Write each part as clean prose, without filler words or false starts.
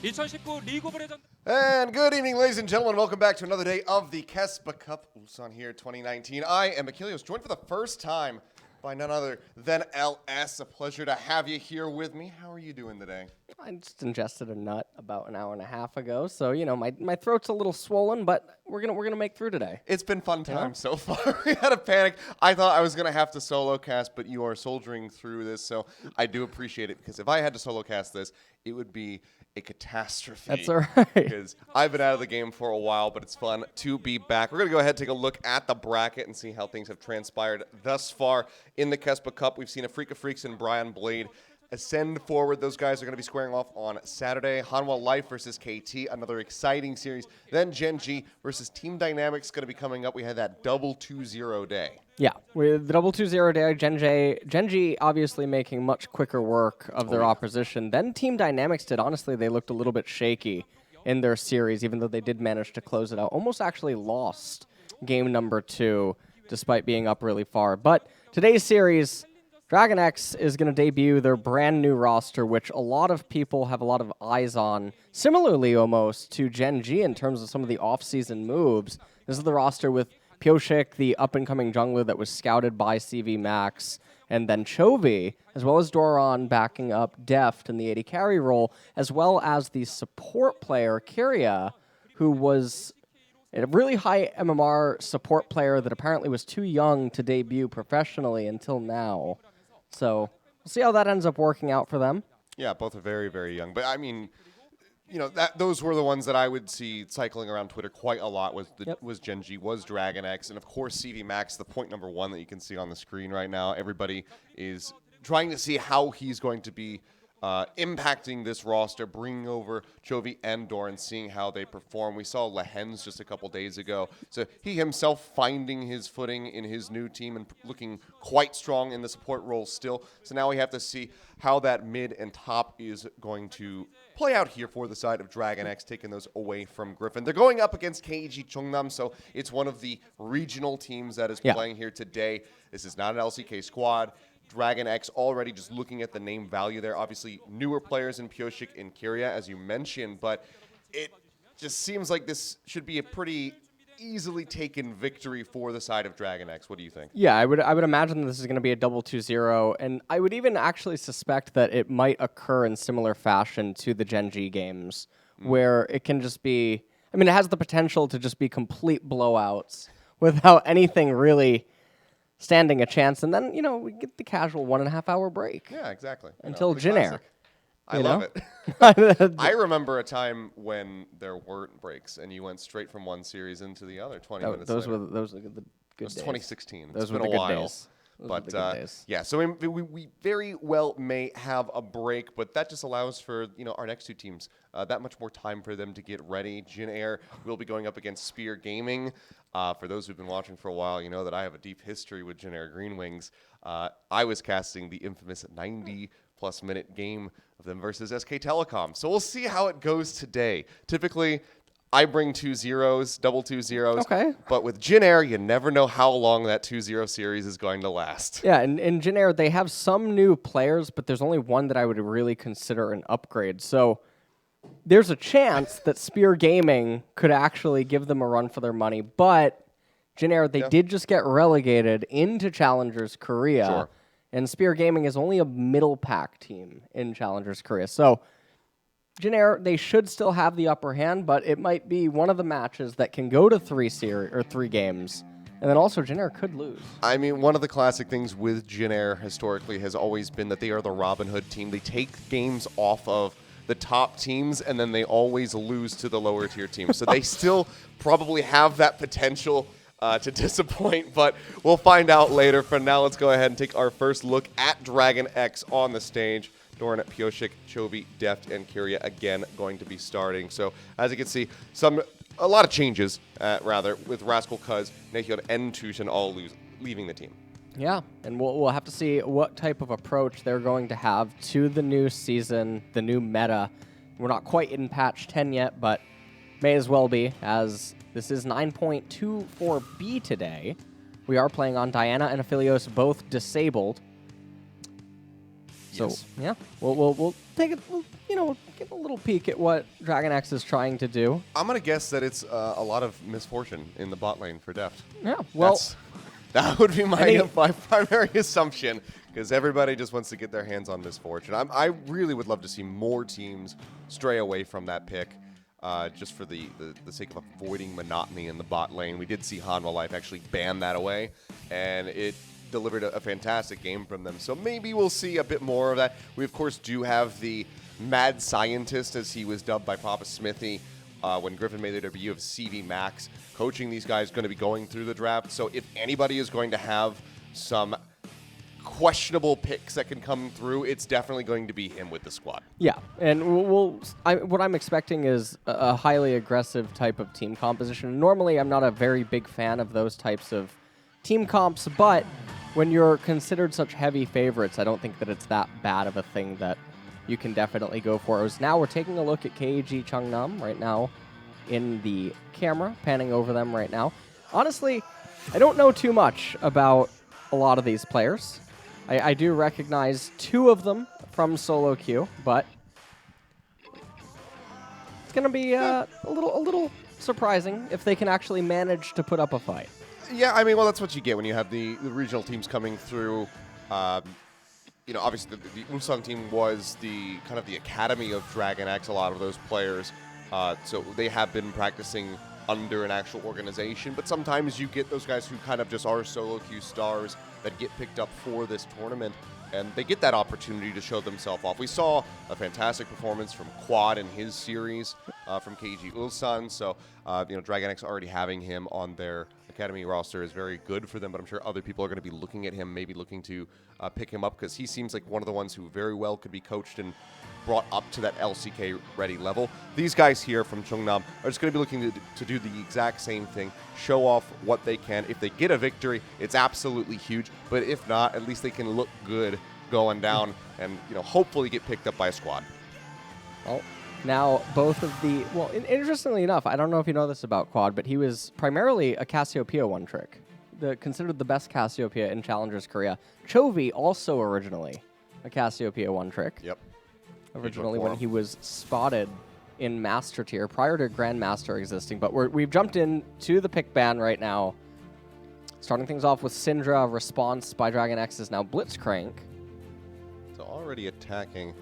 2019 리그 오브 레전드. And good evening, ladies and gentlemen. Welcome back to another day of the KeSPA Cup Ulsan here 2019. I am Achilles, joined for the first time by none other than LS. A pleasure to have you here with me. How are you doing today? I just ingested a nut about an hour and a half ago, so you know my throat's a little swollen, but we're gonna make through today. It's been fun times so far. We had a panic. I thought I was gonna have to solo cast, but you are soldiering through this, so I do appreciate it, because if I had to solo cast this, it would be a catastrophe. That's all right. Because I've been out of the game for a while, but it's fun to be back. We're going to go ahead and take a look at the bracket and see how things have transpired thus far in the KeSPA Cup. We've seen a Freak of Freaks and Brian Blade ascend forward. Those guys are going to be squaring off on Saturday. Hanwha Life versus KT, another exciting series. Then GEN.G versus Team Dynamics going to be coming up. We had that double 2-0 day. Yeah, with the double 2-0 day, GEN.G obviously making much quicker work of their opposition than Team Dynamics did. Honestly, they looked a little bit shaky in their series, even though they did manage to close it out. Almost actually lost game number 2, despite being up really far. But today's series, DragonX is going to debut their brand new roster, which a lot of people have a lot of eyes on, similarly almost to GEN.G in terms of some of the off-season moves. This is the roster with Pyosik, the up-and-coming jungler that was scouted by CV Max, and then Chovy, as well as Doran backing up Deft in the AD carry role, as well as the support player, Keria, who was a really high MMR support player that apparently was too young to debut professionally until now. So we'll see how that ends up working out for them. Yeah, both are very, very young. But, I mean, you know, those were the ones that I would see cycling around Twitter quite a lot, was GEN.G, was DragonX, and of course CV Max, the point number 1 that you can see on the screen right now. Everybody is trying to see how he's going to be impacting this roster, bringing over Chovy and Doran, seeing how they perform. We saw Lehens just a couple days ago. So he himself finding his footing in his new team and looking quite strong in the support role still. So now we have to see how that mid and top is going to play out here for the side of DragonX, taking those away from Griffin. They're going up against KeG Chungnam, so it's one of the regional teams that is playing here today. This is not an LCK squad. DragonX already just looking at the name value there. Obviously, newer players in Pyosik and Keria, as you mentioned, but it just seems like this should be a pretty easily taken victory for the side of DragonX. What do you think? Yeah, I would imagine this is going to be a double 2-0, and I would even actually suspect that it might occur in similar fashion to the GEN.G games, where it can just be, I mean, it has the potential to just be complete blowouts without anything really standing a chance, and then, you know, we get the casual 1.5 hour break. Yeah, exactly. Until Jin Air. I love it. I remember a time when there weren't breaks, and you went straight from one series into the other 20 minutes those later. were the good days. 2016. Those it's were been the a good while. days. But yeah, so we very well may have a break, but that just allows for, you know, our next two teams that much more time for them to get ready. Jin Air will be going up against Spear Gaming. For those who've been watching for a while, you know that I have a deep history with Jin Air Greenwings. I was casting the infamous 90-plus minute game of them versus SK Telecom. So we'll see how it goes today. Typically, I bring 2 zeros, double 2 zeros. Okay. But with Jin Air, you never know how long that 2-0 series is going to last. Yeah, and in Jin Air, they have some new players, but there's only one that I would really consider an upgrade. So there's a chance that Spear Gaming could actually give them a run for their money. But Jin Air, they did just get relegated into Challengers Korea. Sure. And Spear Gaming is only a middle pack team in Challengers Korea. So Jin Air, they should still have the upper hand, but it might be one of the matches that can go to 3 games. And then also Jin Air could lose. I mean, one of the classic things with Jin Air historically has always been that they are the Robin Hood team. They take games off of the top teams, and then they always lose to the lower tier teams. So they still probably have that potential to disappoint, but we'll find out later. For now, let's go ahead and take our first look at DragonX on the stage. Doran, Pyosik, Chovy, Deft, and Keria again going to be starting. So as you can see, a lot of changes, with Rascal Cuz, Taeyeon, and Tushin all leaving the team. Yeah, and we'll have to see what type of approach they're going to have to the new season, the new meta. We're not quite in patch 10 yet, but may as well be, as this is 9.24b today. We are playing on Diana and Aphelios, both disabled. So Yes. yeah, we'll take it. We'll give a little peek at what DragonX is trying to do. I'm going to guess that it's a lot of misfortune in the bot lane for Deft. Yeah, well, that would be my primary assumption, because everybody just wants to get their hands on misfortune. I really would love to see more teams stray away from that pick, just for the sake of avoiding monotony in the bot lane. We did see Hanwha Life actually ban that away, and it delivered a fantastic game from them. So maybe we'll see a bit more of that. We, of course, do have the mad scientist, as he was dubbed by Papa Smithy, when Griffin made their debut, of CV Max, coaching these guys, going to be going through the draft. So if anybody is going to have some questionable picks that can come through, it's definitely going to be him with the squad. Yeah, and what I'm expecting is a highly aggressive type of team composition. Normally, I'm not a very big fan of those types of team comps, but when you're considered such heavy favorites, I don't think that it's that bad of a thing that you can definitely go for. Now we're taking a look at KeG Chungnam right now in the camera, panning over them right now. Honestly, I don't know too much about a lot of these players. I do recognize 2 of them from solo queue, but it's going to be a little surprising if they can actually manage to put up a fight. Yeah, I mean, well, that's what you get when you have the regional teams coming through. Obviously the Ulsan team was the kind of the academy of DragonX, a lot of those players. So they have been practicing under an actual organization, but sometimes you get those guys who kind of just are solo queue stars that get picked up for this tournament, and they get that opportunity to show themselves off. We saw a fantastic performance from Quad in his series from KG Ulsan, so DragonX already having him on their academy roster is very good for them, but I'm sure other people are going to be looking at him, maybe looking to pick him up, because he seems like one of the ones who very well could be coached and brought up to that LCK ready level. These guys here from Chungnam are just going to be looking to do the exact same thing, show off what they can. If they get a victory, it's absolutely huge, but if not, at least they can look good going down and hopefully get picked up by a squad. Well, now both of the, interestingly enough, I don't know if you know this about Quad, but he was primarily a Cassiopeia one-trick, considered the best Cassiopeia in Challengers Korea. Chovy also originally a Cassiopeia one-trick. Yep. Originally when he was spotted in Master Tier prior to Grandmaster existing. But we've jumped into the pick ban right now. Starting things off with Syndra. Response by DragonX is now Blitzcrank. So already attacking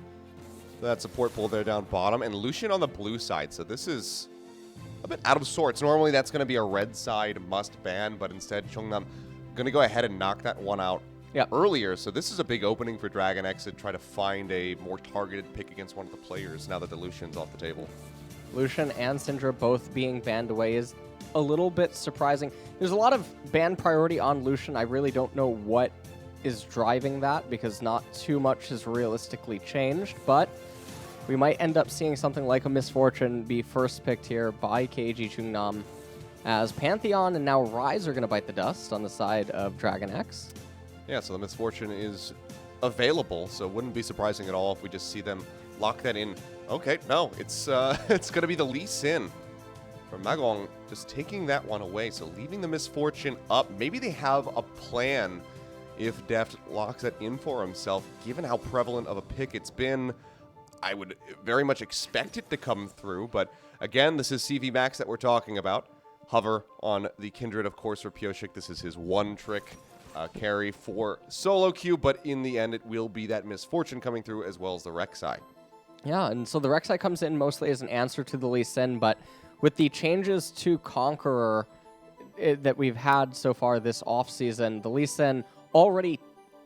that support pull there down bottom. And Lucian on the blue side. So this is a bit out of sorts. Normally that's going to be a red side must ban, but instead Chungnam going to go ahead and knock that one out earlier. So this is a big opening for DragonX to try to find a more targeted pick against one of the players now that the Lucian's off the table. Lucian and Syndra both being banned away is a little bit surprising. There's a lot of ban priority on Lucian. I really don't know what is driving that, because not too much has realistically changed, but we might end up seeing something like a Misfortune be first picked here by KeG Chungnam, as Pantheon and now Rise are going to bite the dust on the side of DragonX. Yeah, so the Misfortune is available, so it wouldn't be surprising at all if we just see them lock that in. Okay, no, it's it's going to be the Lee Sin from Magong, just taking that one away, so leaving the Misfortune up. Maybe they have a plan if Deft locks that in for himself, given how prevalent of a pick it's been. I would very much expect it to come through, but again, this is CV Max that we're talking about. Hover on the Kindred, of course, for Pyosik. This is his one-trick carry for solo queue, but in the end, it will be that Misfortune coming through as well as the Rek'Sai. Yeah, and so the Rek'Sai comes in mostly as an answer to the Lee Sin, but with the changes to Conqueror that we've had so far this offseason, the Lee Sin already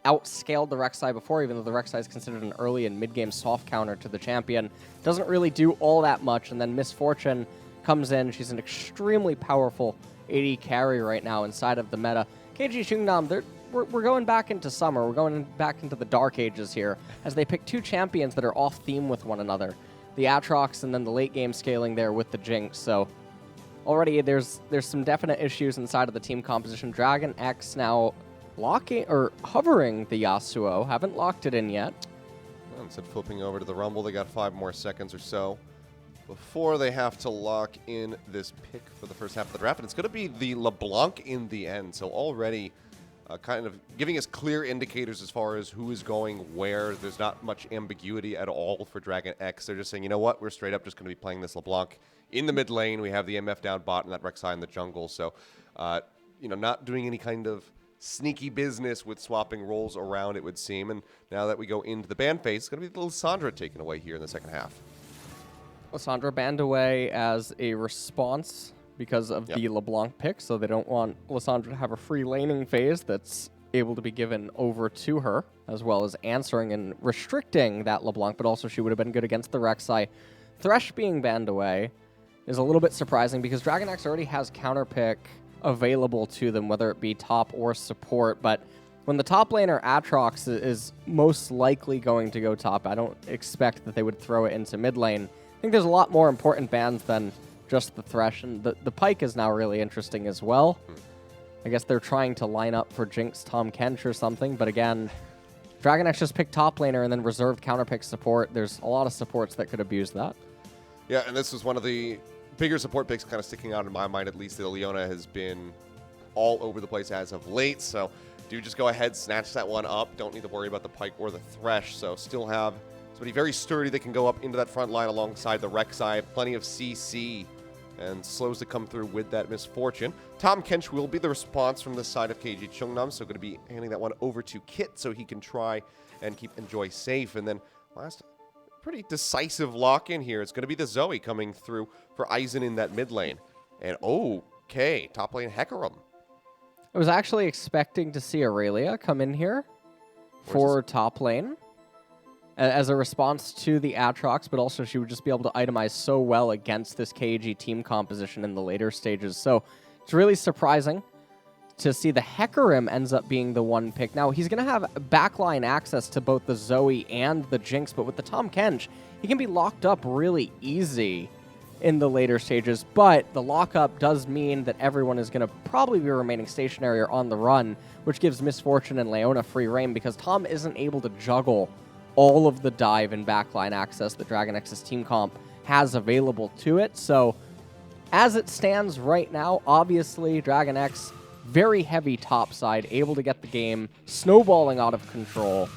outscaled the Rek'Sai before, even though the Rek'Sai is considered an early and mid-game soft counter to the champion. Doesn't really do all that much, and then Misfortune comes in. She's an extremely powerful AD carry right now inside of the meta. KeG Chungnam, we're going back into summer. We're going back into the dark ages here, as they pick 2 champions that are off-theme with one another. The Aatrox and then the late-game scaling there with the Jinx. So already there's some definite issues inside of the team composition. DragonX now locking or hovering the Yasuo. Haven't locked it in yet. Well, instead of flipping over to the Rumble, they got 5 more seconds or so before they have to lock in this pick for the first half of the draft. And it's going to be the LeBlanc in the end. So already kind of giving us clear indicators as far as who is going where. There's not much ambiguity at all for DragonX. They're just saying, you know what, we're straight up just going to be playing this LeBlanc in the mid lane. We have the MF down bot and that Rek'Sai in the jungle. So, not doing any kind of sneaky business with swapping roles around, it would seem. And now that we go into the ban phase, it's going to be Lissandra taken away here in the second half. Lissandra banned away as a response because of the LeBlanc pick, so they don't want Lissandra to have a free laning phase that's able to be given over to her, as well as answering and restricting that LeBlanc, but also she would have been good against the Rek'Sai. Thresh being banned away is a little bit surprising because DragonX already has counterpick available to them, whether it be top or support, but when the top laner Aatrox is most likely going to go top, I don't expect that they would throw it into mid lane. I think there's a lot more important bans than just the Thresh, and the Pike is now really interesting as well. I guess they're trying to line up for Jinx Tahm Kench or something, but again, DragonX just picked top laner and then reserved counterpick support. There's a lot of supports that could abuse that. Yeah, and this was one of the bigger support picks kind of sticking out in my mind, at least. The Leona has been all over the place as of late, so do just go ahead, snatch that one up. Don't need to worry about the Pike or the Thresh, so still have somebody very sturdy that can go up into that front line alongside the Rek'Sai. Plenty of CC and slows to come through with that misfortune. Tahm Kench will be the response from the side of KeG Chungnam, so going to be handing that one over to Kit so he can try and keep Enjoy safe. And then last pretty decisive lock-in here. It's going to be the Zoe coming through for Aizen in that mid lane. And okay, top lane Hecarim. I was actually expecting to see Aurelia come in here for top lane as a response to the Aatrox, but also she would just be able to itemize so well against this KEG team composition in the later stages. So it's really surprising to see the Hecarim ends up being the one pick. Now, he's going to have backline access to both the Zoe and the Jinx, but with the Tahm Kench, he can be locked up really easy in the later stages, but the lockup does mean that everyone is going to probably be remaining stationary or on the run, which gives Misfortune and Leona free reign because Tom isn't able to juggle all of the dive and backline access that DragonX's team comp has available to it. So as it stands right now, obviously DragonX very heavy top side, able to get the game snowballing out of control.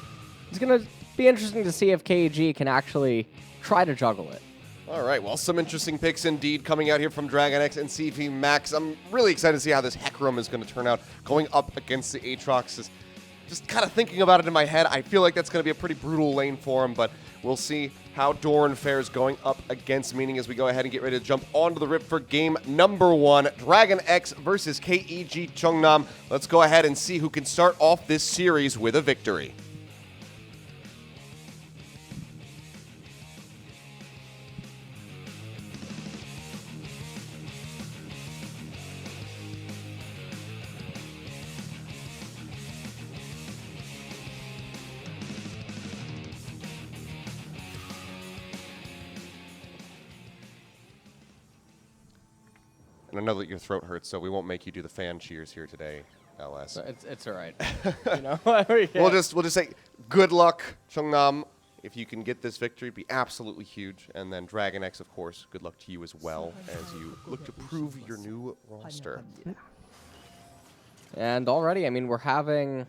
It's going to be interesting to see if KEG can actually try to juggle it. All right, well, some interesting picks indeed coming out here from DragonX and CV Max. I'm really excited to see how this Hecarim is going to turn out going up against the Aatrox. Just kind of thinking about it in my head, I feel like that's going to be a pretty brutal lane for him, but we'll see how Doran fares going up against Meaning as we go ahead and get ready to jump onto the rip for game number 1, DragonX versus KeG Chungnam. Let's go ahead and see who can start off this series with a victory. And I know that your throat hurts, so we won't make you do the fan cheers here today, LS. It's all right. We'll just say good luck, Chungnam. If you can get this victory, it'd be absolutely huge. And then DragonX, of course, good luck to you as well as you look to prove your new roster. And already, I mean, we're having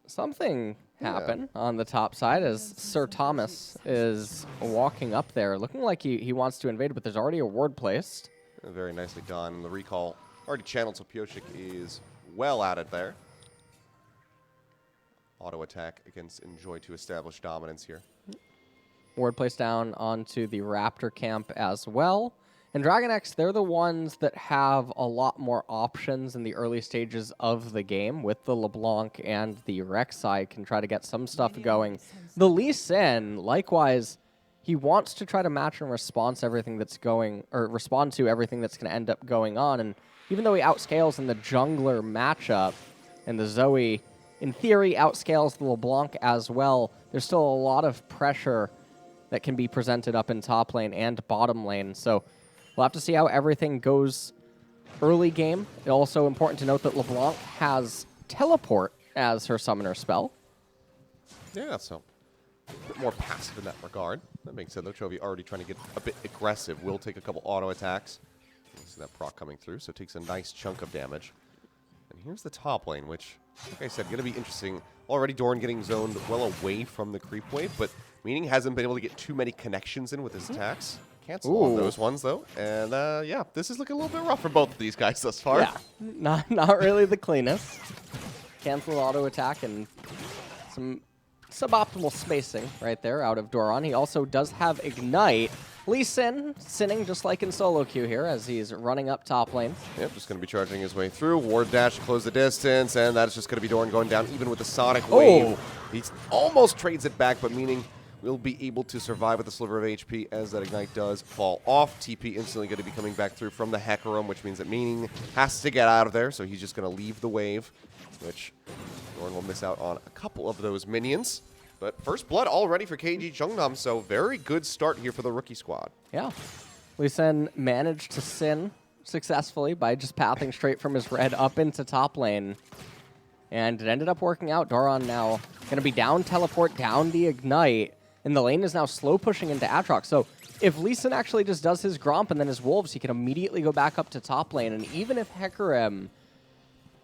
something happen on the top side as Sir Thomas is walking up there, looking like he wants to invade, but there's already a ward placed. Very nicely done. The recall already channeled, so Pyosik is well at it there. Auto attack against Enjoy to establish dominance here. Ward placed down onto the Raptor camp as well. And DragonX, they're the ones that have a lot more options in the early stages of the game with the LeBlanc and the Rek'Sai can try to get some stuff going. The Lee Sin, likewise, he wants to try to match and respond to everything that's going to end up going on. And even though he outscales in the jungler matchup, and the Zoe, in theory, outscales the LeBlanc as well, there's still a lot of pressure that can be presented up in top lane and bottom lane. So we'll have to see how everything goes early game. It's also important to note that LeBlanc has Teleport as her summoner spell. Yeah, so a bit more passive in that regard. That being said, though, Chovy already trying to get a bit aggressive. Will take a couple auto attacks. See that proc coming through, so it takes a nice chunk of damage. And Here's the top lane, which, like I said, going to be interesting. Already Doran getting zoned well away from the creep wave, but Meaning hasn't been able to get too many connections in with his attacks. Cancel on those ones, though. And, yeah, this is looking a little bit rough for both of these guys thus far. Yeah, not really the cleanest. Cancel auto attack and some suboptimal spacing right there out of Doran. He also does have Ignite. Lee Sin, sinning just like in solo queue here as he's running up top lane. Yep, just going to be charging his way through. Ward dash to close the distance, and that's just going to be Doran going down even with the Sonic Wave. He almost trades it back, but Meaning will be able to survive with a sliver of HP as that Ignite does fall off. TP instantly going to be coming back through from the Hecarim, which means that Meaning has to get out of there, so he's just going to leave the wave, which Doran will miss out on a couple of those minions. But first blood already for KeG Chungnam, so very good start here for the rookie squad. Yeah. Lee Sin managed to sin successfully by just pathing straight from his red up into top lane. And it ended up working out. Doran now going to be down teleport, down the Ignite, and the lane is now slow pushing into Aatrox. So if Lee Sin actually just does his Gromp and then his Wolves, he can immediately go back up to top lane. And even if Hecarim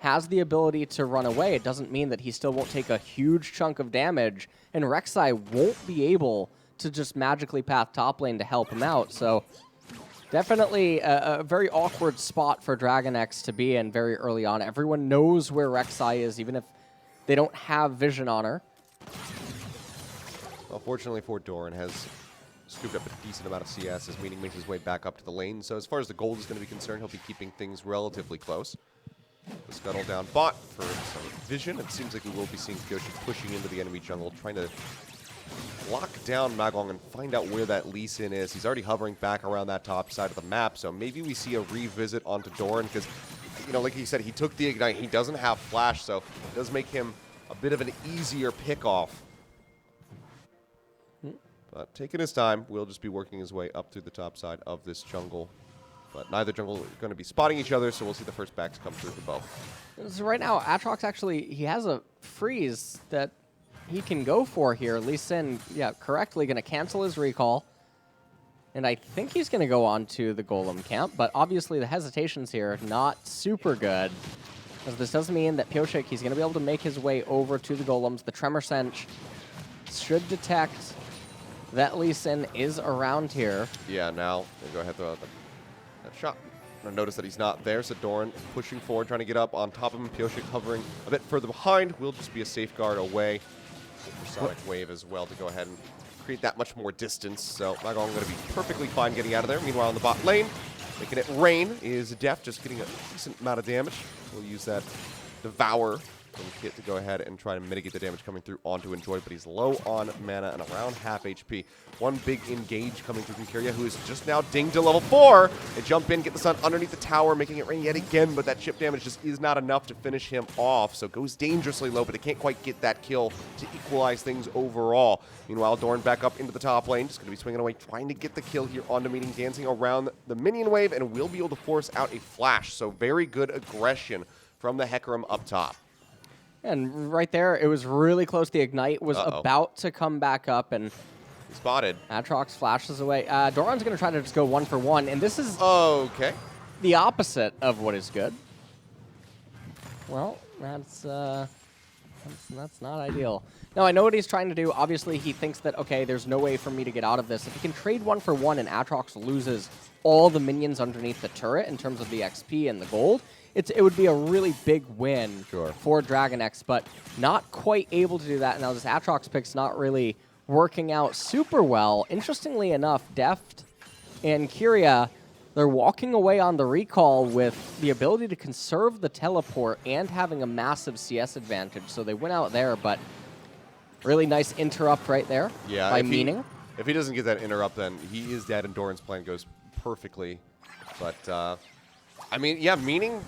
has the ability to run away, it doesn't mean that he still won't take a huge chunk of damage, and Rek'Sai won't be able to just magically path top lane to help him out. So definitely a very awkward spot for DragonX to be in very early on. Everyone knows where Rek'Sai is, even if they don't have vision on her. Well, fortunately for Doran, has scooped up a decent amount of CS as Meaning makes his way back up to the lane. So as far as the gold is going to be concerned, he'll be keeping things relatively close. The Scuttle down bot for some vision. It seems like we will be seeing Pyosik pushing into the enemy jungle, trying to lock down Magong and find out where that Lee Sin is. He's already hovering back around that top side of the map, so maybe we see a revisit onto Doran because, you know, like he said, he took the Ignite. He doesn't have Flash, so it does make him a bit of an easier pick-off. But taking his time, we'll just be working his way up through the top side of this jungle. But neither jungle are going to be spotting each other, so we'll see the first backs come through for both. So right now, Aatrox actually, he has a freeze that he can go for here. Lee Sin, yeah, correctly going to cancel his recall. And I think he's going to go on to the Golem camp, but obviously the hesitations here not super good. As this does mean that Pyosik, he's going to be able to make his way over to the Golems. The Tremor Sense should detect that Lee Sin is around here. Yeah, now we'll go ahead and throw out that shot. I notice that he's not there, so Doran pushing forward, trying to get up on top of him. Pyosik hovering a bit further behind. Will just be a safeguard away for Sonic Wave as well to go ahead and create that much more distance. So Magong going to be perfectly fine getting out of there. Meanwhile, in the bot lane, making it rain is Deft, just getting a decent amount of damage. We'll use that Devour from Kit to go ahead and try to mitigate the damage coming through onto Enjoy, but he's low on mana and around half HP. One big engage coming through from Keria, who is just now dinged to level 4. They jump in, get the sun underneath the tower, making it rain yet again, but that chip damage just is not enough to finish him off, so goes dangerously low, but they can't quite get that kill to equalize things overall. Meanwhile, Doran back up into the top lane, just going to be swinging away, trying to get the kill here onto Meaning, dancing around the minion wave, and will be able to force out a flash, so very good aggression from the Hecarim up top. And right there, it was really close. The Ignite was about to come back up, and spotted. Aatrox flashes away. Doran's going to try to just go 1-for-1, and this is the opposite of what is good. Well, that's not ideal. Now, I know what he's trying to do. Obviously, he thinks that, okay, there's no way for me to get out of this. If he can trade 1-for-1 and Aatrox loses all the minions underneath the turret in terms of the XP and the gold, it would be a really big win for DragonX, but not quite able to do that. Now, this Aatrox pick's not really working out super well. Interestingly enough, Deft and Keria, they're walking away on the recall with the ability to conserve the teleport and having a massive CS advantage. So they went out there, but really nice interrupt right there by Meaning. If he doesn't get that interrupt, then he is dead, and Doran's plan goes perfectly. But, I mean, yeah, Meaning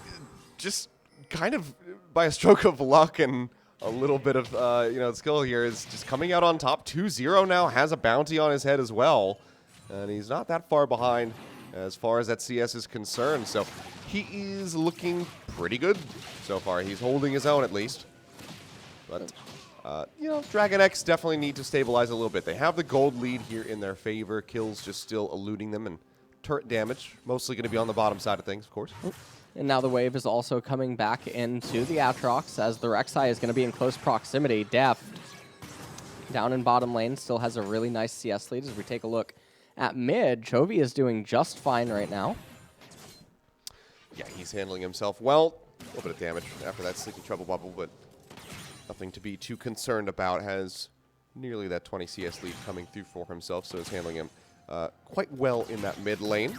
just kind of by a stroke of luck and a little bit of, skill here is just coming out on top. 2-0 now, has a bounty on his head as well. And he's not that far behind as far as that CS is concerned. So he is looking pretty good so far. He's holding his own at least. But, DragonX definitely need to stabilize a little bit. They have the gold lead here in their favor. Kills just still eluding them, and turret damage mostly going to be on the bottom side of things, of course. And now the wave is also coming back into the Aatrox as the Rek'Sai is going to be in close proximity. Deft, down in bottom lane, still has a really nice CS lead. As we take a look at mid, Chovy is doing just fine right now. Yeah, he's handling himself well. A little bit of damage after that Sleepy Trouble Bubble, but nothing to be too concerned about. Has nearly that 20 CS lead coming through for himself, so is handling him quite well in that mid lane.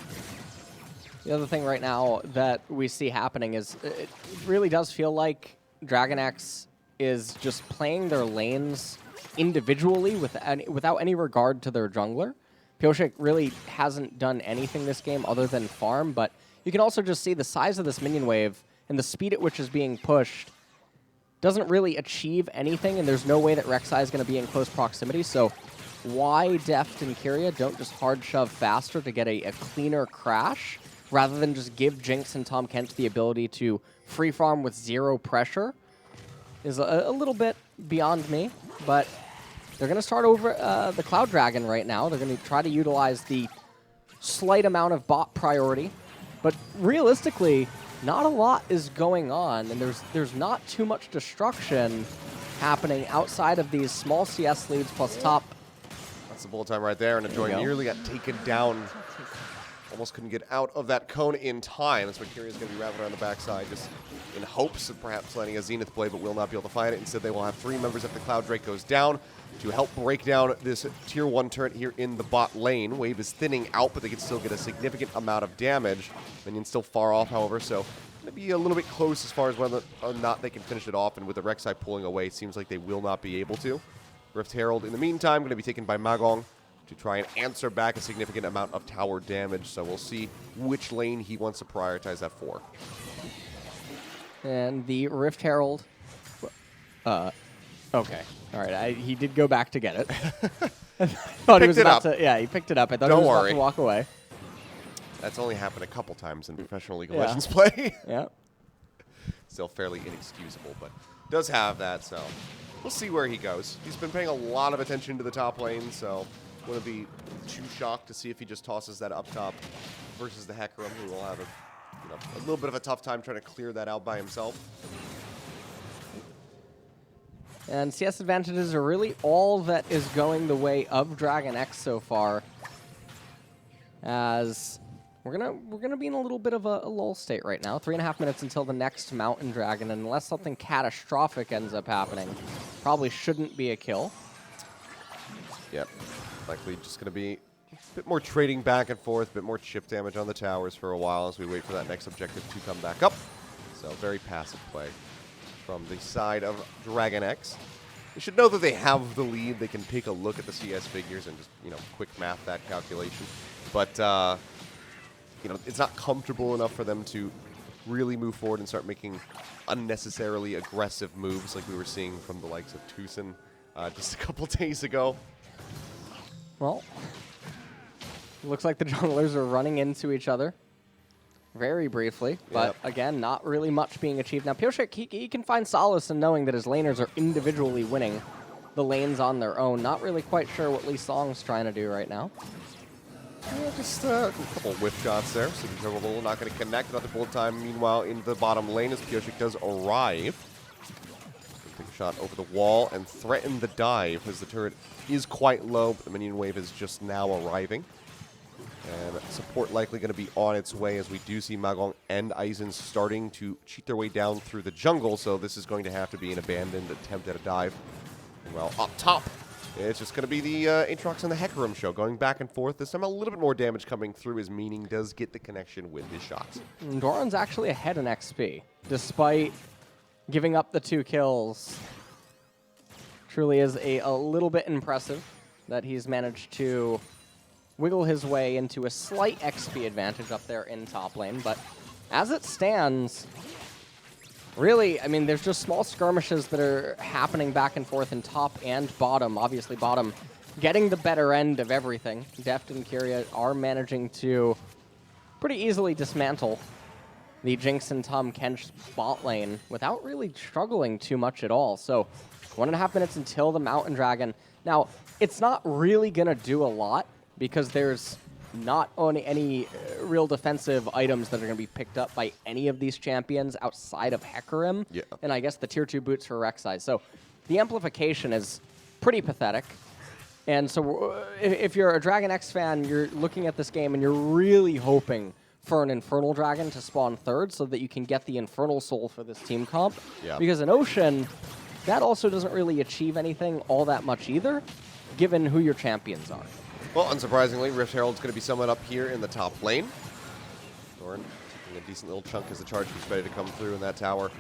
The other thing right now that we see happening is it really does feel like DragonX is just playing their lanes individually without any regard to their jungler. Pyosik really hasn't done anything this game other than farm, but you can also just see the size of this minion wave and the speed at which is being pushed doesn't really achieve anything, and there's no way that Rek'Sai is going to be in close proximity, so why Deft and Keria don't just hard shove faster to get a cleaner crash rather than just give Jinx and Tahm Kench the ability to free farm with zero pressure is a little bit beyond me, but they're going to start over the Cloud Dragon right now. They're going to try to utilize the slight amount of bot priority, but realistically, not a lot is going on, and there's not too much destruction happening outside of these small CS leads plus top. That's the bullet time right there, and Enjoy nearly got taken down. Almost couldn't get out of that cone in time. That's what Keria's going to be wrapping around the backside, just in hopes of perhaps landing a Zenith play, but will not be able to find it. Instead, they will have 3 members if the Cloud Drake goes down to help break down this Tier 1 turret here in the bot lane. Wave is thinning out, but they can still get a significant amount of damage. Minion's still far off, however, so going to be a little bit close as far as whether or not they can finish it off. And with the Rek'Sai pulling away, it seems like they will not be able to. Rift Herald, in the meantime, going to be taken by Magong to try and answer back a significant amount of tower damage. So we'll see which lane he wants to prioritize that for. And the Rift Herald. Okay. All right. He did go back to get it. I thought he was about to. Yeah, he picked it up. I thought he was about to walk away. That's only happened a couple times in professional League of Legends play. Yeah. Still fairly inexcusable, but does have that, so we'll see where he goes. He's been paying a lot of attention to the top lane, so wouldn't be too shocked to see if he just tosses that up top versus the Hecarim, who will have a little bit of a tough time trying to clear that out by himself. And CS advantages are really all that is going the way of DragonX so far, as we're gonna be in a little bit of a lull state right now. 3.5 minutes until the next Mountain Dragon, and unless something catastrophic ends up happening, probably shouldn't be a kill. Yep. Likely just going to be a bit more trading back and forth, a bit more chip damage on the towers for a while as we wait for that next objective to come back up. So very passive play from the side of DragonX. You should know that they have the lead. They can take a look at the CS figures and just, quick math that calculation. But, it's not comfortable enough for them to really move forward and start making unnecessarily aggressive moves like we were seeing from the likes of Tucson just a couple days ago. Well, looks like the junglers are running into each other very briefly, but again, not really much being achieved. Now, Pyosik, he can find solace in knowing that his laners are individually winning the lanes on their own. Not really quite sure what Lee Song's trying to do right now. Yeah, just a couple of whiff shots there. So the Juggle not going to connect. Another bullet time, meanwhile, in the bottom lane as Pyosik does arrive. Take a shot over the wall and threaten the dive as the turret is quite low, but the minion wave is just now arriving. And support likely going to be on its way as we do see Magong and Aizen starting to cheat their way down through the jungle, so this is going to have to be an abandoned attempt at a dive. Well, up top, it's just going to be the Aatrox and the Hecarim show, going back and forth. This time a little bit more damage coming through as Meaning does get the connection with his shots. Doran's actually ahead in XP, despite giving up the 2 kills. Truly is a little bit impressive that he's managed to wiggle his way into a slight XP advantage up there in top lane. But as it stands, really, I mean, there's just small skirmishes that are happening back and forth in top and bottom. Obviously, bottom getting the better end of everything. Deft and Keria are managing to pretty easily dismantle the Jinx and Tahm Kench bot lane without really struggling too much at all. So 1.5 minutes until the Mountain Dragon. Now, it's not really going to do a lot because there's not on any real defensive items that are going to be picked up by any of these champions outside of Hecarim, and I guess the tier 2 boots for Rek'Sai. So the amplification is pretty pathetic. And so if you're a DragonX fan, you're looking at this game and you're really hoping for an Infernal Dragon to spawn third so that you can get the Infernal Soul for this team comp. Because in Ocean, that also doesn't really achieve anything all that much either, given who your champions are. Well, unsurprisingly, Rift Herald's going to be somewhat up here in the top lane. Doran taking a decent little chunk as the charge keeps ready to come through, and that tower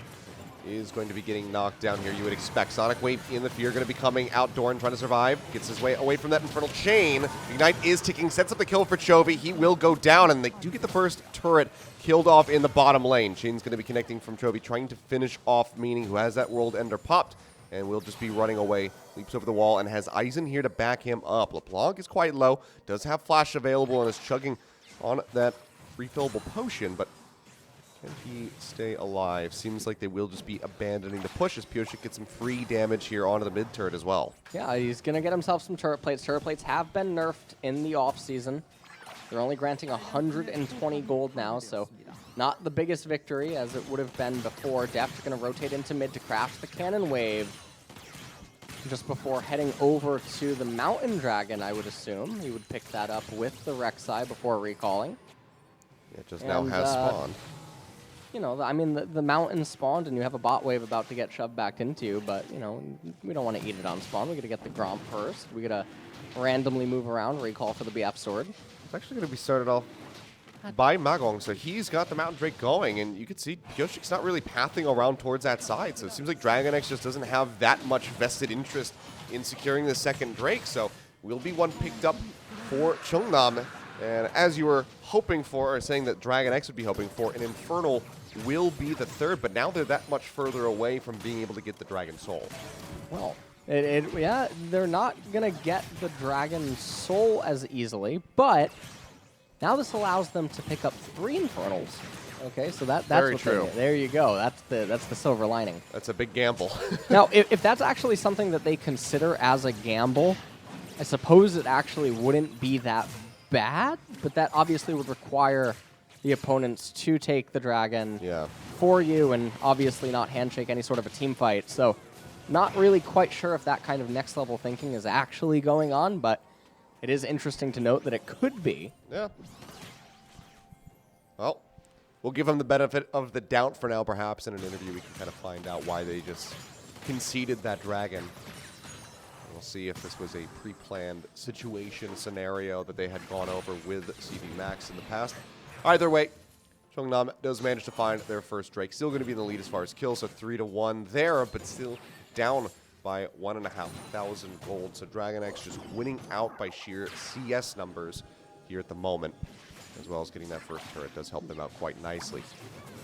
is going to be getting knocked down here. You would expect Sonic Wave in the Fear going to be coming out. Doran trying to survive. Gets his way away from that Infernal Chain. Ignite is ticking. Sets up the kill for Chovy. He will go down, and they do get the first turret killed off in the bottom lane. Chain's going to be connecting from Chovy, trying to finish off Meaning, who has that World Ender popped, and will just be running away. Leaps over the wall and has Aizen here to back him up. LeBlanc is quite low. Does have Flash available and is chugging on that refillable potion, but can he stay alive? Seems like they will just be abandoning the push as Pyosik gets some free damage here onto the mid turret as well. Yeah, he's going to get himself some turret plates. Turret plates have been nerfed in the off-season. They're only granting 120 gold now, so not the biggest victory as it would have been before. Deft going to rotate into mid to craft the Cannon Wave just before heading over to the Mountain Dragon, I would assume. He would pick that up with the Rek'Sai before recalling. It just now has spawned. You know, I mean, the mountain spawned, and you have a bot wave about to get shoved back into you, but, you know, we don't want to eat it on spawn. We got to get the Gromp first. We got to randomly move around, recall for the BF sword. It's actually going to be started off by Magong, so he's got the Mountain Drake going, and you can see Pyosik's not really pathing around towards that side, so it seems like DragonX just doesn't have that much vested interest in securing the second Drake, so will be one picked up for Chungnam. And as you were hoping for, or saying that DragonX would be hoping for, an Infernal will be the third, but now they're that much further away from being able to get the Dragon Soul. Well, yeah, they're not going to get the Dragon Soul as easily, but now this allows them to pick up 3 Infernals. Okay, so that's very what true. There you go. That's the silver lining. That's a big gamble. Now, if that's actually something that they consider as a gamble, I suppose it actually wouldn't be that bad, but that obviously would require the opponents to take the dragon for you and obviously not handshake any sort of a team fight. So not really quite sure if that kind of next level thinking is actually going on, but it is interesting to note that it could be. Yeah. Well, we'll give them the benefit of the doubt for now. Perhaps in an interview we can kind of find out why they just conceded that dragon. We'll see if this was a pre-planned situation scenario that they had gone over with CV Max in the past. Either way, Chungnam does manage to find their first Drake. Still going to be in the lead as far as kills, so 3-1 there, but still down by 1,500 gold. So DragonX just winning out by sheer CS numbers here at the moment, as well as getting that first turret does help them out quite nicely.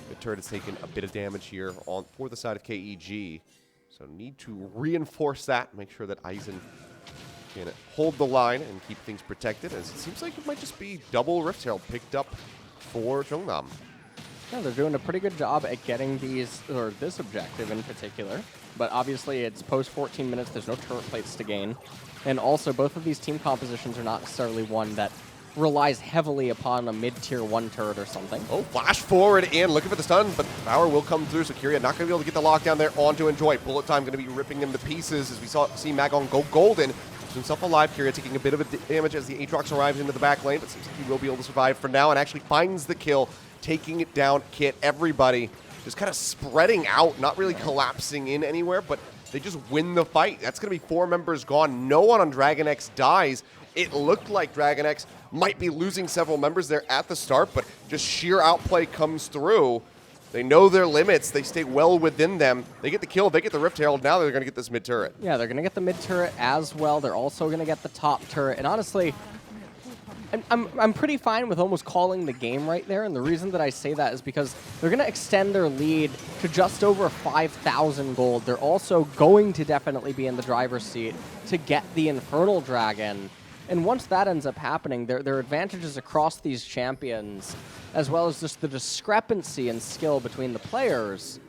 The turret has taken a bit of damage here for the side of KEG. So need to reinforce that, make sure that Aizen can hold the line and keep things protected, as it seems like it might just be double Rift Herald picked up for Chungnam. Yeah, they're doing a pretty good job at getting these, or this objective in particular. But obviously it's post 14 minutes, there's no turret plates to gain. And also both of these team compositions are not necessarily one that relies heavily upon a mid-tier 1 turret or something. Oh, flash forward in, looking for the stun, but the power will come through, so keria not going to be able to get the lockdown there onto Enjoy. Bullet time going to be ripping him to pieces as we see Magong go golden. Keeps himself alive. Keria taking a bit of a damage as the Aatrox arrives into the back lane, but seems like he will be able to survive for now and actually finds the kill, taking it down. Kit, everybody just kind of spreading out, not really collapsing in anywhere, but they just win the fight. That's going to be 4 members gone. No one on DragonX dies. It looked like DragonX might be losing several members there at the start, but just sheer outplay comes through. They know their limits. They stay well within them. They get the kill. They get the Rift Herald. Now they're going to get this mid turret. Yeah, they're going to get the mid turret as well. They're also going to get the top turret. And honestly, I'm pretty fine with almost calling the game right there. And the reason that I say that is because they're going to extend their lead to just over 5,000 gold. They're also going to definitely be in the driver's seat to get the Infernal Dragon. And once that ends up happening, their advantages across these champions, as well as just the discrepancy in skill between the players,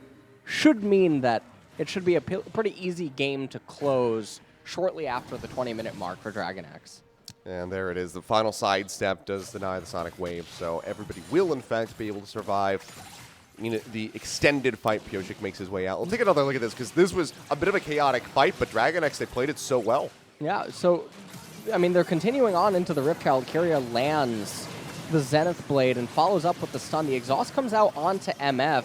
should mean that it should be a pretty easy game to close shortly after the 20-minute mark for DragonX. And there it is. The final sidestep does deny the Sonic Wave, so everybody will, in fact, be able to survive. The extended fight, Pyosik makes his way out. We'll take another look at this, because this was a bit of a chaotic fight, but DragonX, they played it so well. Yeah, so, I mean, they're continuing on into the Rift Herald. Keria lands the Zenith Blade and follows up with the stun. The exhaust comes out onto MF,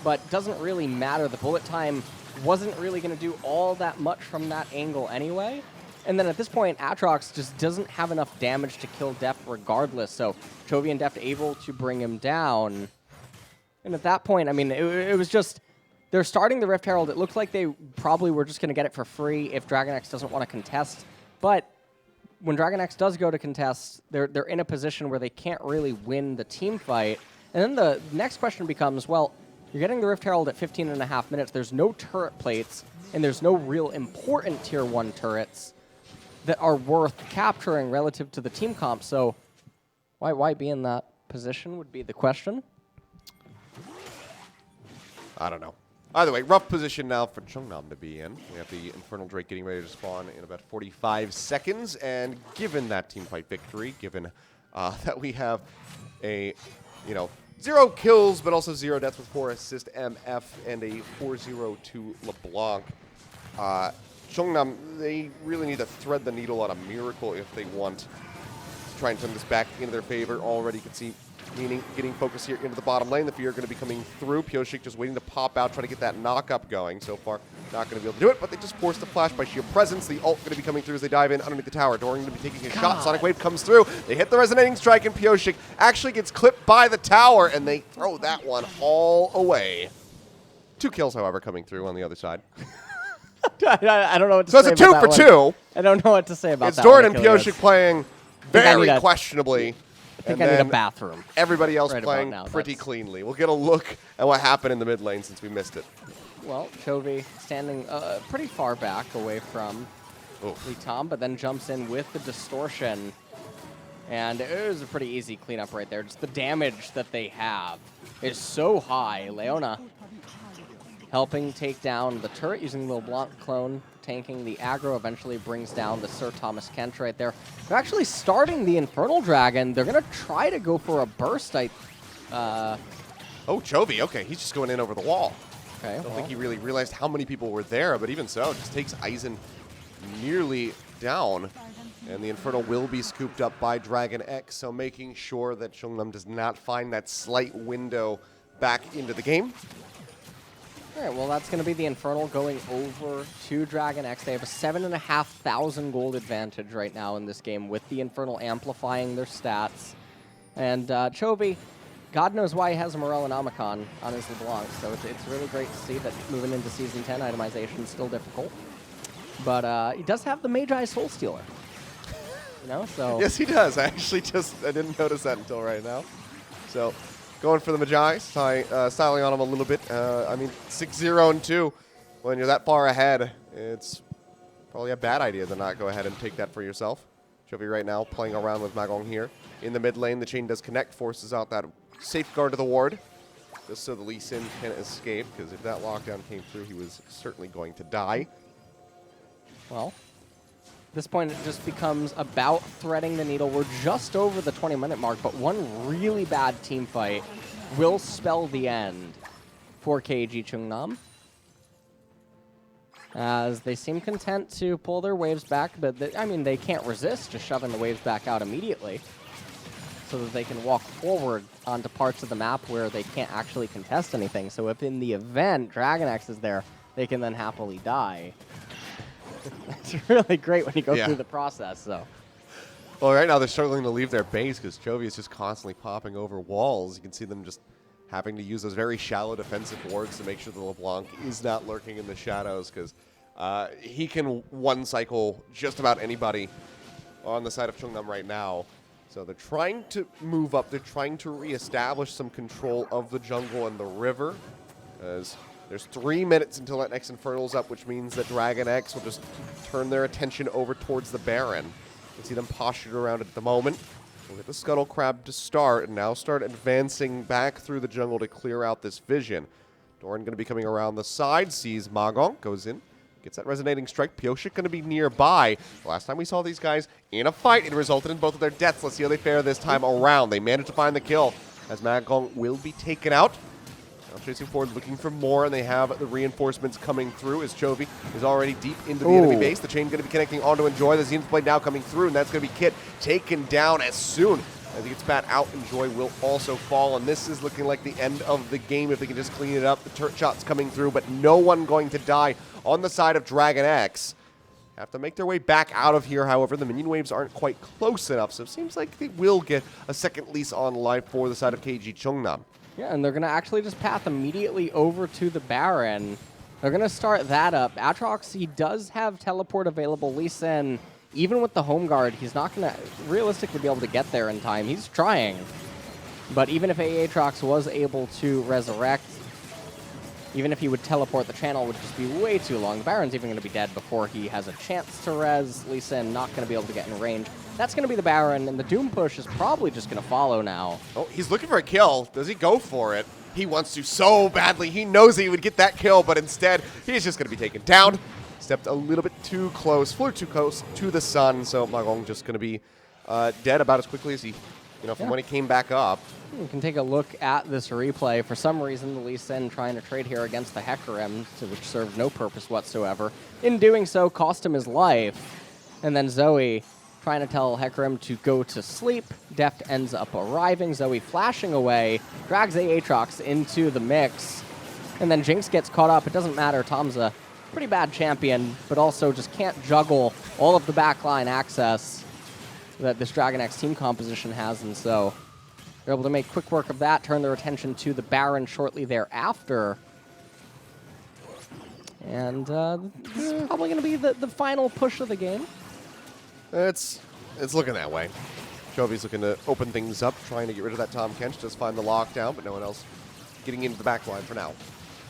but doesn't really matter. The bullet time wasn't really going to do all that much from that angle anyway. And then at this point, Aatrox just doesn't have enough damage to kill Deft regardless, so Chovy and Deft able to bring him down. And at that point, I mean, it was just, they're starting the Rift Herald. It looked like they probably were just going to get it for free if DragonX doesn't want to contest. But when DragonX does go to contest, they're in a position where they can't really win the team fight. And then the next question becomes, well, you're getting the Rift Herald at 15.5 minutes. There's no turret plates, and there's no real important Tier 1 turrets that are worth capturing relative to the team comp. So why be in that position would be the question. I don't know. Either way, rough position now for Chungnam to be in. We have the Infernal Drake getting ready to spawn in about 45 seconds. And given that teamfight victory, given that we have a, 0 kills, but also 0 deaths with 4 assist MF and a 4-0 LeBlanc, Chungnam, they really need to thread the needle on a miracle if they want to try and turn this back into their favor. Already you can see meaning getting focused here into the bottom lane. The Fear going to be coming through. Pyosik just waiting to pop out, try to get that knock-up going. So far, not going to be able to do it, but they just forced the flash by sheer presence. The ult going to be coming through as they dive in underneath the tower. Doran going to be taking a shot. Sonic Wave comes through. They hit the resonating strike, and Pyosik actually gets clipped by the tower, and they throw that one all away. 2 kills, however, coming through on the other side. I don't know what to say. So it's a 2 for 2. I don't know what to say about it's that. It's Doran and Pyosik playing very questionably. I think I need a bathroom. Everybody else playing pretty cleanly. We'll get a look at what happened in the mid lane since we missed it. Well, Chovy standing pretty far back away from Tom, but then jumps in with the distortion. And it was a pretty easy cleanup right there. Just the damage that they have is so high. Leona helping take down the turret using the LeBlanc clone, tanking the aggro, eventually brings down the Sir Thomas Kent right there. They're actually starting the Infernal Dragon. They're going to try to go for a burst. Oh, Chovy. Okay, he's just going in over the wall. Okay, I don't think he really realized how many people were there, but even so, it just takes Aizen nearly down. And the Infernal will be scooped up by DragonX, so making sure that Chungnam does not find that slight window back into the game. All right, well, that's going to be the Infernal going over to DragonX. They have a 7,500 gold advantage right now in this game with the Infernal amplifying their stats. And Chovy, God knows why he has a Morellonomicon on his LeBlanc, so it's really great to see that moving into Season 10, itemization is still difficult. But he does have the Magi Soul Stealer. So... Yes, he does. I didn't notice that until right now. So... Going for the Magi, styling on him a little bit. I mean, 6-0 and 2. When you're that far ahead, it's probably a bad idea to not go ahead and take that for yourself. Chovy right now playing around with Magong here. In the mid lane, the chain does connect, forces out that safeguard to the ward, just so the Lee Sin can escape, because if that lockdown came through, he was certainly going to die. Well, at this point, it just becomes about threading the needle. We're just over the 20-minute mark, but one really bad team fight will spell the end for KeG Chungnam, as they seem content to pull their waves back, but they can't resist just shoving the waves back out immediately so that they can walk forward onto parts of the map where they can't actually contest anything. So if in the event DragonX is there, they can then happily die. It's really great when you go through the process, so. Well, right now they're struggling to leave their base because Chovy is just constantly popping over walls. You can see them just having to use those very shallow defensive wards to make sure the LeBlanc is not lurking in the shadows, because he can one-cycle just about anybody on the side of Chungnam right now. So they're trying to move up. They're trying to reestablish some control of the jungle and the river, as there's 3 minutes until that next Infernal's up, which means that DragonX will just turn their attention over towards the Baron. You can see them postured around it at the moment. We'll get the Scuttle Crab to start, and now start advancing back through the jungle to clear out this vision. Doran going to be coming around the side, sees Magong, goes in, Gets that resonating strike. Pyosik going to be nearby. The last time we saw these guys in a fight, it resulted in both of their deaths. Let's see how they fare this time around. They managed to find the kill as Magong will be taken out. Now chasing forward, looking for more, and they have the reinforcements coming through as Chovy is already deep into the enemy base. The chain going to be connecting onto Enjoy. The Zenith Blade now coming through, and that's going to be Kit taken down as soon as he gets spat out. Enjoy will also fall, and this is looking like the end of the game if they can just clean it up. The turret shots coming through, but no one going to die on the side of DragonX. Have to make their way back out of here, however. The minion waves aren't quite close enough, so it seems like they will get a second lease on life for the side of KeG Chungnam. Yeah, and they're going to actually just path immediately over to the Baron. They're going to start that up. Aatrox, he does have teleport available. Lee Sin, even with the home guard, he's not going to realistically be able to get there in time. He's trying. But even if Aatrox was able to resurrect, even if he would teleport, the channel would just be way too long. The Baron's even going to be dead before he has a chance to res. Lee Sin not going to be able to get in range. That's going to be the Baron, and the Doom push is probably just going to follow now. Oh, he's looking for a kill. Does he go for it? He wants to so badly. He knows he would get that kill, but instead, he's just going to be taken down. Stepped a little bit too close, flew too close to the sun, so Magong just going to be dead about as quickly as he, from when he came back up. You can take a look at this replay. For some reason, the Lee Sin trying to trade here against the Hecarim, which served no purpose whatsoever. In doing so, cost him his life. And then Zoe trying to tell Hecarim to go to sleep. Deft ends up arriving. Zoe flashing away, drags Aatrox into the mix. And then Jinx gets caught up. It doesn't matter. Tom's a pretty bad champion, but also just can't juggle all of the backline access that this DragonX team composition has, and so they're able to make quick work of that, turn their attention to the Baron shortly thereafter. And this is probably going to be the final push of the game. It's looking that way. Chovy's looking to open things up, trying to get rid of that Tahm Kench, just find the lockdown, but no one else getting into the back line for now.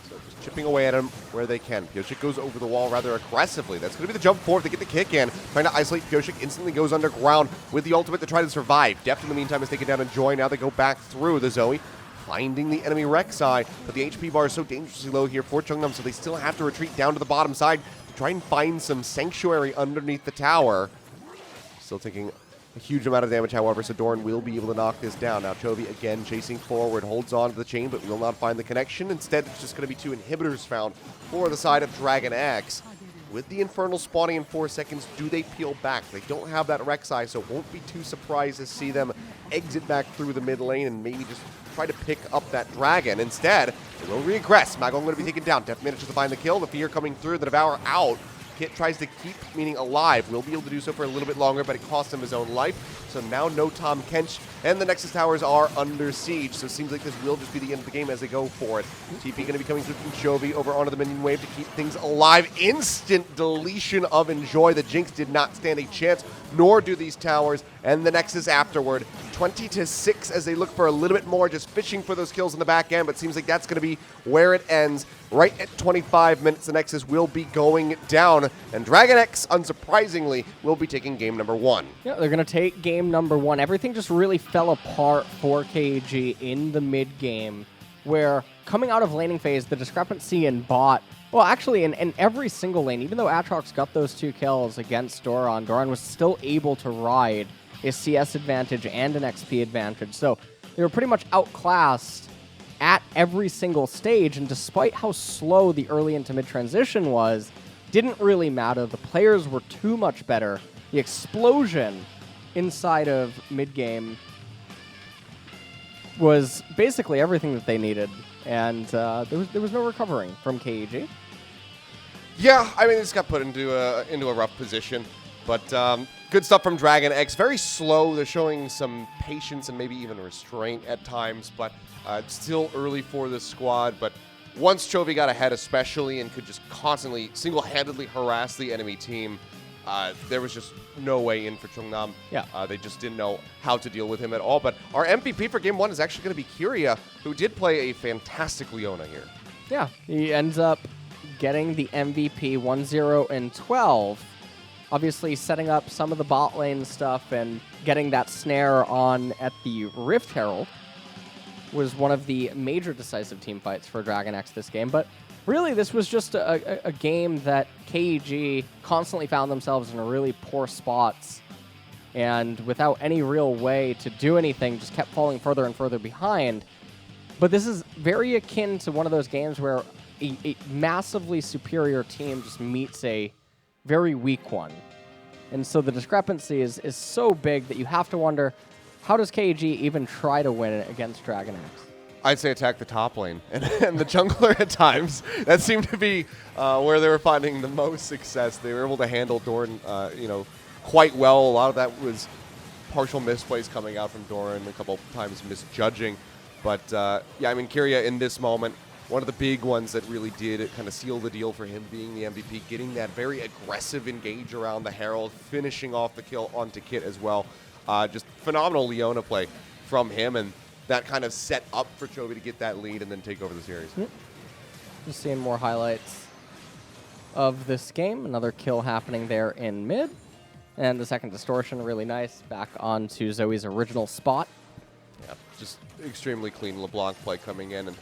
So just chipping away at him where they can. Pyosik goes over the wall rather aggressively. That's going to be the jump forward to get the kick in. Trying to isolate Pyosik, instantly goes underground with the ultimate to try to survive. Deft in the meantime is taken down Enjoy. Now they go back through the Zoe, finding the enemy Rek'Sai, but the HP bar is so dangerously low here for Chungnam, so they still have to retreat down to the bottom side to try and find some sanctuary underneath the tower. Still taking a huge amount of damage, however, so Doran will be able to knock this down. Now Chovy again chasing forward, holds on to the chain, but will not find the connection. Instead, it's just going to be 2 inhibitors found for the side of DragonX. With the Infernal spawning in 4 seconds, do they peel back? They don't have that Rek'Sai, so won't be too surprised to see them exit back through the mid lane and maybe just try to pick up that dragon. Instead, they will regress. Magong going to be taken down. Deft manages to find the kill. The Fear coming through, the Devour out. Kit tries to keep meaning alive. Will be able to do so for a little bit longer, but it cost him his own life. So now no Tahm Kench, and the Nexus towers are under siege. So it seems like this will just be the end of the game as they go for it. TP going to be coming through from Chovy over onto the minion wave to keep things alive. Instant deletion of Enjoy. The Jinx did not stand a chance, nor do these towers. And the Nexus afterward, 20-6 as they look for a little bit more, just fishing for those kills in the back end, but seems like that's going to be where it ends. Right at 25 minutes, the Nexus will be going down, and DragonX, unsurprisingly, will be taking game number 1. Yeah, they're going to take game number 1. Everything just really fell apart for KeG in the mid game, where coming out of laning phase, the discrepancy in bot, well, actually, in every single lane, even though Aatrox got those 2 kills against Doran, Doran was still able to ride a CS advantage and an XP advantage. So they were pretty much outclassed at every single stage, and despite how slow the early into mid transition was, didn't really matter. The players were too much better. The explosion inside of mid game was basically everything that they needed, and there was no recovering from KeG. Yeah, I mean, this got put into a rough position, but good stuff from DragonX. Very slow. They're showing some patience and maybe even restraint at times, but it's still early for this squad. But once Chovy got ahead especially and could just constantly, single-handedly harass the enemy team, there was just no way in for Chungnam. Yeah. They just didn't know how to deal with him at all. But our MVP for Game 1 is actually going to be Keria, who did play a fantastic Leona here. Yeah, he ends up getting the MVP 1-0 and 12. Obviously setting up some of the bot lane stuff and getting that snare on at the Rift Herald was one of the major decisive team fights for DragonX this game. But really, this was just a game that KEG constantly found themselves in really poor spots, and without any real way to do anything, just kept falling further and further behind. But this is very akin to one of those games where a massively superior team just meets a very weak one. And so the discrepancy is so big that you have to wonder, how does KEG even try to win against DragonX? I'd say attack the top lane and the jungler at times. That seemed to be where they were finding the most success. They were able to handle Doran, quite well. A lot of that was partial misplays coming out from Doran, a couple times misjudging. But yeah, I mean, keria in this moment, one of the big ones that really did kind of seal the deal for him being the MVP, getting that very aggressive engage around the Herald, finishing off the kill onto Kit as well. Just phenomenal Leona play from him, and that kind of set up for Chovy to get that lead and then take over the series. Just seeing more highlights of this game. Another kill happening there in mid. And the second distortion, really nice. Back onto Zoe's original spot. Yeah, just extremely clean LeBlanc play coming in. And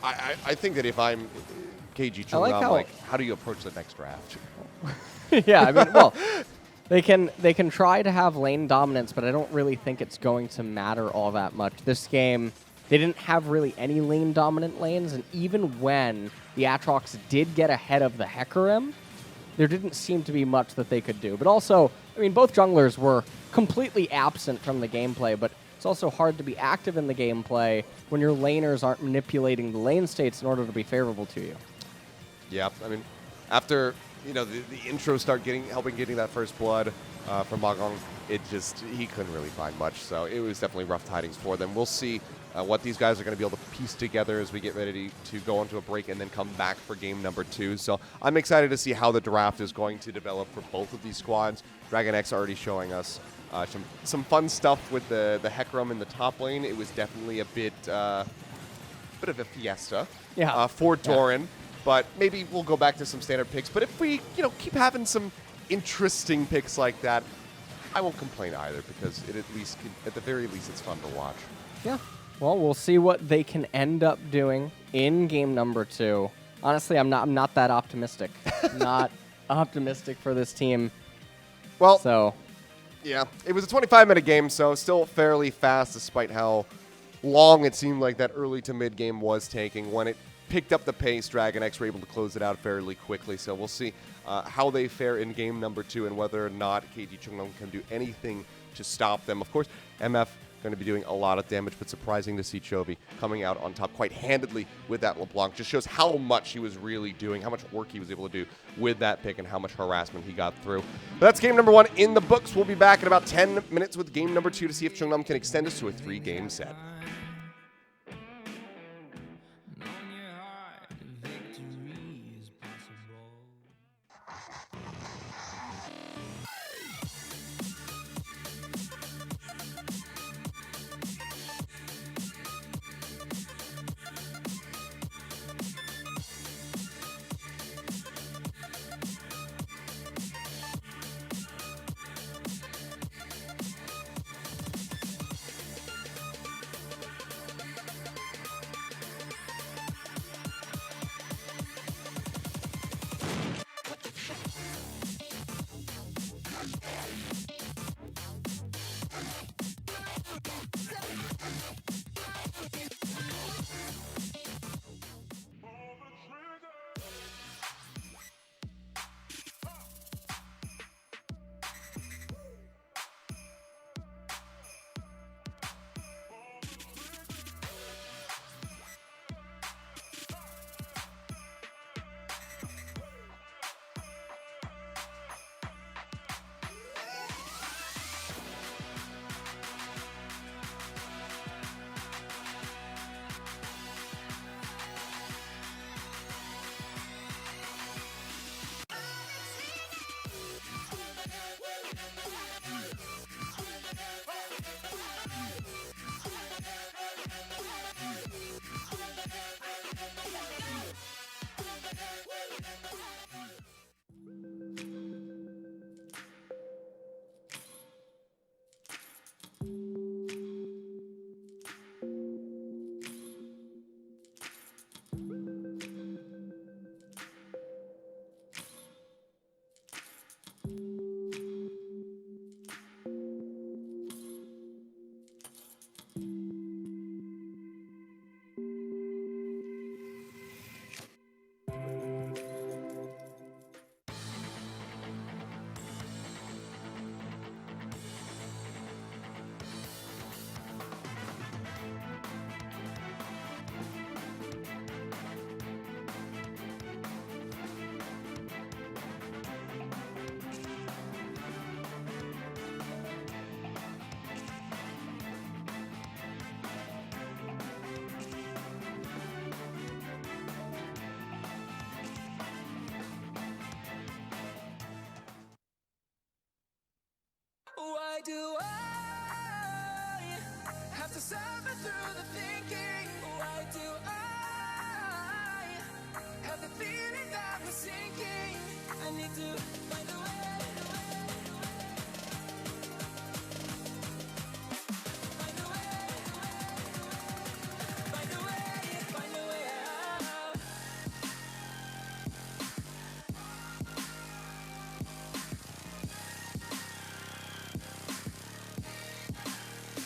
I think that if I'm KeG Chungnam, like, how do you approach the next draft? Yeah, I mean, well, they can try to have lane dominance, but I don't really think it's going to matter all that much. This game, they didn't have really any lane dominant lanes, and even when the Aatrox did get ahead of the Hecarim, there didn't seem to be much that they could do. But also, I mean, both junglers were completely absent from the gameplay, but it's also hard to be active in the gameplay when your laners aren't manipulating the lane states in order to be favorable to you. Yeah, I mean, after the intro start helping getting that first blood from Magong, he couldn't really find much. So it was definitely rough tidings for them. We'll see what these guys are going to be able to piece together as we get ready to go into a break and then come back for game number 2. So I'm excited to see how the draft is going to develop for both of these squads. DragonX already showing us some fun stuff with the Hecarim in the top lane. It was definitely a bit of a fiesta for Doran. Yeah. But maybe we'll go back to some standard picks. But if we, keep having some interesting picks like that, I won't complain either, because at the very least, it's fun to watch. Yeah. Well, we'll see what they can end up doing in game number 2. Honestly, I'm not that optimistic. Not optimistic for this team. Well, so yeah, it was a 25-minute game, so still fairly fast, despite how long it seemed like that early to mid game was taking. When it picked up the pace, DragonX were able to close it out fairly quickly. So we'll see how they fare in game number 2 and whether or not KeG Chungnam can do anything to stop them. Of course, MF going to be doing a lot of damage, but surprising to see Chovy coming out on top quite handedly with that LeBlanc. Just shows how much he was really doing, how much work he was able to do with that pick, and how much harassment he got through. But that's game number 1 in the books. We'll be back in about 10 minutes with game number 2 to see if Chungnam can extend us to a 3-game set. Why do I have to suffer through the thinking? Why do I have the feeling that we're sinking? I need to find a way. Find a way. Find a way. Find a way out.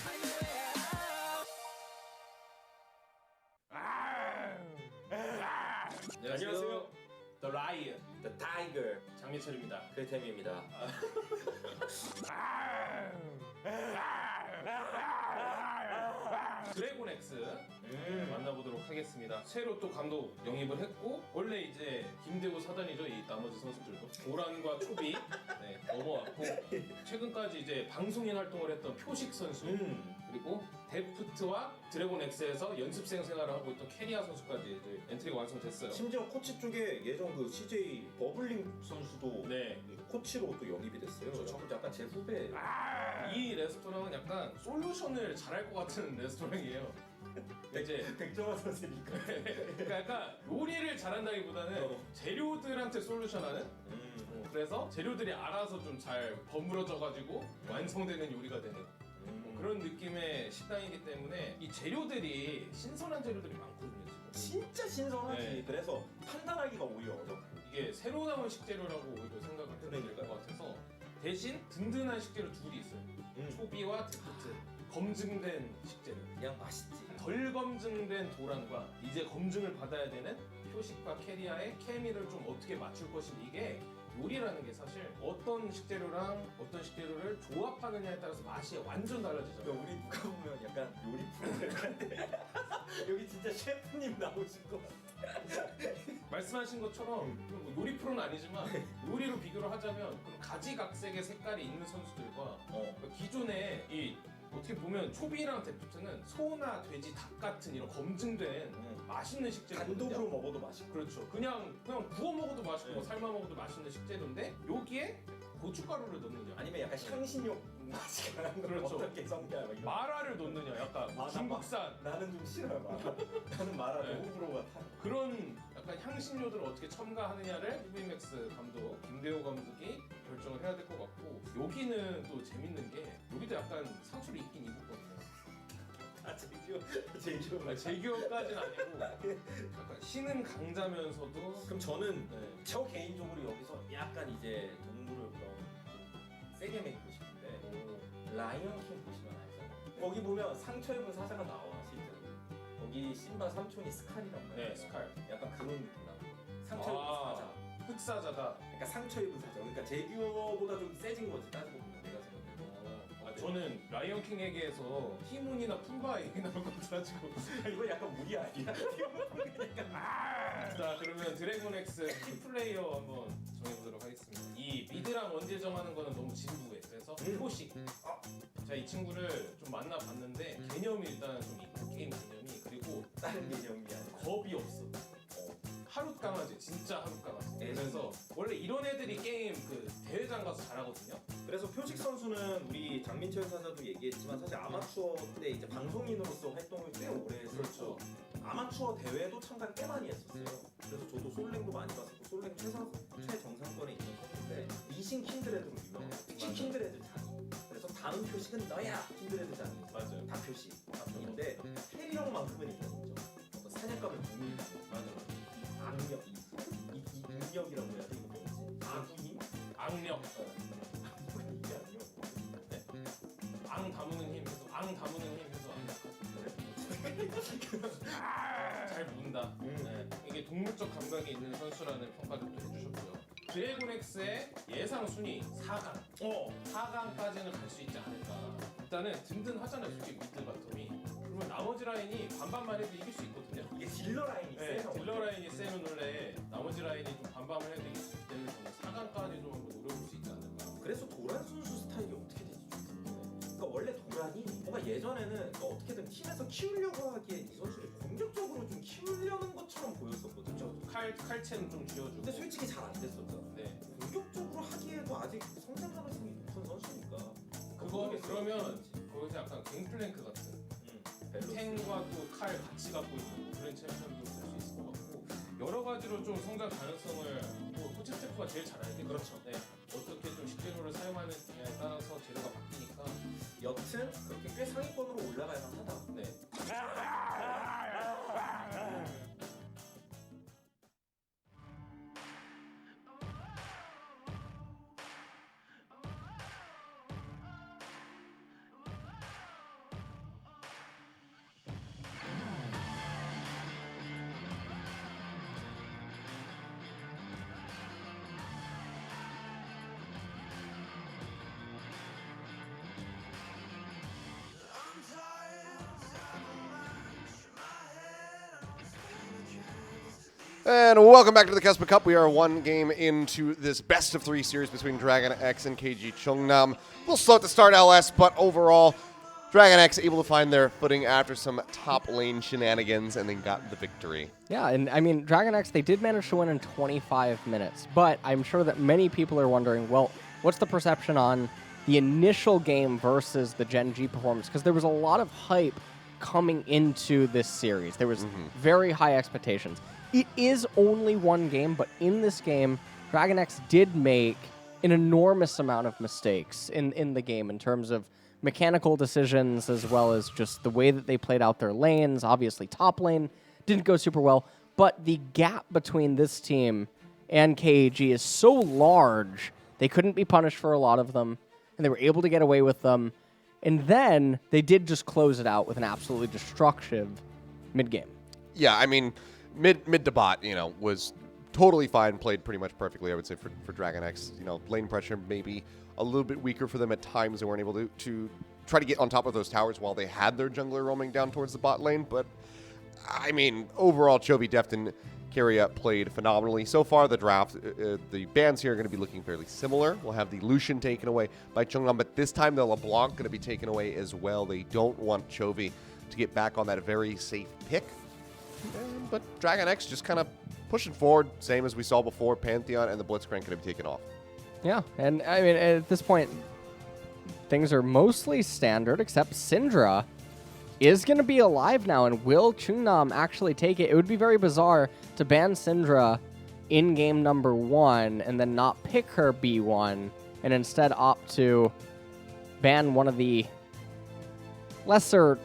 Find a way out. 안녕하세요. The Lion, The Tiger, 장민철입니다. 크리템입니다. 드래곤X 만나보도록 하겠습니다. 새로 또 감독 영입을 했고 원래 이제 김대우 사단이죠. 이 나머지 선수들도 도란과 초비 넘어왔고 최근까지 이제 방송인 활동을 했던 표식 선수 그리고 데프트와 드래곤X에서 연습생 생활을 하고 있던 케리아 선수까지 이제 엔트리가 완성됐어요. 심지어 코치 쪽에 예전 그 CJ 버블링 선수도 네. 코치로 또 영입이 됐어요. 그렇죠. 약간 제 후배. 이 레스토랑은 약간 솔루션을 잘할 것 같은 레스토랑이에요. 이제 백종원 선수니까. 그러니까 약간 요리를 잘한다기보다는 재료들한테 솔루션하는. 그래서 재료들이 알아서 좀 잘 버무려져가지고 완성되는 요리가 되는 그런 느낌의 식당이기 때문에 이 재료들이 신선한 재료들이 많거든요. 지금. 진짜 신선하지. 네. 그래서 판단하기가 오히려 어렵고. 이게 새로 나온 식재료라고 오히려 생각을 해도 될 것 같아서 대신 든든한 식재료 둘이 있어요. 초비와 데프트. 검증된 식재료. 그냥 맛있지. 덜 검증된 도란과 이제 검증을 받아야 되는 표식과 케리아의 케미를 좀 어떻게 맞출 것인지 이게 요리라는 게 사실 어떤 식재료랑 어떤 식재료를 조합하느냐에 따라서 맛이 완전 달라지잖아요. 그러니까 우리 누가 보면 약간 요리 프로그램 같은데 여기 진짜 셰프님 나오신 것 같아. 말씀하신 것처럼 뭐 요리 프로는 아니지만 요리로 비교를 하자면 그런 가지각색의 색깔이 있는 선수들과 그러니까 기존에 이 어떻게 보면 초비랑 데프트는 소나 돼지, 닭 같은 이런 검증된 맛있는 식재료거든요. 단독으로 먹어도 맛있고. 그렇죠. 그냥 구워 먹어도 맛있고 뭐 삶아 먹어도 맛있는 식재료인데 여기에 고춧가루를 넣느냐, 아니면 약간 향신료 맛이 강한 거 그렇죠. 어떻게 섞냐. 막 이런. 마라를 넣느냐, 약간 뭐 중국산 나는 좀 싫어요. 마라. 나는 마라 네. 호불호가 타. 그런 약간 향신료들을 어떻게 첨가하느냐를 TVMAX 감독 김대호 감독이 결정을 해야 될 것 같고 여기는 또 재밌는 게 여기도 약간 상추를 입긴 입었거든요. 제규어. 제규어까지는 아니고 약간 신은 강자면서도 그럼 저는 네. 저 개인적으로 여기서 약간 이제 동물을 그럼 좀 세게 먹고 싶은데 라이언킹 보시면 알잖아요. 거기 보면 상처 입은 사자가 나와 실제로. 거기 심바 삼촌이 스칼이란 말이에요. 네, 스칼. 약간 그런 느낌 나. 상처 입은 사자. 흑사자다. 그러니까 상처 입은 사자. 그러니까 제규어보다 좀 세진 거지 따지고 보면 내가 생각해도. 저는 라이언킹에게서 티문이나 푼바 얘기 나올 것 같아가지고 이거 약간 무리 아니야? 자 그러면 드래곤X 키플레이어 한번 정해보도록 하겠습니다. 이 미드랑 원딜 정하는 거는 너무 진부해. 그래서 표식. 자 이 친구를 좀 만나봤는데 개념이 일단 좀 있고 게임 개념이 그리고 다른 개념이 아니야. 겁이 없어. 하룻 강아지, 진짜 하룻 강아지. 그래서 원래 이런 애들이 게임 그 대회장 가서 잘하거든요. 그래서 표식 선수는 우리 장민철 사자도 얘기했지만 사실 아마추어 때 이제 방송인으로서 활동을 꽤 오래 했었고 그렇죠. 아마추어 대회도 참가를 꽤 많이 했었어요. 그래서 저도 솔랭도 많이 봤었고 솔랭 최정상권에 있는 선수인데 이신 킨드레드로 유명해요. 특히 킨드레드 장이. 그래서 다음 표식은 너야 킨드레드 장이. 맞아요. 다 표식. 인데 캐리력만큼은 있는 거죠. 어떤 사냥감을 묻는다. 맞아. 악력, 이 능력이라고 해야 돼 이거 뭐지? 악이 힘? 악력. 그죠? 네. 앙 다무는 힘 해서 앙 다무는 힘 해서 잘 문다. 네. 이게 동물적 감각이 있는 선수라는 평가를 또 해주셨고요. 드래곤엑스의 예상 순위 4강. 4강까지는 갈 수 있지 않을까. 일단은 든든하잖아요, 솔직히 미드 바텀이. 그러면 나머지 라인이 반반만 해도 이길 수 있거든요. 이게 딜러 라인이 네, 세서 딜러 라인이 세면 원래 나머지 라인이 좀 반반을 해도 이길 수 있기 때문에 저는 4강까지 좀 한번 노려볼 수 있지 않을까. 그래서 도란 선수 스타일이 어떻게 되지? 그러니까 원래 도란이 뭔가 예전에는 그러니까 어떻게든 팀에서 키우려고 하기에 이 선수를 공격적으로 좀 키우려는 것처럼 보였었거든요. 칼체는 좀 쥐어주고. 근데 솔직히 잘 안 됐었죠. 네. 공격적으로 하기에도 아직 성장 가능성이 높은 선수니까. 그거 그러면 거기서 약간 갱플랭크 같은 탱과 또 칼 같이 갖고 있는 그런 챔피언도 볼 수 있을 것 같고 여러 가지로 좀 성장 가능성을 뭐 코치 스태프가 제일 잘 알겠죠. 그렇죠. 네. 어떻게 좀 식재료를 사용하느냐에 따라서 재료가 바뀌니까 여튼 그렇게 꽤 상위권으로 올라갈 만하다. 네. And welcome back to the KeSPA Cup. We are one game into this best of 3 series between DragonX and KeG Chungnam. We'll slow at the start LS, but overall, DragonX able to find their footing after some top lane shenanigans and then got the victory. Yeah, and I mean, DragonX, they did manage to win in 25 minutes, but I'm sure that many people are wondering, well, what's the perception on the initial game versus the Gen.G performance? Because there was a lot of hype coming into this series. There was very high expectations. It is only one game, but in this game, DragonX did make an enormous amount of mistakes in the game in terms of mechanical decisions as well as just the way that they played out their lanes. Obviously, top lane didn't go super well, but the gap between this team and KEG is so large, they couldn't be punished for a lot of them, and they were able to get away with them. And then they did just close it out with an absolutely destructive mid-game. Yeah, I mean, mid to bot, was totally fine, played pretty much perfectly, I would say, for DragonX. Lane pressure maybe a little bit weaker for them at times. They weren't able to try to get on top of those towers while they had their jungler roaming down towards the bot lane. But, I mean, overall, Chovy, Deft, and Keria played phenomenally. So far, the draft, the bans here are going to be looking fairly similar. We'll have the Lucian taken away by Chungnam, but this time the LeBlanc going to be taken away as well. They don't want Chovy to get back on that very safe pick. But DragonX just kind of pushing forward, same as we saw before. Pantheon and the Blitzcrank going to be taken off. Yeah, and I mean, at this point, things are mostly standard, except Syndra is going to be alive now, and will Chungnam actually take it? It would be very bizarre to ban Syndra in game number 1 and then not pick her B1, and instead opt to ban one of the lesser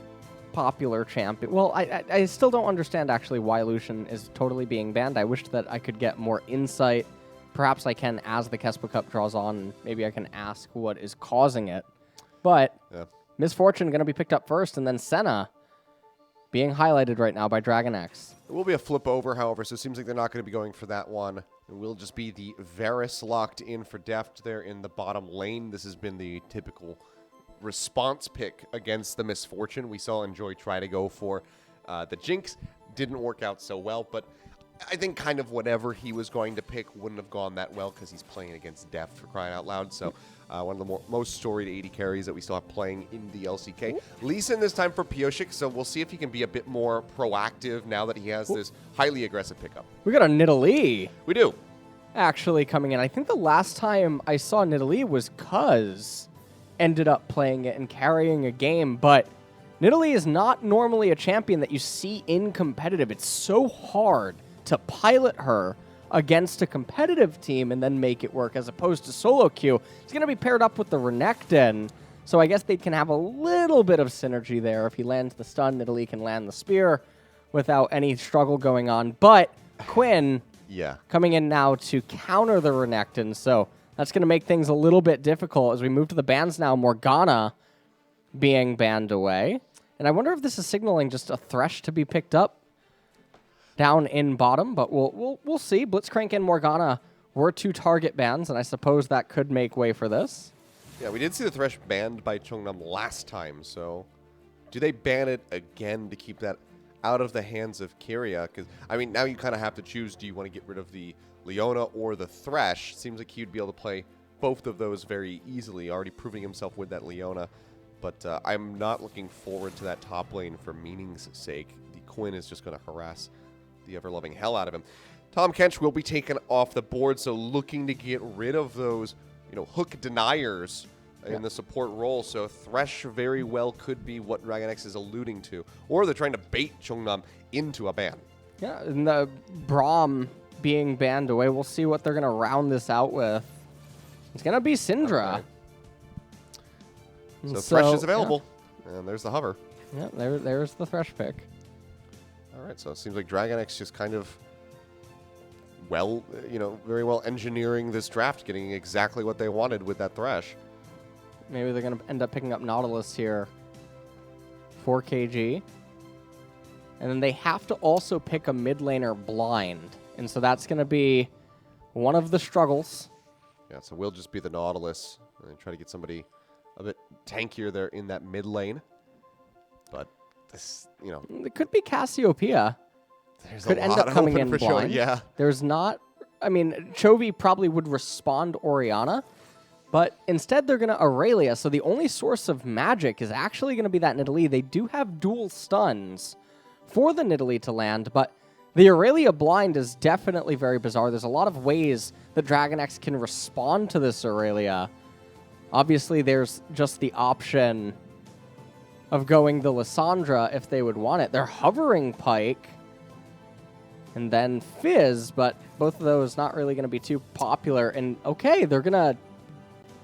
popular champion. Well, I still don't understand actually why Lucian is totally being banned. I wish that I could get more insight. Perhaps I can as the KeSPA Cup draws on, and maybe I can ask what is causing it. But Misfortune going to be picked up first, and then Senna being highlighted right now by DragonX. It will be a flip over, however, so it seems like they're not going to be going for that one. It will just be the Varus locked in for Deft there in the bottom lane. This has been the typical response pick against the Misfortune. We saw Enjoy try to go for the Jinx. Didn't work out so well, but I think kind of whatever he was going to pick wouldn't have gone that well because he's playing against Deft, for crying out loud. So one of the most storied 80 carries that we still have playing in the LCK. Lee Sin this time for Pyosik, so we'll see if he can be a bit more proactive now that he has this highly aggressive pickup. We got a Nidalee. We do. Actually coming in. I think the last time I saw Nidalee was Cuz ended up playing it and carrying a game, but Nidalee is not normally a champion that you see in competitive. It's so hard to pilot her against a competitive team and then make it work, as opposed to solo queue. It's going to be paired up with the Renekton, so I guess they can have a little bit of synergy there. If he lands the stun, Nidalee can land the spear without any struggle going on. But Quinn coming in now to counter the Renekton, so That's going to make things a little bit difficult as we move to the bans now. Morgana being banned away. And I wonder if this is signaling just a Thresh to be picked up down in bottom, but we'll see. Blitzcrank and Morgana were 2 target bans, and I suppose that could make way for this. Yeah, we did see the Thresh banned by Chungnam last time, so do they ban it again to keep that out of the hands of keria? Because, I mean, now you kind of have to choose, do you want to get rid of the Leona or the Thresh? Seems like he'd be able to play both of those very easily, already proving himself with that Leona. But I'm not looking forward to that top lane for meaning's sake. The Quinn is just going to harass the ever-loving hell out of him. Tahm Kench will be taken off the board, so looking to get rid of those, you know, hook deniers in the support role. So Thresh very well could be what DragonX is alluding to. Or they're trying to bait Chungnam into a ban. Yeah, and the Braum being banned away, we'll see what they're going to round this out with. It's going to be Syndra. Okay. So Thresh is available. Yeah. And there's the hover. Yeah, there's the Thresh pick. All right, so it seems like DragonX just kind of, well, you know, very well engineering this draft, getting exactly what they wanted with that Thresh. Maybe they're going to end up picking up Nautilus here for KG. And then they have to also pick a mid laner blind. And so that's going to be one of the struggles. Yeah, so we'll just be the Nautilus and try to get somebody a bit tankier there in that mid lane. But this, you know, it could be Cassiopeia. There's could a end lot up coming open in for blind. sure. Yeah. There's not, I mean, Chovy probably would respond Orianna, but instead they're going to Aurelia. So the only source of magic is actually going to be that Nidalee. They do have dual stuns for the Nidalee to land, but the Aurelia blind is definitely very bizarre. There's a lot of ways that DragonX can respond to this Aurelia. Obviously, there's just the option of going the Lissandra if they would want it. They're hovering Pike and then Fizz, but both of those not really going to be too popular. And okay, they're going to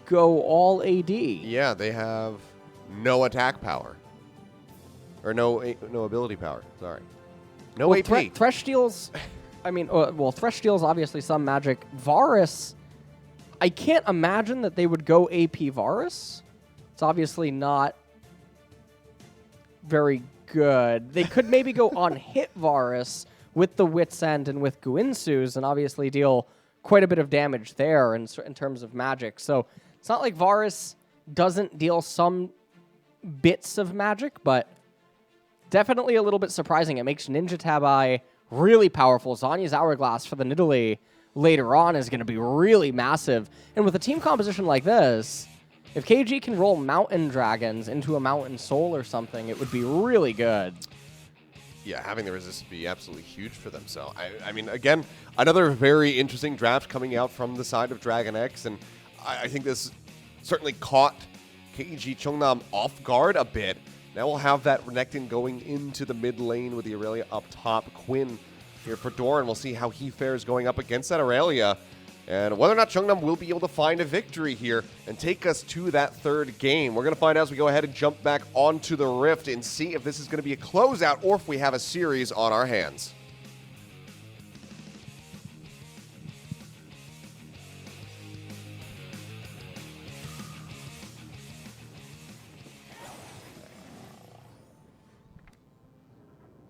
go all AD. Yeah, they have no attack power. Or no ability power, sorry. No well, AP. Thresh deals, I mean, well, Thresh deals obviously some magic. Varus, I can't imagine that they would go AP Varus. It's obviously not very good. They could maybe go on hit Varus with the Wit's End and with Guinsu's and obviously deal quite a bit of damage there in terms of magic. So it's not like Varus doesn't deal some bits of magic, but definitely a little bit surprising. It makes Ninja Tabai really powerful. Zanya's Hourglass for the Nidalee later on is going to be really massive. And with a team composition like this, if KG can roll Mountain Dragons into a Mountain Soul or something, it would be really good. Yeah, having the resist would be absolutely huge for them. So, I mean, again, another very interesting draft coming out from the side of DragonX, and I think this certainly caught KeG Chungnam off guard a bit. Now we'll have that Renekton going into the mid lane with the Aurelia up top. Quinn here for Doran. We'll see how he fares going up against that Aurelia, and whether or not Chungnam will be able to find a victory here and take us to that third game. We're going to find out as we go ahead and jump back onto the Rift and see if this is going to be a closeout or if we have a series on our hands.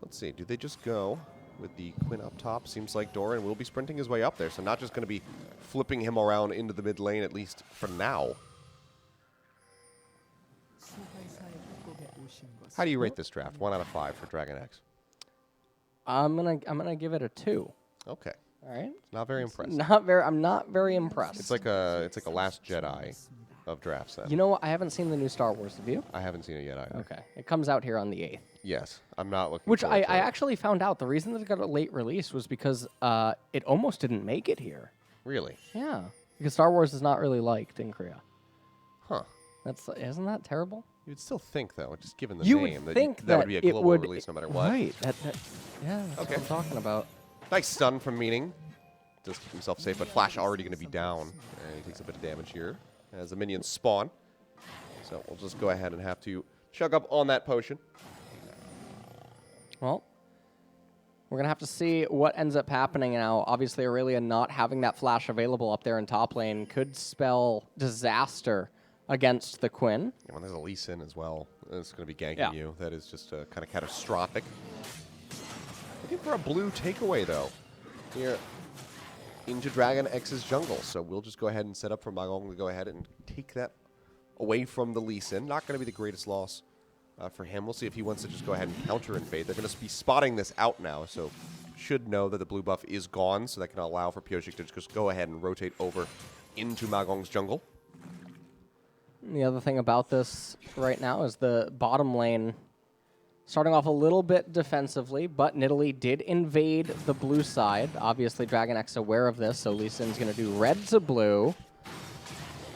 Let's see, do they just go with the Quinn up top? Seems like Doran will be sprinting his way up there, so not just going to be flipping him around into the mid lane, at least for now. How do you rate this draft? 1 out of 5 for DragonX. I'm gonna give it a 2. Okay. All right. Not very impressed. I'm not very impressed. It's like a Last Jedi of drafts then. You know what? I haven't seen the new Star Wars. Have you? I haven't seen it yet either. Okay. It comes out here on the 8th. Yes, I'm not looking Which forward I to it. actually found out. The reason that it got a late release was because it almost didn't make it here. Really? Yeah. Because Star Wars is not really liked in Korea. Huh. Isn't that terrible? You'd still think, though, just given the You name, would think that would be a it global would release no matter what. Right. Yeah, that's Okay. what I'm talking about. Nice stun from Meaning. Does keep himself safe, but Flash already going to be down. And he takes a bit of damage here as the minions spawn. So we'll just go ahead and have to chug up on that potion. Well, We're going to have to see what ends up happening now. Obviously, Aurelia not having that flash available up there in top lane could spell disaster against the Quinn. Yeah, when there's a Lee Sin as well, it's going to be ganking you. That is just kind of catastrophic. Looking for a blue takeaway, though, here into DragonX's jungle. So we'll just go ahead and set up for Magong to go ahead and take that away from the Lee Sin. Not going to be the greatest loss for him. We'll see if he wants to just go ahead and counter invade. They're going to be spotting this out now, so should know that the blue buff is gone, so that can allow for Pyosik to just go ahead and rotate over into Magong's jungle. The other thing about this right now is the bottom lane starting off a little bit defensively, but Nidalee did invade the blue side. Obviously, DragonX aware of this, so Lee Sin's going to do red to blue.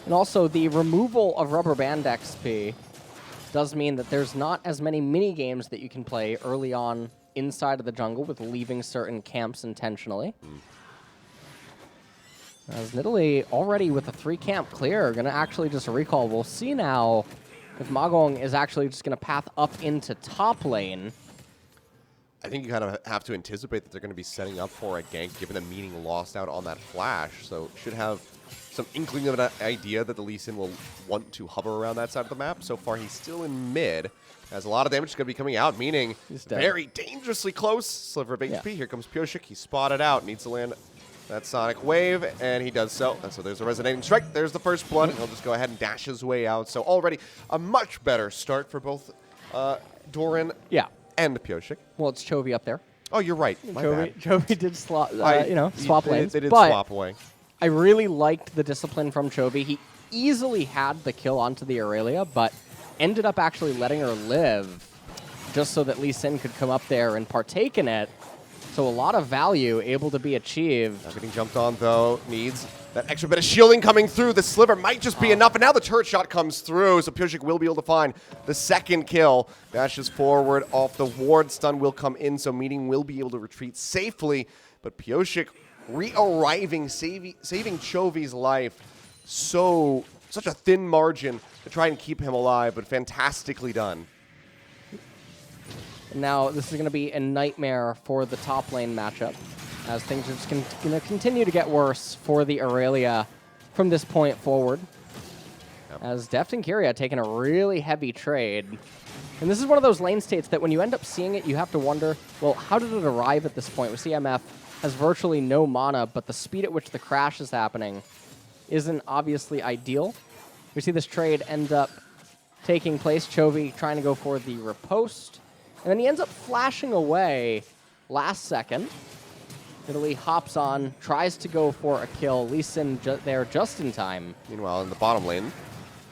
And also, the removal of Rubber Band XP does mean that there's not as many mini-games that you can play early on inside of the jungle with leaving certain camps intentionally. As Nidalee already with a 3-camp clear, going to actually just recall. We'll see now if Magong is actually just going to path up into top lane. I think you kind of have to anticipate that they're going to be setting up for a gank, given the meaning lost out on that flash. So should have some inkling of an idea that the Lee Sin will want to hover around that side of the map. So far, he's still in mid. Has a lot of damage going to be coming out, meaning very dangerously close. Sliver of HP. Here comes Pyosik. He's spotted out. Needs to land that Sonic Wave, and he does so. And so there's a Resonating Strike. There's the first blood. And he'll just go ahead and dash his way out. So already a much better start for both Doran and Pyosik. Well, it's Chovy up there. Oh, you're right. My bad. Chovy did swap lanes. They did but swap away. I really liked the discipline from Chovy. He easily had the kill onto the Aurelia, but ended up actually letting her live just so that Lee Sin could come up there and partake in it. So a lot of value able to be achieved. Now getting jumped on, though, needs that extra bit of shielding coming through. The Sliver might just be enough, and now the turret shot comes through, so Pyosik will be able to find the second kill. Dashes forward off the ward. Stun will come in, so Meeting will be able to retreat safely, but Pyosik re-arriving, saving Chovy's life. Such a thin margin to try and keep him alive, but fantastically done. Now, this is going to be a nightmare for the top lane matchup, as things are just going to continue to get worse for the Aurelia from this point forward. As Deft and Keria taking a really heavy trade. And this is one of those lane states that when you end up seeing it, you have to wonder, well, how did it arrive at this point? We see MF has virtually no mana, but the speed at which the crash is happening isn't obviously ideal. We see this trade end up taking place. Chovy trying to go for the riposte. And then he ends up flashing away last second. Nidalee hops on, tries to go for a kill. Lee Sin there just in time. Meanwhile, in the bottom lane,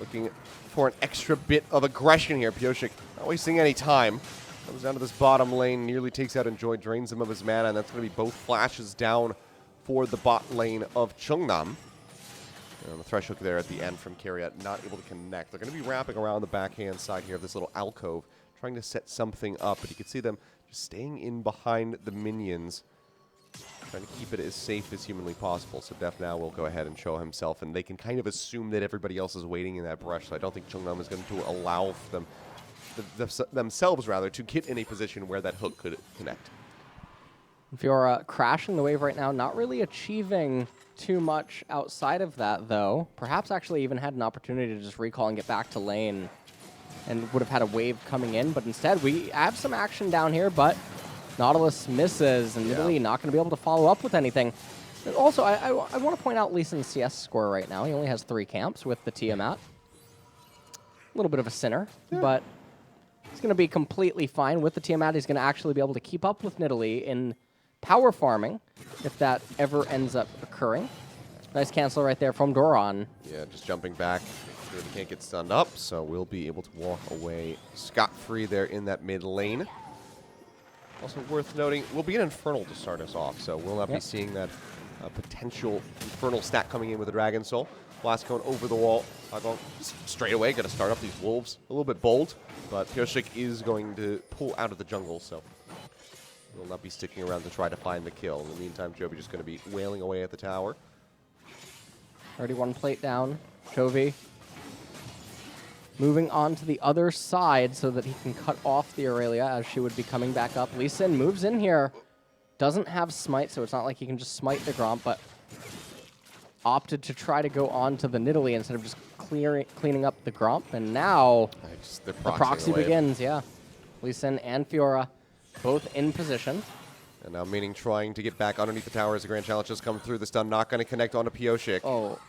looking for an extra bit of aggression here. Pyosik not wasting any time. Comes down to this bottom lane, nearly takes out Enjoy, drains him of his mana, and that's going to be both flashes down for the bot lane of Chungnam. And the thresh hook there at the end from Keria, not able to connect. They're going to be wrapping around the backhand side here of this little alcove, trying to set something up, but you can see them just staying in behind the minions, trying to keep it as safe as humanly possible. So Deft now will go ahead and show himself, and they can kind of assume that everybody else is waiting in that brush, so I don't think Chungnam is going to allow them themselves to get in a position where that hook could connect. If you're crashing the wave right now, not really achieving too much outside of that, though. Perhaps actually even had an opportunity to just recall and get back to lane and would have had a wave coming in, but instead we have some action down here, but Nautilus misses, and Nidalee not going to be able to follow up with anything. And also, I want to point out Lee Sin's CS score right now. He only has 3 camps with the Tiamat. A little bit of a sinner, but he's going to be completely fine with the Tiamat. He's going to actually be able to keep up with Nidalee in power farming, if that ever ends up occurring. Nice cancel right there from Doran. Yeah, just jumping back. Make sure they can't get stunned up, so we'll be able to walk away scot-free there in that mid lane. Also worth noting, we'll be an Infernal to start us off, so we'll not be seeing that potential Infernal stack coming in with the Dragon Soul. Blast going over the wall. Going straight away, going to start up these Wolves. A little bit bold, but Pyosik is going to pull out of the jungle, so will not be sticking around to try to find the kill. In the meantime, Chovy just going to be wailing away at the tower. Already 1 plate down. Chovy moving on to the other side so that he can cut off the Aurelia as she would be coming back up. Lee Sin moves in here doesn't have smite, so it's not like he can just smite the Gromp, but opted to try to go on to the Nidalee instead of just cleaning up the Gromp. And now the proxy begins, yeah. Lee Sin and Fiora both in position. And now Meaning trying to get back underneath the tower as the Grand Challenge just come through. The stun not going to connect onto Pyosik. Oh.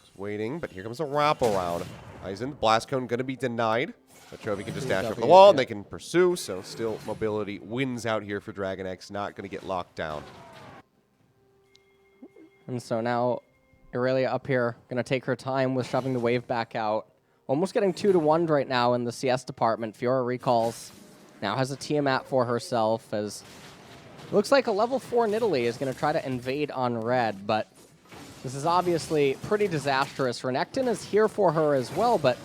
Just waiting, but here comes a wraparound. Aizen, Blast Cone going to be denied. But Chovy can just dash over the wall, and they can pursue, so still mobility wins out here for DragonX, not going to get locked down. And so now Irelia up here, going to take her time with shoving the wave back out. Almost getting 2-1 right now in the CS department. Fiora recalls, now has a Tiamat for herself, as looks like a level 4 Nidalee is going to try to invade on red, but this is obviously pretty disastrous. Renekton is here for her as well, but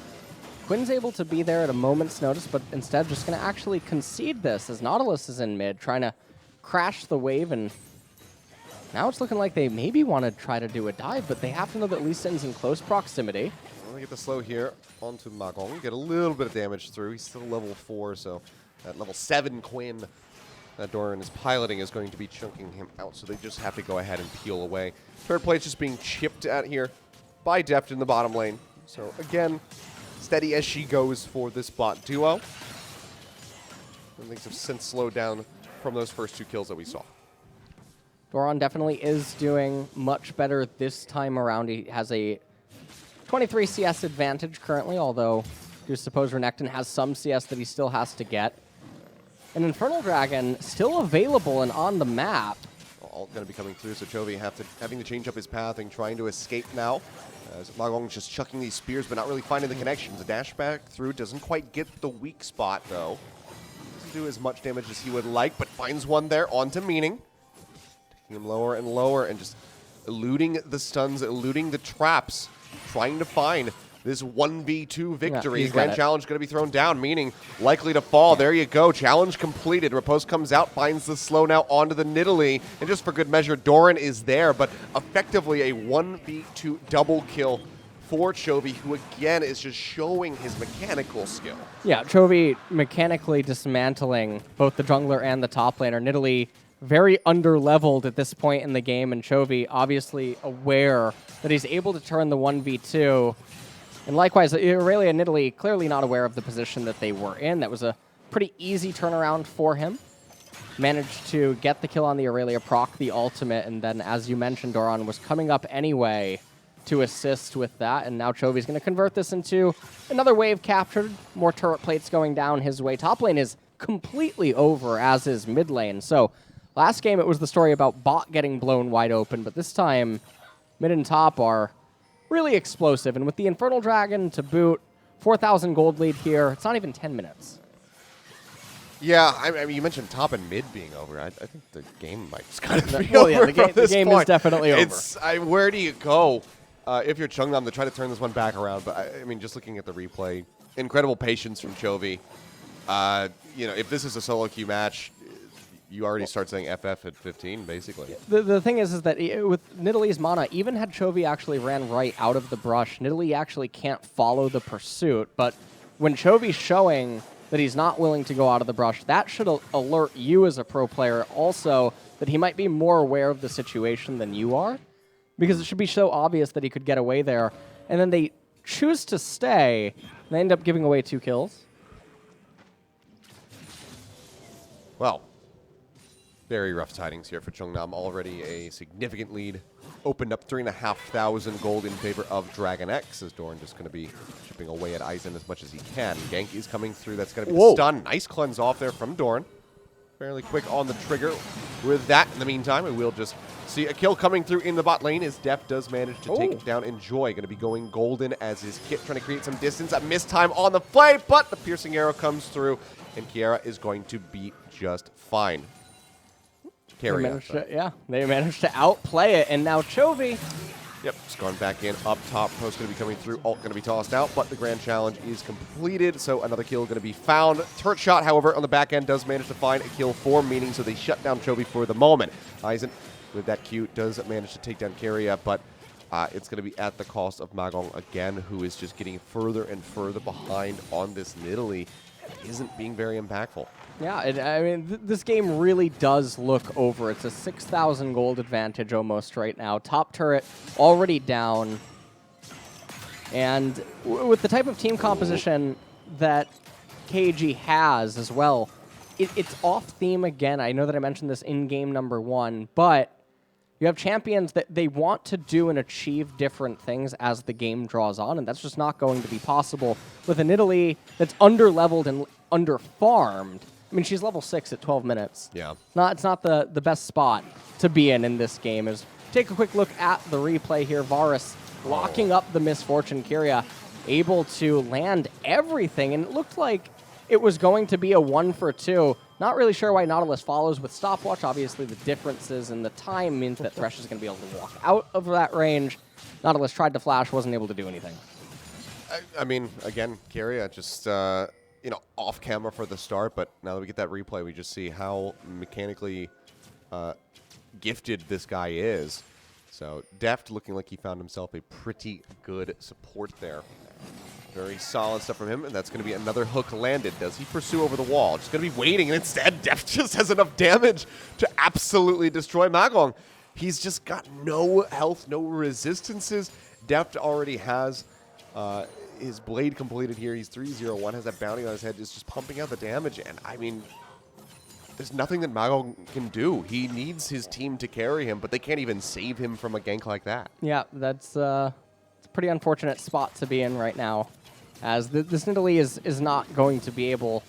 Quinn's able to be there at a moment's notice, but instead just going to actually concede this as Nautilus is in mid, trying to crash the wave, and now it's looking like they maybe want to try to do a dive, but they have to know that Lee Sin's in close proximity. Well, they get the slow here onto Magong, get a little bit of damage through. He's still level 4, so that level 7 Quinn that Doran is piloting is going to be chunking him out, so they just have to go ahead and peel away. Third place just being chipped at here by Deft in the bottom lane. So again, steady as she goes for this bot duo. And things have since slowed down from those first 2 kills that we saw. Doran definitely is doing much better this time around. He has a 23 CS advantage currently, although I do suppose Renekton has some CS that he still has to get. An Infernal Dragon still available and on the map. All going to be coming through, so Chovy having to change up his path and trying to escape now. As Magong's just chucking these spears, but not really finding the connections. A dash back through, doesn't quite get the weak spot, though. Doesn't do as much damage as he would like, but finds one there onto Meaning. Taking him lower and lower, and just eluding the stuns, eluding the traps, trying to find this 1v2 victory. Yeah, Grand Challenge going to be thrown down, Meaning likely to fall. There you go. Challenge completed. Riposte comes out, finds the slow now onto the Nidalee. And just for good measure, Doran is there, but effectively a 1v2 double kill for Chovy, who again is just showing his mechanical skill. Yeah, Chovy mechanically dismantling both the jungler and the top laner. Nidalee very under-leveled at this point in the game, and Chovy obviously aware that he's able to turn the 1v2. And likewise, Irelia and Nidalee clearly not aware of the position that they were in. That was a pretty easy turnaround for him. Managed to get the kill on the Irelia, proc the ultimate, and then, as you mentioned, Doran was coming up anyway to assist with that. And now Chovy's going to convert this into another wave captured. More turret plates going down his way. Top lane is completely over, as is mid lane. So last game, it was the story about bot getting blown wide open, but this time, mid and top are really explosive. And with the Infernal Dragon to boot, 4,000 gold lead here. It's not even 10 minutes. Yeah, I mean, you mentioned top and mid being over. I think the game might just kind of be Well, over yeah, the game point. is definitely over. Where do you go if you're Chungnam to try to turn this one back around? But I mean, just looking at the replay, incredible patience from Chovy. You know, if this is a solo queue match, you already start saying FF at 15, basically. The thing is that with Nidalee's mana, even had Chovy actually ran right out of the brush, Nidalee actually can't follow the pursuit. But when Chovy's showing that he's not willing to go out of the brush, that should alert you as a pro player also that he might be more aware of the situation than you are. Because it should be so obvious that he could get away there. And then they choose to stay, and they end up giving away 2 kills. Well, very rough tidings here for Chungnam. Already a significant lead. Opened up 3,500 gold in favor of DragonX, as Doran just going to be chipping away at Aizen as much as he can. Genk is coming through. That's going to be the stun. Nice cleanse off there from Doran. Fairly quick on the trigger with that. In the meantime, we will just see a kill coming through in the bot lane as Deft does manage to take it down. Enjoy going to be going golden as his kit trying to create some distance. A missed time on the play, but the piercing arrow comes through, and Keria is going to be just fine. They managed to outplay it, and now Chovy. Yep, just gone back in, up top. Post going to be coming through, ult going to be tossed out, but the grand challenge is completed, so another kill going to be found. Turret shot, however, on the back end does manage to find a kill for Meaning, so they shut down Chovy for the moment. Aizen, with that Q, does manage to take down Keria, but it's going to be at the cost of Magong again, who is just getting further and further behind on this Nidalee. Isn't being very impactful. Yeah, I mean, this game really does look over. It's a 6,000 gold advantage almost right now. Top turret already down. And with the type of team composition that KeG has as well, it's off theme again. I know that I mentioned this in game number 1, but you have champions that they want to do and achieve different things as the game draws on, and that's just not going to be possible with an Italy that's under-leveled and under-farmed. I mean, she's level 6 at 12 minutes. Yeah. It's not the best spot to be in this game. Take a quick look at the replay here. Varus locking up the Misfortune Keria, able to land everything, and it looked like it was going to be a 1 for 2. Not really sure why Nautilus follows with stopwatch. Obviously, the differences in the time means that Thresh is going to be able to walk out of that range. Nautilus tried to flash, wasn't able to do anything. I mean, again, Keria just off camera for the start, but now that we get that replay, we just see how mechanically gifted this guy is. So Deft looking like he found himself a pretty good support there. Very solid stuff from him, and that's going to be another hook landed. Does he pursue over the wall? Just going to be waiting, and instead Deft just has enough damage to absolutely destroy Magong. He's just got no health, no resistances. Deft already has his blade completed here. He's 3-0-1, has that bounty on his head, is just pumping out the damage. And I mean, there's nothing that Magong can do. He needs his team to carry him, but they can't even save him from a gank like that. Yeah, that's a pretty unfortunate spot to be in right now, as this Nidalee is not going to be able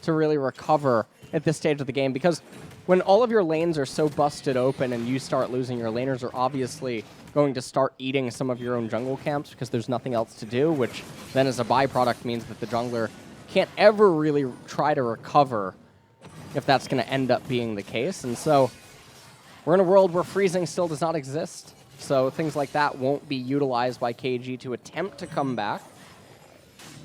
to really recover at this stage of the game, because when all of your lanes are so busted open and you start losing, your laners are obviously going to start eating some of your own jungle camps because there's nothing else to do, which then as a byproduct means that the jungler can't ever really try to recover if that's going to end up being the case. And so we're in a world where freezing still does not exist, so things like that won't be utilized by KeG to attempt to come back.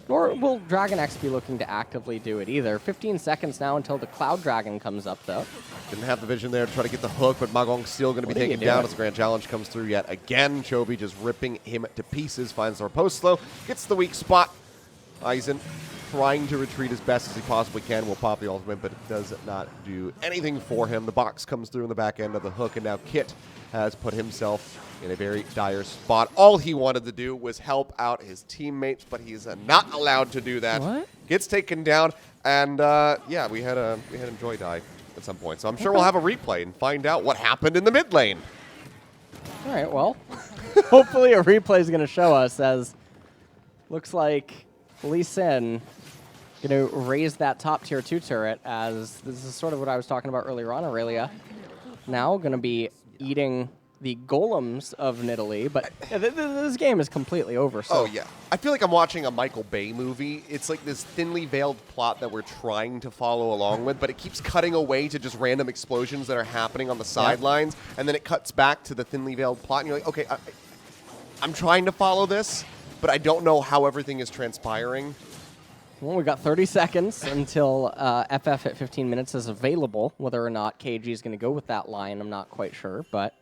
Nor will DragonX be looking to actively do it either. 15 seconds now until the Cloud Dragon comes up, though. Didn't have the vision there to try to get the hook, but Magong's still going to be taken down as the Grand Challenge comes through yet again. Chovy just ripping him to pieces, finds the riposte slow, gets the weak spot. Aizen trying to retreat as best as he possibly can, will pop the ultimate, but it does not do anything for him. The box comes through in the back end of the hook, and now Kit has put himself in a very dire spot. All he wanted to do was help out his teammates, but he's not allowed to do that. What? Gets taken down, and yeah, we had him joy die at some point. So I'm sure we'll have a replay and find out what happened in the mid lane. All right, well, hopefully a replay is going to show us, as looks like Lee Sin going to raise that top tier 2 turret, as this is sort of what I was talking about earlier on. Aurelia now going to be eating the golems of Nidalee, but this game is completely over. So. Oh, yeah. I feel like I'm watching a Michael Bay movie. It's like this thinly veiled plot that we're trying to follow along with, but it keeps cutting away to just random explosions that are happening on the sidelines, and then it cuts back to the thinly veiled plot, and you're like, okay, I'm trying to follow this, but I don't know how everything is transpiring. Well, we've got 30 seconds until FF at 15 minutes is available. Whether or not KeG is going to go with that line, I'm not quite sure, but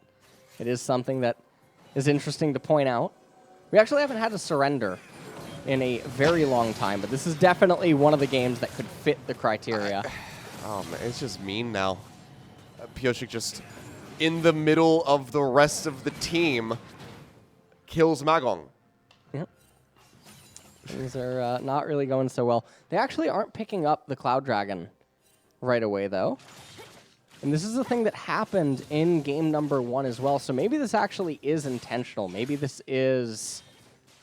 it is something that is interesting to point out. We actually haven't had a surrender in a very long time, but this is definitely one of the games that could fit the criteria. Oh, man, it's just mean now. Pyosik just in the middle of the rest of the team kills Magong. Yep. Things are not really going so well. They actually aren't picking up the Cloud Dragon right away, though. And this is a thing that happened in game number 1 as well, so maybe this actually is intentional. Maybe this is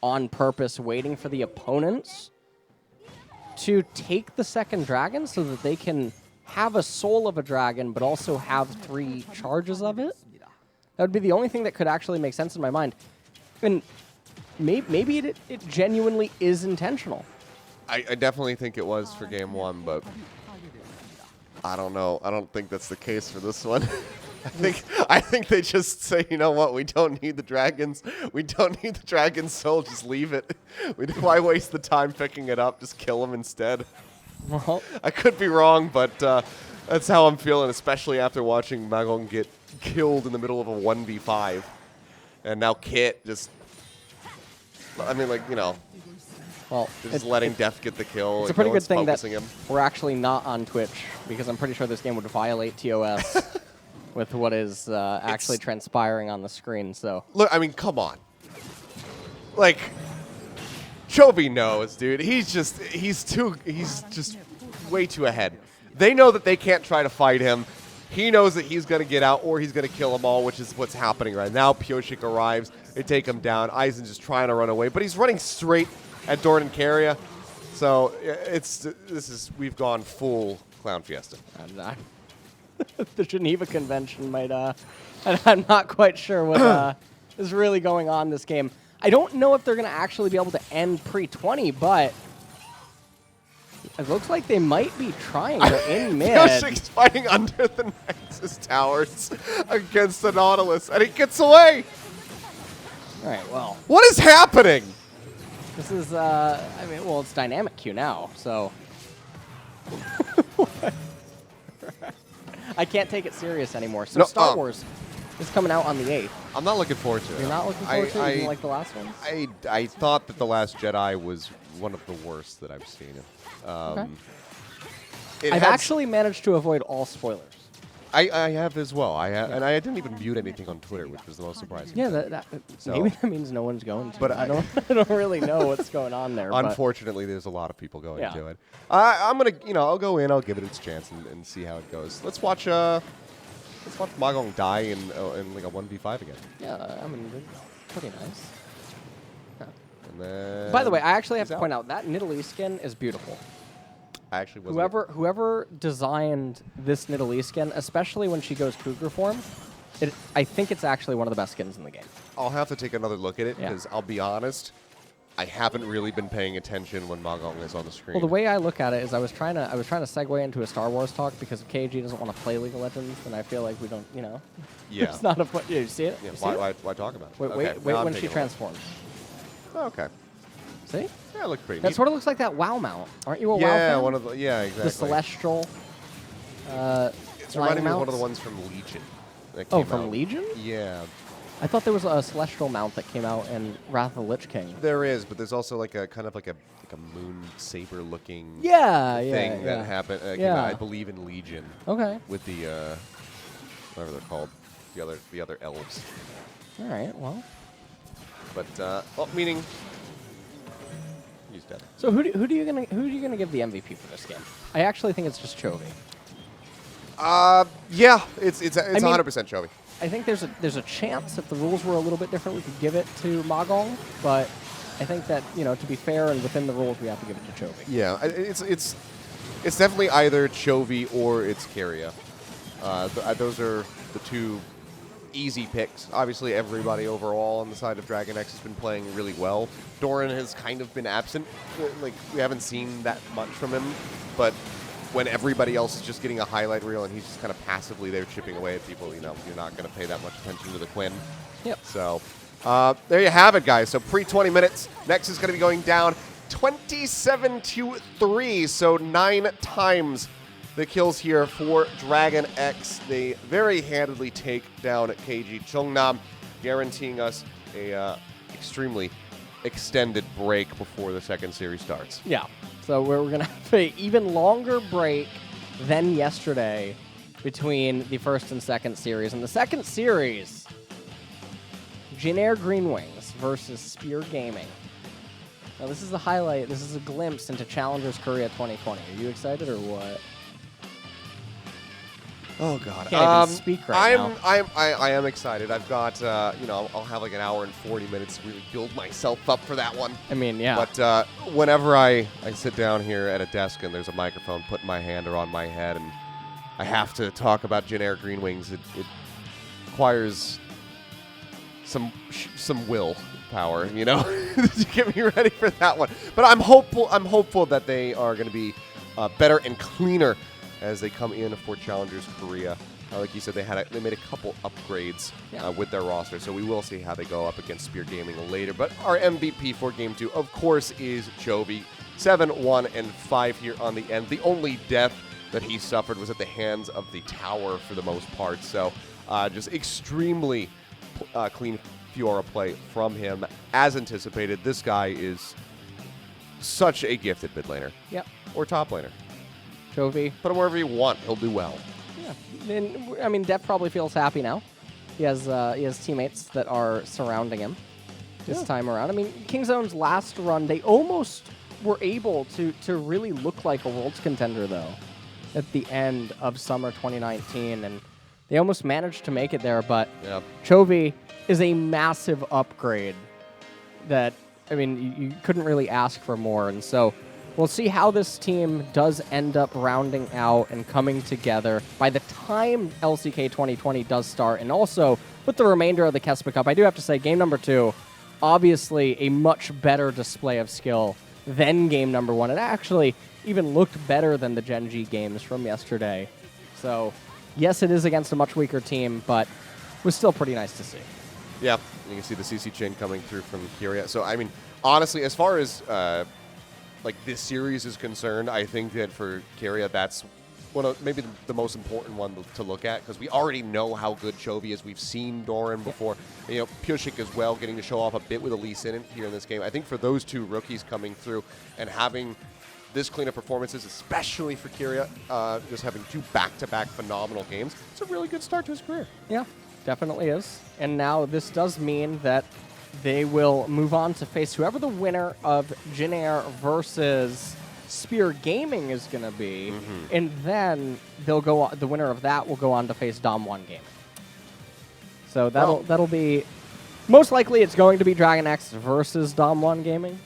on purpose, waiting for the opponents to take the second dragon so that they can have a soul of a dragon, but also have 3 charges of it. That would be the only thing that could actually make sense in my mind. And maybe it genuinely is intentional. I definitely think it was for game 1, but I don't know. I don't think that's the case for this one. I think they just say, you know what, we don't need the dragons. We don't need the dragon's soul. Just leave it. Why waste the time picking it up? Just kill them instead. Well, I could be wrong, but that's how I'm feeling, especially after watching Magong get killed in the middle of a 1v5. And now Kit just, I mean, like, you know, Well, Just letting Deft get the kill. it's a and pretty no good one's thing that focusing him. we're actually not on Twitch, because I'm pretty sure this game would violate TOS with what is actually transpiring on the screen. So Look, I mean, come on. Like, Chovy knows, dude. He's just way too ahead. They know that they can't try to fight him. He knows that he's going to get out or he's going to kill them all, which is what's happening right now. Pyosik arrives. They take him down. Aizen's just trying to run away, but he's running straight at Doran and keria. So we've gone full Clown Fiesta. The Geneva Convention might, I'm not quite sure what is really going on this game. I don't know if they're going to actually be able to end pre-20, but it looks like they might be trying. They're in mid. Pyosik's fighting under the Nexus towers against the Nautilus, and he gets away. All right, well. What is happening? This is, I mean, well, it's dynamic queue now, so. I can't take it serious anymore. So No, Star Wars is coming out on the 8th. I'm not looking forward to it. You're not looking forward to it? You didn't like the last one? I thought that The Last Jedi was one of the worst that I've seen. Okay. It I've has- actually managed to avoid all spoilers. I have as well. And I didn't even mute anything on Twitter, which was the most surprising. Yeah, So- maybe that means no one's going to. But I don't really know what's going on there. but- Unfortunately, there's a lot of people going Yeah. to it. I'm gonna, I'll go in. I'll give it its chance and see how it goes. Let's watch Magong die in like a 1v5 again. Yeah, I mean, pretty nice. And then By the way, I actually have he's to point out that Nidalee skin is beautiful. I actually wasn't. Whoever designed this Nidalee skin, especially when she goes Cougar form, I think it's actually one of the best skins in the game. I'll have to take another look at it Yeah. because I'll be honest, I haven't really been paying attention when Magong is on the screen. Well, the way I look at it is I was trying to segue into a Star Wars talk because if KG doesn't want to play League of Legends, then I feel like we don't, Yeah. it's not a point. You see it? Yeah, You see it? why talk about it? Wait, Okay, wait now I'm when she taking a look. transforms. Oh, okay. See? Yeah, it looked pretty That neat. sort of looks like that WoW mount. Aren't you a WoW Yeah, fan? one of the exactly. The Celestial. It's reminding me of one of mounts? the ones from Legion. That Oh, came from out. Legion? Yeah, I thought there was a Celestial mount that came out in Wrath of the Lich King. there is, but there's also like a kind of like a moon saber looking Yeah, thing yeah. that happened. Came Yeah. out, I believe, in Legion Okay. with the whatever they're called, the other elves. All right. Well. But meaning he's dead. So who are you gonna give the MVP for this game? I actually think it's just Chovy. Yeah, it's mean- 100% Chovy. I think there's a chance if the rules were a little bit different, we could give it to Magong, but I think that to be fair and within the rules, we have to give it to Chovy. Yeah, it's definitely either Chovy or it's keria. Those are the two easy picks. Obviously, everybody overall on the side of DragonX has been playing really well. Doran has kind of been absent. Like, we haven't seen that much from him, but when everybody else is just getting a highlight reel and he's just kind of passively there chipping away at people, you're not going to pay that much attention to the Quinn. Yep. So there you have it, guys. So pre-20 minutes. Next is going to be going down 27-3, so 9 times the kills here for DragonX. They very handedly take down KeG Chungnam, guaranteeing us a extremely extended break before the second series starts. Yeah. So we're going to have an even longer break than yesterday between the first and second series. And the second series, Jin Air Greenwings versus Spear Gaming. Now, this is a highlight. This is a glimpse into Challengers Korea 2020. Are you excited or what? Oh God! Can't even speak right now. I am excited. I've got I'll have like an hour and 40 minutes to really build myself up for that one. I mean, yeah. But whenever I sit down here at a desk and there's a microphone put in my hand or on my head, and I have to talk about Jin Air Greenwings, it requires some will power, to get me ready for that one. But I'm hopeful that they are going to be better and cleaner as they come in for Challengers Korea. Like you said, they made a couple upgrades with their roster, so we will see how they go up against Spear Gaming later. But our MVP for Game 2, of course, is Chovy. 7-1-5 here on the end. The only death that he suffered was at the hands of the tower for the most part, so just extremely clean Fiora play from him. As anticipated, this guy is such a gifted mid laner. Yep. Or top laner. Chovy. Put him wherever you want. He'll do well. Yeah. And, I mean, Deft probably feels happy now. He has teammates that are surrounding him this time around. I mean, Kingzone's last run, they almost were able to really look like a Worlds contender, though, at the end of summer 2019. And they almost managed to make it there, but Chovy is a massive upgrade that, I mean, you couldn't really ask for more. And so we'll see how this team does end up rounding out and coming together by the time LCK 2020 does start. And also, with the remainder of the KeSPA Cup, I do have to say, game number 2, obviously a much better display of skill than game number 1. It actually even looked better than the Gen.G games from yesterday. So, yes, it is against a much weaker team, but it was still pretty nice to see. Yeah, you can see the CC chain coming through from Keria. So, I mean, honestly, as far as like this series is concerned, I think that for Keria, that's one of maybe the most important one to look at, because we already know how good Chovy is. We've seen Doran before. You know, Pyosik as well, getting to show off a bit with a Lee Sin here in this game. I think for those two rookies coming through and having this clean-up performances, especially for Keria, just having 2 back-to-back phenomenal games, it's a really good start to his career. Yeah, definitely is. And now this does mean that they will move on to face whoever the winner of Jin Air versus Spear Gaming is going to be, and then they'll go on, the winner of that will go on to face Dom1 Gaming. So that'll be, most likely it's going to be DragonX versus Dom1 Gaming,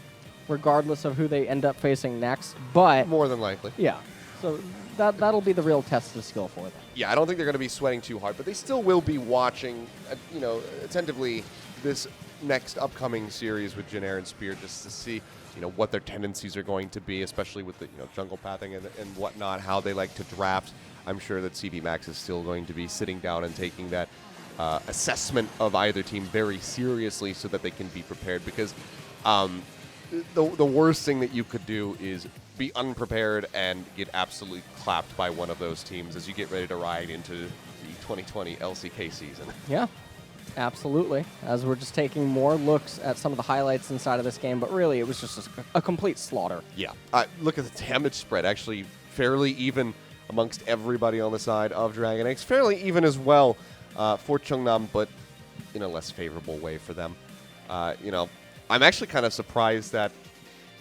regardless of who they end up facing next. But more than likely, yeah. So that'll be the real test of skill for them. Yeah, I don't think they're going to be sweating too hard, but they still will be watching, you know, attentively this next upcoming series with Jin Air and Spear, just to see, you know, what their tendencies are going to be, especially with the, you know, jungle pathing and whatnot, how they like to draft. I'm sure that CV Max is still going to be sitting down and taking that assessment of either team very seriously so that they can be prepared, because the worst thing that you could do is be unprepared and get absolutely clapped by one of those teams as you get ready to ride into the 2020 LCK season. Yeah. Absolutely, as we're just taking more looks at some of the highlights inside of this game, but really it was just a complete slaughter. Yeah. Look at the damage spread, actually fairly even amongst everybody on the side of DragonX. Fairly even as well for Chungnam, but in a less favorable way for them. You know, I'm actually kind of surprised that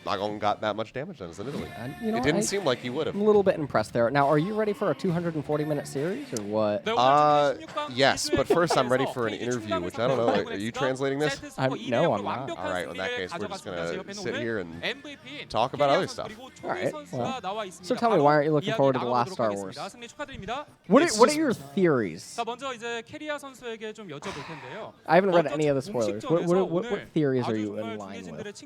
Yaharong got that much damage done initially. You know, it didn't seem like he would have. I'm a little bit impressed there. Now, are you ready for a 240-minute series or what? Yes, but first I'm ready for an interview, which I don't know. Are you translating this? No, I'm not. All right, in that case, we're just going to sit here and talk about other stuff. All right. Well, so tell me, why aren't you looking forward to the last Star Wars? What are your theories? I haven't read any of the spoilers. What theories are you in line with?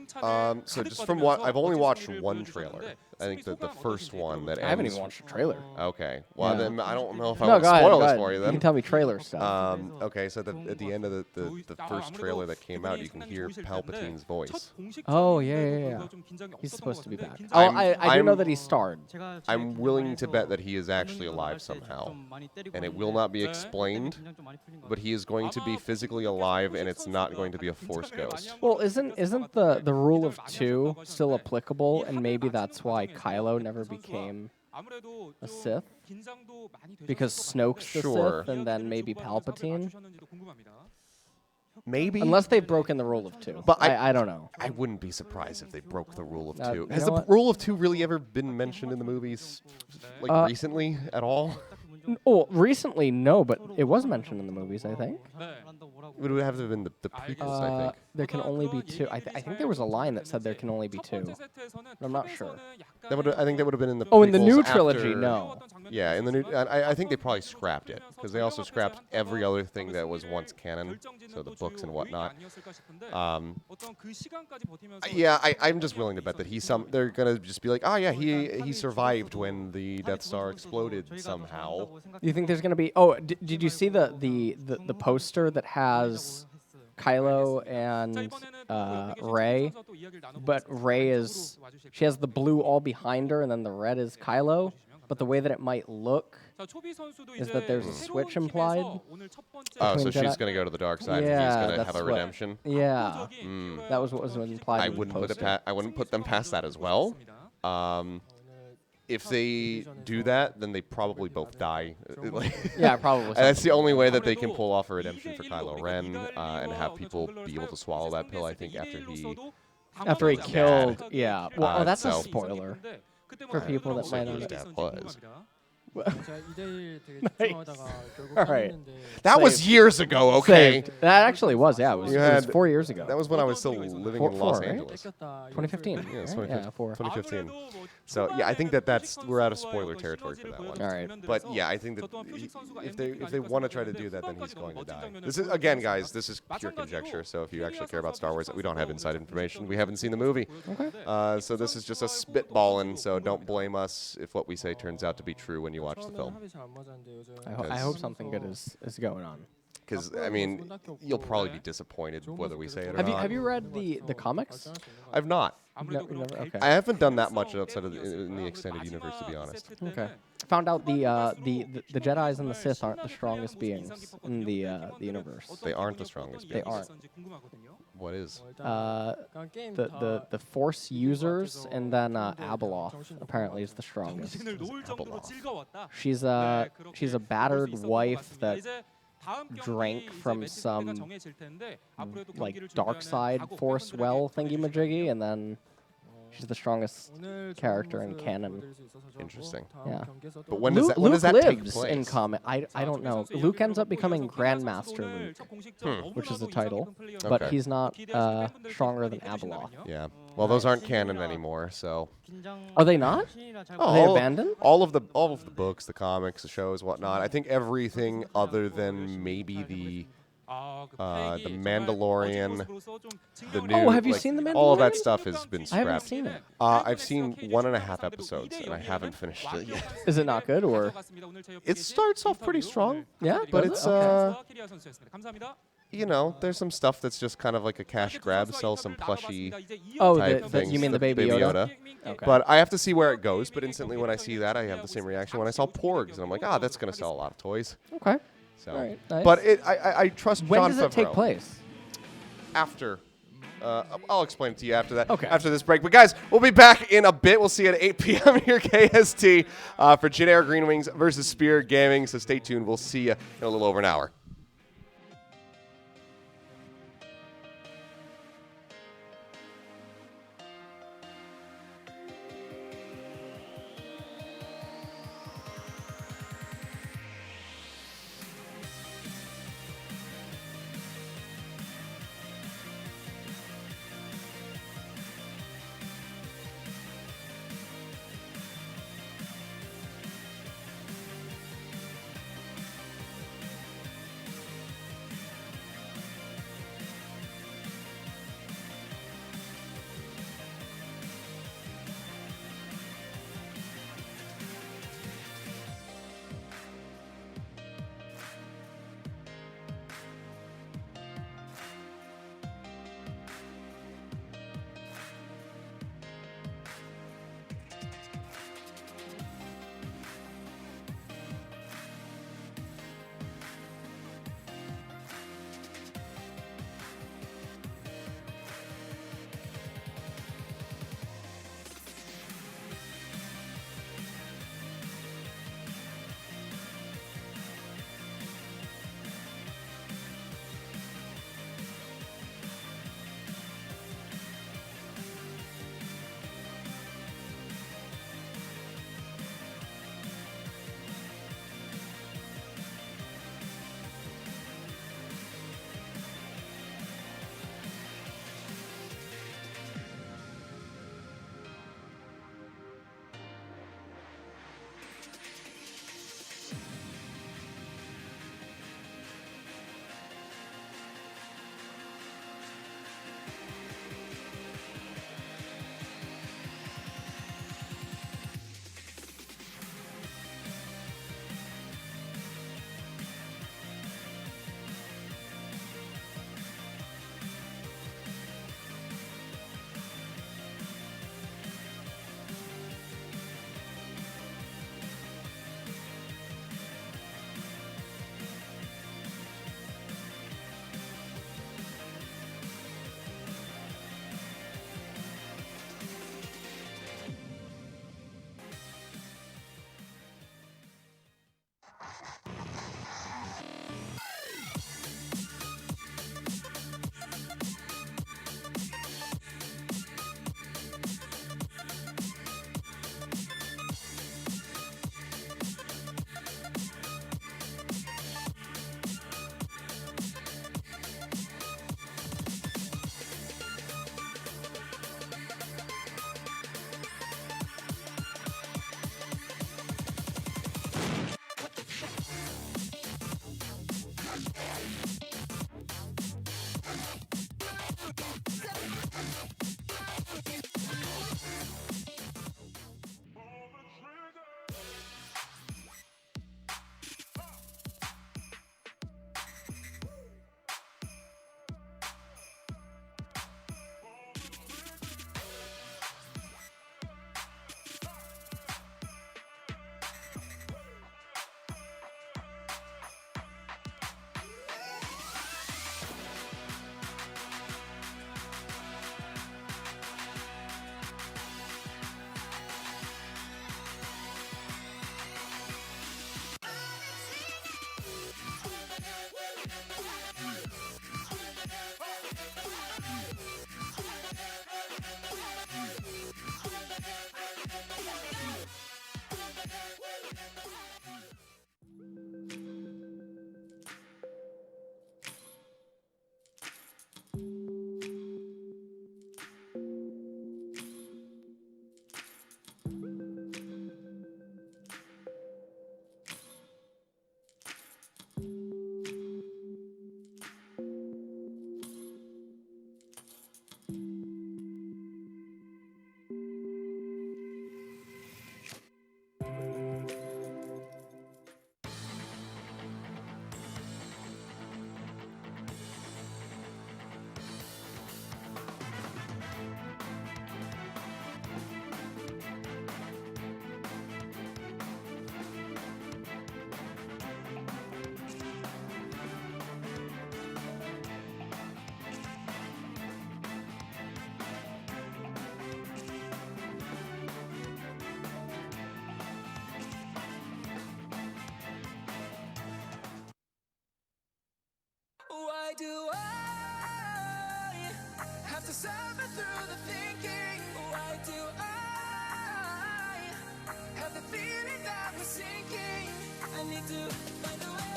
So just from what I've only watched one trailer. I think that the first one that I haven't even watched a trailer. Okay. Well, then I don't know if I want to spoil this for you then. You can tell me trailer stuff. Okay, so at the end of the first trailer that came out, you can hear Palpatine's voice. Oh, yeah. He's supposed to be back. Oh, I do know that he starred. I'm willing to bet that he is actually alive somehow. And it will not be explained, but he is going to be physically alive, and it's not going to be a Force ghost. Well, isn't the rule of 2 still applicable, and maybe that's why Kylo never became a Sith? Because Snoke's the Sith, and then maybe Palpatine? Maybe. Unless they've broken the rule of 2. But I don't know. I wouldn't be surprised if they broke the rule of 2. Has the rule of 2 really ever been mentioned in the movies, like recently at all? Oh, recently, no, but it was mentioned in the movies, I think. It would have to have been the prequels, I think. There can only be 2. I think there was a line that said there can only be 2. But I'm not sure. I think that would have been in the prequels. Oh, in the new trilogy, no. Yeah, in the new... I think they probably scrapped it, because they also scrapped every other thing that was once canon, so the books and whatnot. Yeah, I'm just willing to bet that they're going to just be like, oh yeah, he survived when the Death Star exploded somehow. Do you think there's going to be... Oh, did you see the poster that has Kylo and Rey? But Rey she has the blue all behind her, and then the red is Kylo. but the way that it might look is that there's a switch implied. Oh, between so she's Jedi- going to go to the dark side, Yeah, and he's going to that's have a what- redemption. Yeah, that was what was implied. I in the wouldn't put it. poster. I wouldn't put them past that as well. If they do that, then they probably both die. Yeah, probably. And that's the only way that they can pull off a redemption for Kylo Ren and have people be able to swallow that pill. I think After he Bad. killed, yeah. Well, oh, that's a so- spoiler for people that might whose not. death was. All right. That was years ago. Okay. Saved. That actually was, yeah. It was, You it was had- 4 years ago. That was when I was still living Four- in Los four, right? Angeles. 2015. Yeah, it's right? 2015. Yeah, 4. 2015. So yeah, I think that's we're out of spoiler territory for that one. All right. But yeah, I think that if they want to try to do that, then he's going to die. This is again, guys. This is pure conjecture. So if you actually care about Star Wars, we don't have inside information. We haven't seen the movie. Okay. So this is just a spitballing. So don't blame us if what we say turns out to be true when you watch the film. I hope something good is going on. Because I mean, you'll probably be disappointed whether we say it or Have you not. have you read the comics? I've not. No, you never? Okay. I haven't done that much outside of in the extended universe, to be honest. Okay. Found out the Jedi's and the Sith aren't the strongest beings in the universe. They aren't the strongest. They beings. aren't. What is? The Force users and then Abeloth apparently is the strongest. She's a battered wife that drank from some like dark side Force well thingy majiggy, and then she's the strongest character in canon. Interesting. Yeah. But when Luke, does that? When Luke does that take lives place? in comic. I don't know. Luke ends up becoming Grandmaster Luke, which is the title, but Okay. he's not stronger than Abeloth. Yeah. Well, those aren't canon anymore, so. Are they not? Are they abandoned? All of the books, the comics, the shows, whatnot. I think everything other than maybe the Mandalorian, the new. Oh, have you like, seen The All of that Mandalorian? stuff has been I scrapped. haven't seen it. I've seen 1.5 episodes, and I haven't finished it yet. Is it not good or? It starts off pretty strong, Yeah, but does it's it? Okay. you know, there's some stuff that's just kind of like a cash grab, sell some plushy Oh, type things. you mean the Baby Yoda? Okay. But I have to see where it goes. But instantly when I see that, I have the same reaction when I saw Porgs, and I'm like, that's going to sell a lot of toys. Okay. So, All right, nice. but I trust When Jon does it take Favreau. place? After. I'll explain it to you after that. Okay. After this break. But guys, we'll be back in a bit. We'll see you at 8 p.m. here KST for Jin Air Greenwings versus Spirit Gaming. So stay tuned. We'll see you in a little over an hour. to suffer through the thinking? Why do I have the feeling that we're sinking? I need to find a way.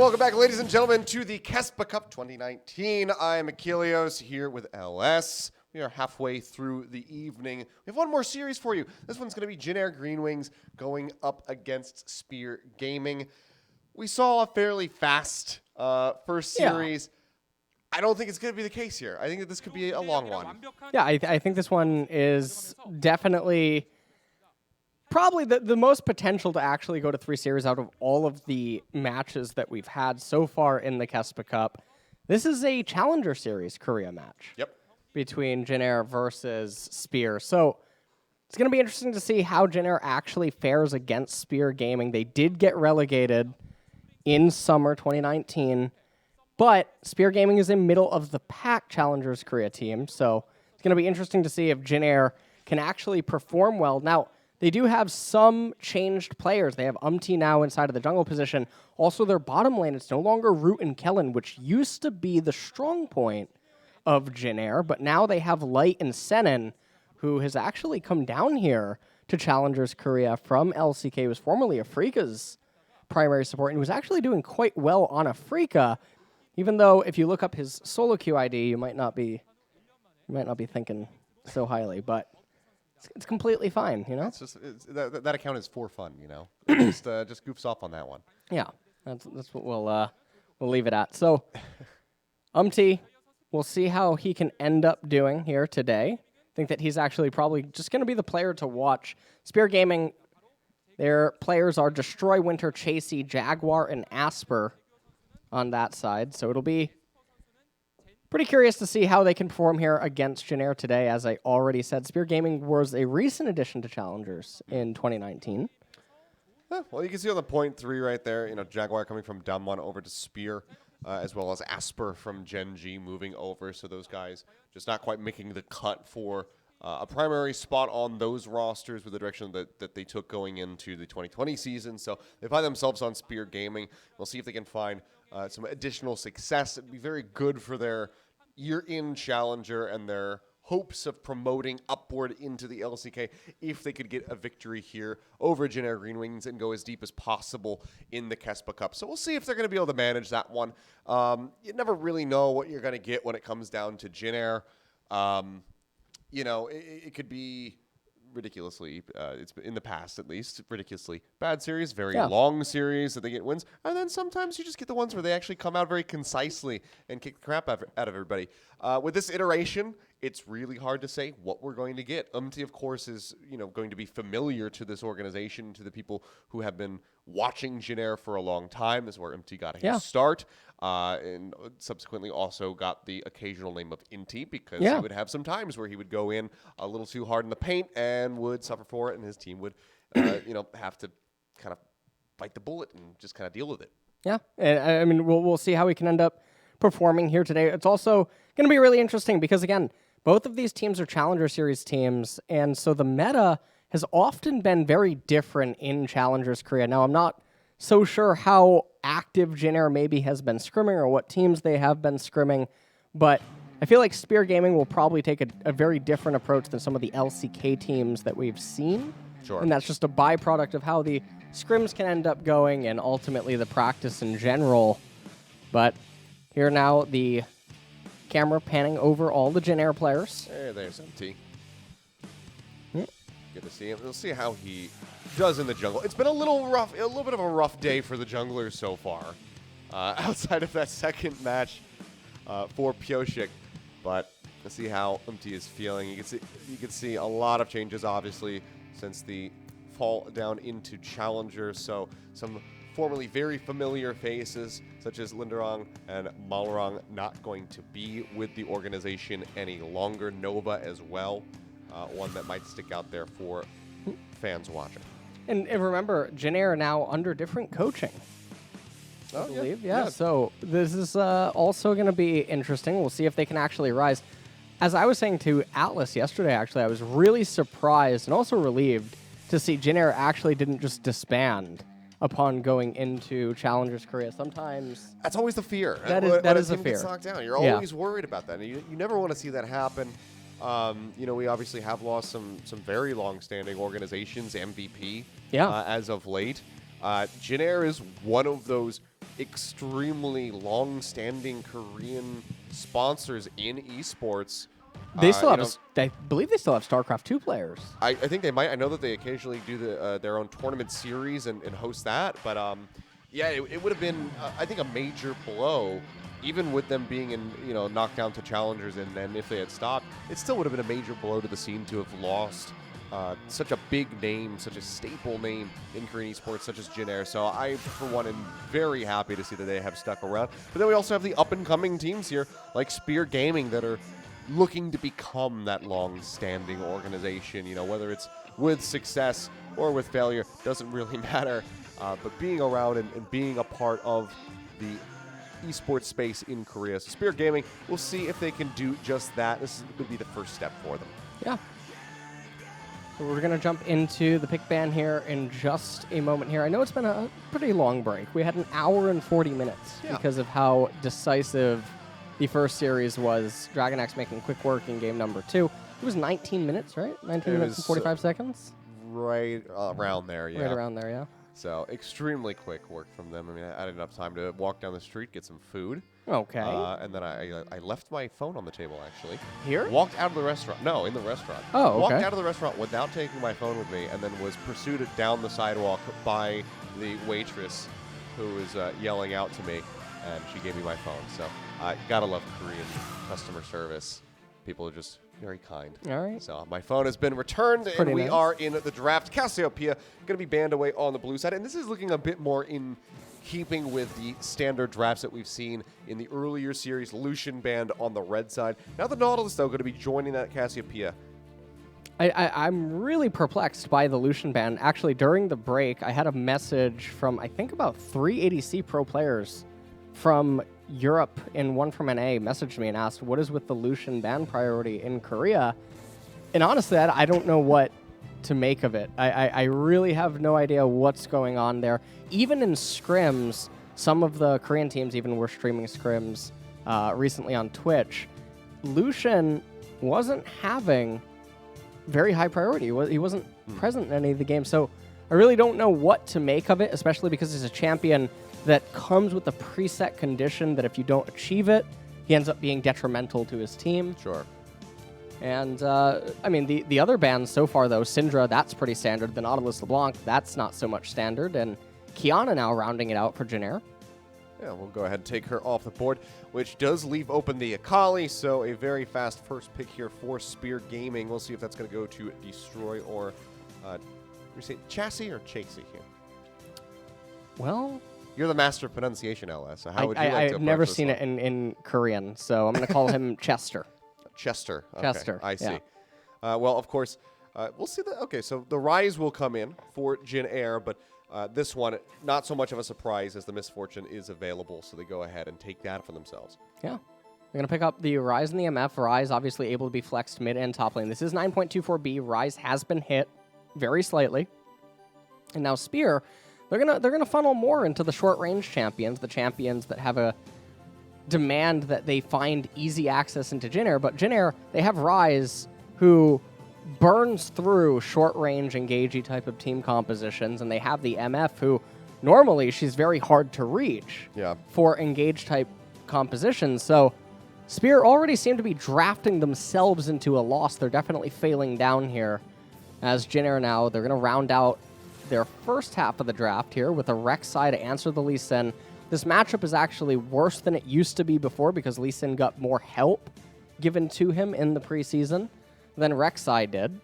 welcome back, ladies and gentlemen, to the KeSPA Cup 2019. I'm Achilleos here with LS. We are halfway through the evening. We have one more series for you. This one's going to be Jin Air Greenwings going up against Spear Gaming. We saw a fairly fast first series. Yeah. I don't think it's going to be the case here. I think that this could be a long one. Yeah, I think this one is definitely probably the most potential to actually go to 3 series out of all of the matches that we've had so far in the KeSPA Cup. This is a Challenger Series Korea match. Yep. Between Jin Air versus Spear. So it's going to be interesting to see how Jin Air actually fares against Spear Gaming. They did get relegated in summer 2019, but Spear Gaming is in middle of the pack Challengers Korea team. So it's going to be interesting to see if Jin Air can actually perform well. Now, they do have some changed players. They have UmTi now inside of the jungle position. Also, their bottom lane, it's no longer Root and Kellen, which used to be the strong point of Jin Air, but now they have Light and Senan, who has actually come down here to Challengers Korea from LCK, was formerly Afrika's primary support, and was actually doing quite well on Afrika, even though if you look up his solo queue ID, you might not be thinking so highly, but it's completely fine, you know? It's just that account is for fun, you know? Just goofs off on that one. Yeah, that's what we'll leave it at. So, UmTi, we'll see how he can end up doing here today. I think that he's actually probably just going to be the player to watch. Spear Gaming, their players are Destroy, Winter, Chasy, Jaguar, and Asper on that side. So it'll be pretty curious to see how they can perform here against Jin Air today. As I already said, Spear Gaming was a recent addition to Challengers in 2019. Well, you can see on the point 3 right there, you know, Jaguar coming from Damwon over to Spear. As well as Asper from GEN.G moving over. So those guys just not quite making the cut for a primary spot on those rosters with the direction that they took going into the 2020 season. So they find themselves on Spear Gaming. We'll see if they can find some additional success. It'd be very good for their year-in challenger and their hopes of promoting upward into the LCK if they could get a victory here over Jin Air Greenwings and go as deep as possible in the KeSPA Cup. So we'll see if they're going to be able to manage that one. You never really know what you're going to get when it comes down to Jin Air. You know, it could be ridiculously, it's in the past at least, ridiculously bad series, very long series that they get wins. And then sometimes you just get the ones where they actually come out very concisely and kick the crap out of everybody. With this iteration, it's really hard to say what we're going to get. UmTi, of course, is going to be familiar to this organization, to the people who have been watching Jin Air for a long time. This is where UmTi got his start, and subsequently also got the occasional name of Inti because he would have some times where he would go in a little too hard in the paint and would suffer for it, and his team would, have to kind of bite the bullet and just kind of deal with it. Yeah, and I mean, we'll see how we can end up performing here today. It's also going to be really interesting because, again, both of these teams are Challenger Series teams, and so the meta has often been very different in Challengers Korea. Now, I'm not so sure how active Jin Air maybe has been scrimming or what teams they have been scrimming, but I feel like Spear Gaming will probably take a very different approach than some of the LCK teams that we've seen. Sure. And that's just a byproduct of how the scrims can end up going and ultimately the practice in general. But here now, the camera panning over all the Jin Air players. There's UmTi. Good to see him. We'll see how he does in the jungle. It's been a little rough, a little bit of a rough day for the junglers so far, outside of that second match for Pyosik. But let's see how UmTi is feeling. You can see a lot of changes, obviously, since the fall down into Challenger. So some formerly very familiar faces, such as Linderong and Malrong, not going to be with the organization any longer. Nova as well, one that might stick out there for fans watching. And remember, Jin Air now under different coaching. I believe. Yeah. So this is also going to be interesting. We'll see if they can actually rise. As I was saying to Atlas yesterday, actually, I was really surprised and also relieved to see Jin Air actually didn't just disband upon going into Challengers Korea. Sometimes that's always the fear. That is a fear. Gets knocked down. You're always worried about that. And you never want to see that happen. We obviously have lost some very long-standing organizations, MVP, as of late. Jin Air is one of those extremely long-standing Korean sponsors in esports. They still you have, know, I believe they still have StarCraft 2 players. I think they might. I know that they occasionally do their own tournament series and host that. But yeah, it would have been, I think, a major blow, even with them being in, knocked down to challengers. And then if they had stopped, it still would have been a major blow to the scene to have lost such a big name, such a staple name in Korean esports, such as Jin Air. So I, for one, am very happy to see that they have stuck around. But then we also have the up-and-coming teams here, like Spear Gaming, that are looking to become that long-standing organization. Whether it's with success or with failure, doesn't really matter. But being around and being a part of the esports space in Korea. So Spear Gaming, we'll see if they can do just that. This would be the first step for them. Yeah. So we're going to jump into the pick ban here in just a moment here. I know it's been a pretty long break. We had an hour and 40 minutes because of how decisive the first series was. DragonX making quick work in game number 2. It was 19 minutes, right? 19 minutes and 45 seconds? Right around there, yeah. Right around there, yeah. So extremely quick work from them. I mean, I had enough time to walk down the street, get some food. Okay. And then I left my phone on the table, actually. Here? Walked out of the restaurant. No, in the restaurant. Oh, okay. Walked out of the restaurant without taking my phone with me, and then was pursued down the sidewalk by the waitress who was yelling out to me, and she gave me my phone. So I gotta love Korean customer service. People are just very kind. All right. So my phone has been returned, and we nice. are in the draft. Cassiopeia going to be banned away on the blue side, and this is looking a bit more in keeping with the standard drafts that we've seen in the earlier series. Lucian banned on the red side. Now the Nautilus, though, going to be joining that Cassiopeia. I'm really perplexed by the Lucian ban. Actually, during the break, I had a message from, I think, about 3 ADC pro players from Europe and one from NA messaged me and asked, what is with the Lucian ban priority in Korea? And honestly, I don't know what to make of it. I really have no idea what's going on there. Even in scrims, some of the Korean teams even were streaming scrims recently on Twitch. Lucian wasn't having very high priority. He wasn't present in any of the games. So I really don't know what to make of it, especially because he's a champion that comes with a preset condition that if you don't achieve it, he ends up being detrimental to his team. Sure. And, I mean, the other bans so far, though, Syndra, that's pretty standard. The Nautilus LeBlanc, that's not so much standard. And Kiana now rounding it out for Jin Air. Yeah, we'll go ahead and take her off the board, which does leave open the Akali, so a very fast first pick here for Spear Gaming. We'll see if that's going to go to Destroy or, you say Chasy or Chasy here? Well, you're the master of pronunciation, LS, so how would you like to I've never approach seen this it in Korean, so I'm going to call him Chester. Chester. Okay, Chester, I see. yeah. Well, of course, we'll see that. Okay, so the Rise will come in for Jin Air, but this one, not so much of a surprise as the Misfortune is available, so they go ahead and take that for themselves. Yeah. We're going to pick up the Rise and the MF. Rise obviously able to be flexed mid and top lane. This is 9.24B. Rise has been hit very slightly. And now Spear, they're gonna funnel more into the short range champions, the champions that have a demand that they find easy access into Jin Air. But Jin Air, they have Rise, who burns through short range engagey type of team compositions, and they have the MF, who normally she's very hard to reach for engage type compositions. So Spear already seem to be drafting themselves into a loss. They're definitely failing down here. As Jin Air now, they're going to round out their first half of the draft here with a Rek'Sai to answer the Lee Sin. This matchup is actually worse than it used to be before because Lee Sin got more help given to him in the preseason than Rek'Sai did.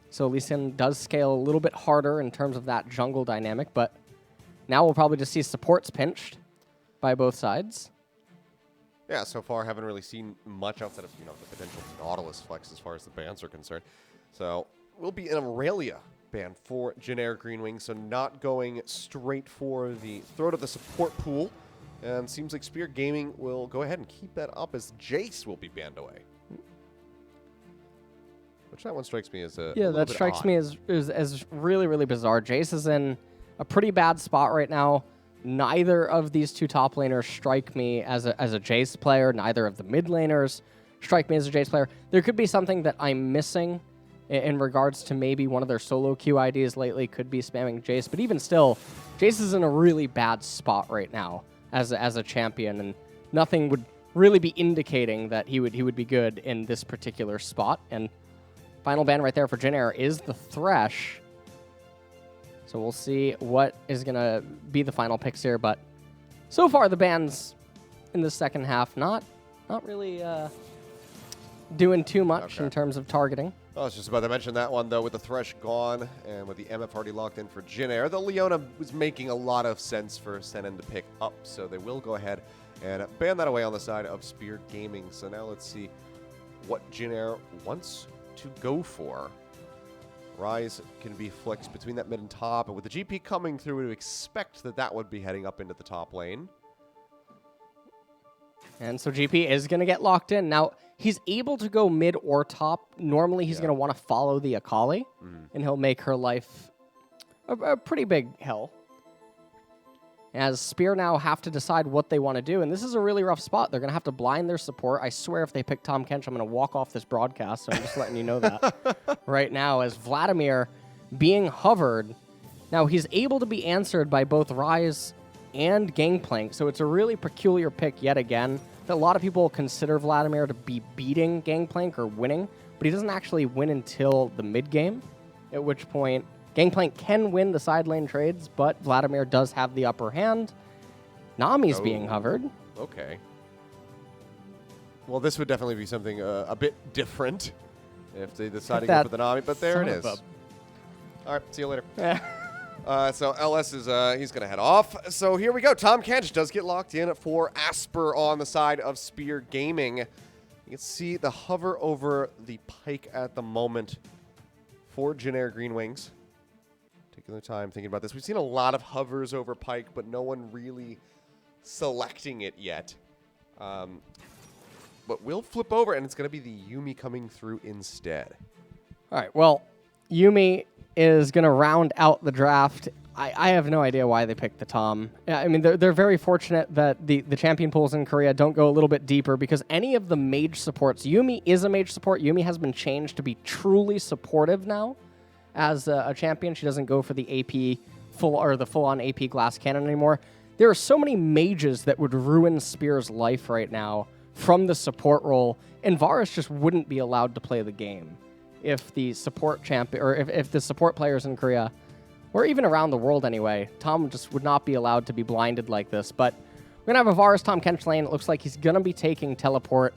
So Lee Sin does scale a little bit harder in terms of that jungle dynamic, but now we'll probably just see supports pinched by both sides. Yeah, so far haven't really seen much outside of, the potential Nautilus flex as far as the bans are concerned. So we'll be in Aurelia ban for Jin Air Greenwings, so not going straight for the throat of the support pool. And seems like Spear Gaming will go ahead and keep that up as Jace will be banned away. Which that one strikes me as a that strikes odd. me as really, really bizarre. Jace is in a pretty bad spot right now. Neither of these two top laners strike me as a Jace player. Neither of the mid laners strike me as a Jace player. There could be something that I'm missing in regards to maybe one of their solo queue IDs lately could be spamming Jace. But even still, Jace is in a really bad spot right now. as a champion, and nothing would really be indicating that he would be good in this particular spot. And final ban right there for Jin Air is the Thresh. So we'll see what is going to be the final picks here. But so far, the bans in the second half not really doing too much in terms of targeting. I was just about to mention that one, though, with the Thresh gone and with the MF already locked in for Jin Air. The Leona was making a lot of sense for Senan to pick up, so they will go ahead and ban that away on the side of Spear Gaming. So now let's see what Jin Air wants to go for. Rise can be flexed between that mid and top, and with the GP coming through, we would expect that that would be heading up into the top lane. And so GP is going to get locked in. Now, he's able to go mid or top. Normally, he's going to want to follow the Akali, and he'll make her life a pretty big hell. As Spear now have to decide what they want to do, and this is a really rough spot. They're going to have to blind their support. I swear if they pick Tahm Kench, I'm going to walk off this broadcast, so I'm just letting you know that right now. As Vladimir being hovered, now he's able to be answered by both Rise and Gangplank, so it's a really peculiar pick yet again. That a lot of people consider Vladimir to be beating Gangplank or winning, but he doesn't actually win until the mid game, at which point Gangplank can win the side lane trades, but Vladimir does have the upper hand. Nami's being hovered. Okay. Well, this would definitely be something a bit different if they decide to go for the Nami, but there it is. All right, see you later. So LS is he's going to head off. So here we go. Tahm Kench does get locked in for Asper on the side of Spear Gaming. You can see the hover over the pike at the moment for Jin Air Greenwings. Taking their time thinking about this. We've seen a lot of hovers over pike, but no one really selecting it yet. But we'll flip over, and it's going to be the Yuumi coming through instead. All right, well, Yuumi is going to round out the draft. I have no idea why they picked the Tahm. I mean, they're very fortunate that the champion pools in Korea don't go a little bit deeper, because any of the mage supports, Yuumi is a mage support. Yuumi has been changed to be truly supportive now as a champion. She doesn't go for the AP full-on AP glass cannon anymore. There are so many mages that would ruin Spear's life right now from the support role, and Varus just wouldn't be allowed to play the game if the support champion, or if the support players in Korea, or even around the world anyway, Tahm just would not be allowed to be blinded like this. But we're going to have a Varus Tahm Kench lane. It looks like he's going to be taking teleport.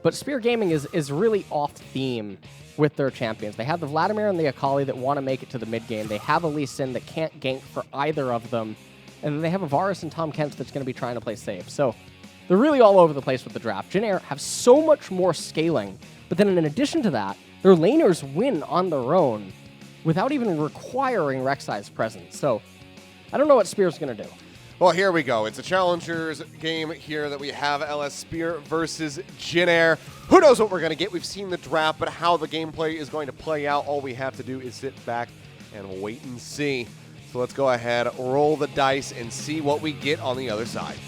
But Spear Gaming is really off theme with their champions. They have the Vladimir and the Akali that want to make it to the mid game. They have a Lee Sin that can't gank for either of them. And then they have a Varus and Tahm Kench that's going to be trying to play safe. So they're really all over the place with the draft. Jin Air have so much more scaling. But then in addition to that, their laners win on their own without even requiring Rek'Sai's presence. So I don't know what Spear's going to do. Well, here we go. It's a challengers game here that we have LS Spear versus Jin Air. Who knows what we're going to get? We've seen the draft, but how the gameplay is going to play out, all we have to do is sit back and wait and see. So let's go ahead, roll the dice, and see what we get on the other side.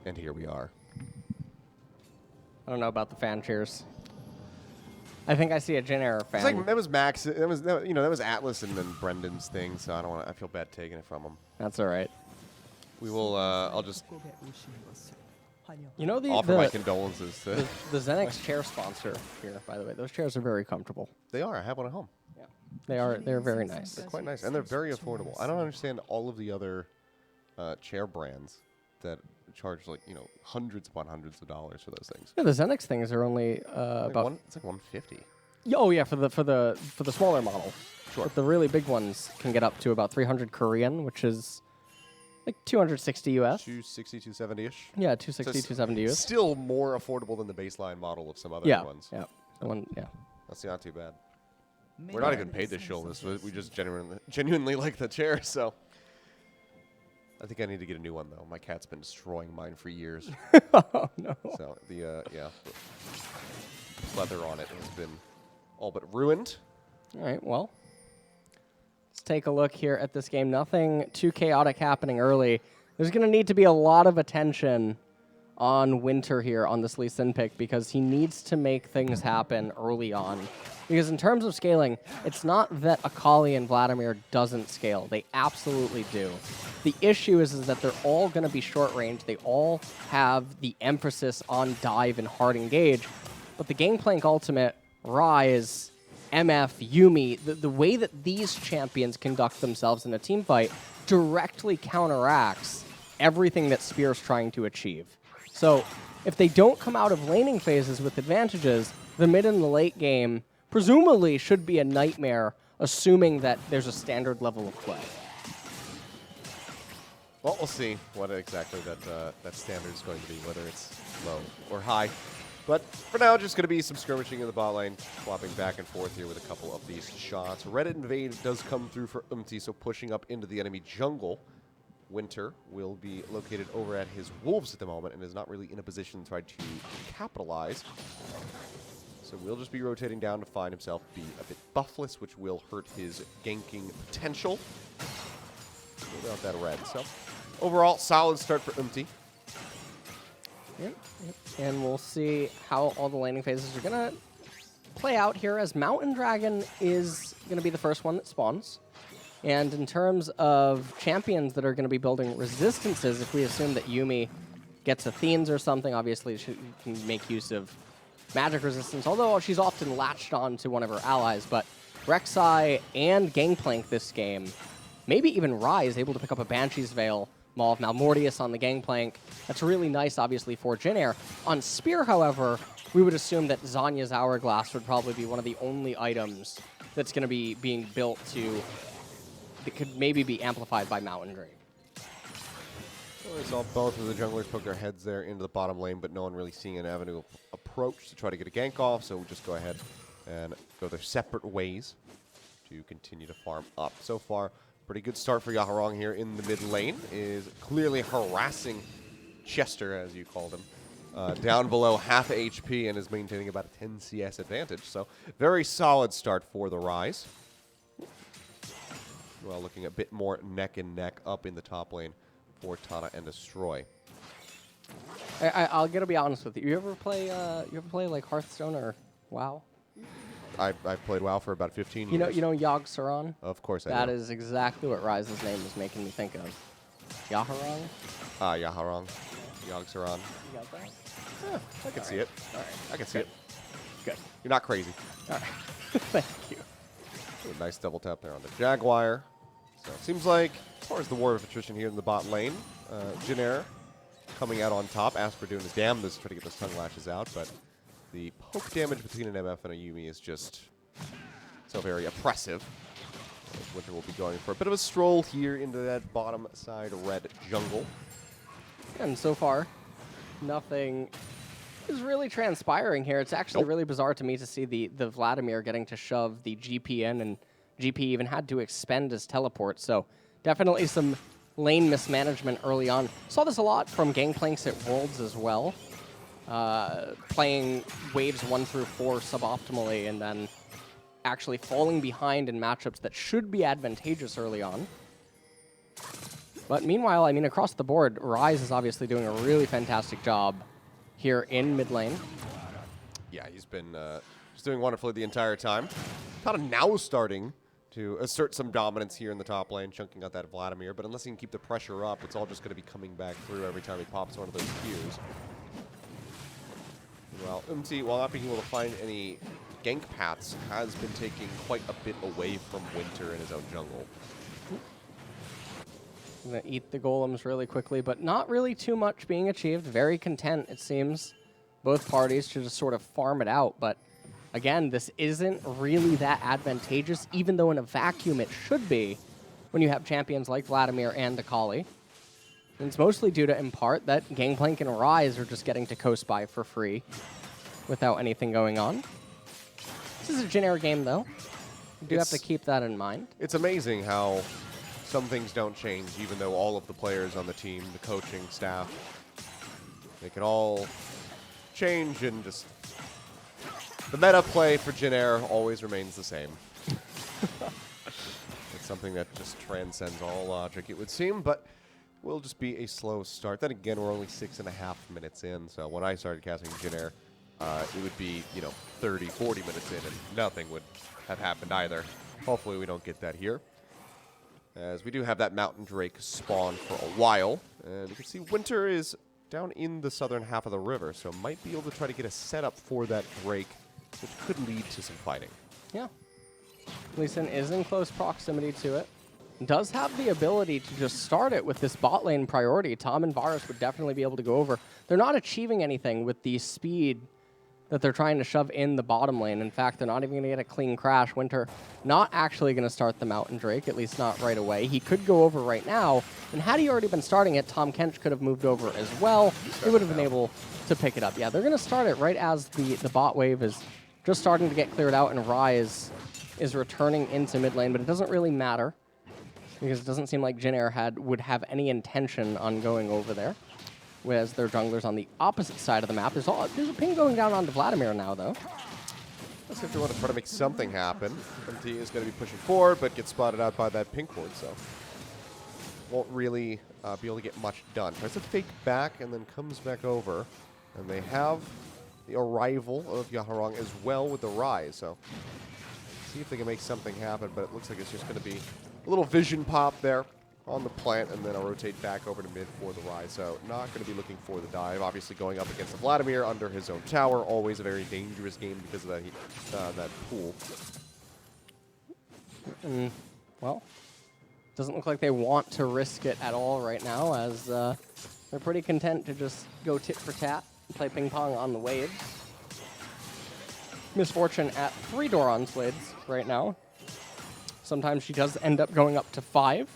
And here we are. I don't know about the fan cheers. I think I see a Jin Air fan. It's like, that was Max. That was Atlas and then Brendan's thing. So I don't want. I feel bad taking it from him. That's all right. We will. I'll just. You know offer my condolences to the ZenX chair sponsor here. By the way, those chairs are very comfortable. They are. I have one at home. Yeah, they are. They're very nice. They're quite nice, and they're very affordable. I don't understand all of the other chair brands that charge hundreds upon hundreds of dollars for those things. Yeah, the ZenX things are only about. It's like $150. Oh yeah, for the smaller model. Sure. But the really big ones can get up to about 300 Korean, which is like 260 US. 260, 270-ish. Yeah, 260, 270 US. Still more affordable than the baseline model of some other ones. Yeah, the one. Yeah. That's not too bad. We're not even paid to show this. We just genuinely like the chair, so. I think I need to get a new one, though. My cat's been destroying mine for years. Oh, no. So, the leather on it has been all but ruined. All right, well, let's take a look here at this game. Nothing too chaotic happening early. There's going to need to be a lot of attention on Winter here on this Lee Sin pick because he needs to make things happen early on. Because in terms of scaling, it's not that Akali and Vladimir doesn't scale. They absolutely do. The issue is that they're all going to be short range. They all have the emphasis on dive and hard engage. But the Gangplank ultimate, Rise, MF, Yuumi, the way that these champions conduct themselves in a team fight directly counteracts everything that Spear's trying to achieve. So if they don't come out of laning phases with advantages, the mid and the late game presumably should be a nightmare, assuming that there's a standard level of play. Well, we'll see what exactly that standard is going to be, whether it's low or high. But for now, just going to be some skirmishing in the bot lane, swapping back and forth here with a couple of these shots. Red Invade does come through for UmTi, so pushing up into the enemy jungle. Winter will be located over at his wolves at the moment and is not really in a position to try to capitalize. So we'll just be rotating down to find himself be a bit buffless, which will hurt his ganking potential. Without that red. So overall, solid start for UmTi. Yep. And we'll see how all the laning phases are going to play out here, as Mountain Dragon is going to be the first one that spawns. And in terms of champions that are going to be building resistances, if we assume that Yuumi gets Athenes or something, obviously she can make use of magic resistance, although she's often latched on to one of her allies. But Rek'Sai and Gangplank this game, maybe even Rise, able to pick up a Banshee's Veil, Maul of Malmortius on the Gangplank. That's really nice, obviously, for Jin Air. On Spear, however, we would assume that Zanya's Hourglass would probably be one of the only items that's going to be being built to, that could maybe be amplified by Mountain Dream. Well, we saw both of the junglers poke their heads there into the bottom lane, but no one really seeing an avenue of approach to try to get a gank off, so we'll just go ahead and go their separate ways to continue to farm up. So far, pretty good start for Yaharong here in the mid lane, is clearly harassing Chester, as you called him, down below half HP and is maintaining about a 10 CS advantage. So very solid start for the Rise. Well, looking a bit more neck and neck up in the top lane for TaNa and Destroy. I'll gotta be honest with you. You ever play like Hearthstone or WoW? I've played WoW for about 15 years. You know Yogg Saron? Of course I do. That is exactly what Rise's name is making me think of. Yaharong? Yaharong. Yogg Saron. You got that? Yeah, I can see it. All right. I can see it. Good. You're not crazy. All right. Thank you. Ooh, nice double tap there on the Jaguar. So it seems like, as far as the war of attrition here in the bot lane, Jin Air coming out on top. Asper doing his damnedest to try to get those tongue lashes out, but the poke damage between an MF and a Yuumi is just so very oppressive. Winter will be going for a bit of a stroll here into that bottom side red jungle. And so far, nothing is really transpiring here. It's actually really bizarre to me to see the Vladimir getting to shove the GP in, and GP even had to expend his teleport. So definitely some lane mismanagement early on. Saw this a lot from Gangplanks at Worlds as well. Playing waves 1 through 4 suboptimally and then actually falling behind in matchups that should be advantageous early on. But meanwhile, I mean, across the board, Rise is obviously doing a really fantastic job here in mid lane. Yeah, he's been just doing wonderfully the entire time. Kind of now starting to assert some dominance here in the top lane, chunking out that Vladimir. But unless he can keep the pressure up, it's all just going to be coming back through every time he pops one of those Qs. Well, UmTi, while not being able to find any gank paths, has been taking quite a bit away from Winter in his own jungle. Gonna eat the golems really quickly, but not really too much being achieved. Very content, it seems. Both parties to just sort of farm it out, but again, this isn't really that advantageous, even though in a vacuum it should be when you have champions like Vladimir and Akali. And it's mostly due to, in part, that Gangplank and Rise are just getting to coast by for free without anything going on. This is a Jin Air game, though. You do have to keep that in mind. It's amazing how some things don't change, even though all of the players on the team, the coaching staff, they can all change, and just the meta play for Jin Air always remains the same. It's something that just transcends all logic, it would seem, but will just be a slow start. Then again, we're only 6.5 minutes in, so when I started casting Jin Air, it would be, 30, 40 minutes in, and nothing would have happened either. Hopefully we don't get that here, as we do have that Mountain Drake spawn for a while. And you can see Winter is down in the southern half of the river, so might be able to try to get a setup for that Drake, which could lead to some fighting. Yeah. Lee Sin is in close proximity to it. Does have the ability to just start it with this bot lane priority. Tom and Varus would definitely be able to go over. They're not achieving anything with the speed that they're trying to shove in the bottom lane. In fact, they're not even going to get a clean crash. Winter not actually going to start the Mountain Drake, at least not right away. He could go over right now, and had he already been starting it, Tom Kench could have moved over as well. He would have been able to pick it up. Yeah, they're going to start it right as the bot wave is just starting to get cleared out, and Rise is returning into mid lane, but it doesn't really matter, because it doesn't seem like Jin Air would have any intention on going over there, whereas their junglers on the opposite side of the map. There's a ping going down onto Vladimir now, though. Let's see if they want to try to make something happen. UmTi is going to be pushing forward, but gets spotted out by that pink ward, so won't really be able to get much done. Tries to fake back and then comes back over, and they have the arrival of Yaharong as well with the Rise, so see if they can make something happen, but it looks like it's just going to be a little vision pop there on the plant, and then a rotate back over to mid for the Rise. So not going to be looking for the dive. Obviously going up against the Vladimir under his own tower. Always a very dangerous game because of that pool. Well, doesn't look like they want to risk it at all right now, as they're pretty content to just go tit for tat and play ping pong on the waves. Misfortune at 3 Doran Slids right now. Sometimes she does end up going up to 5.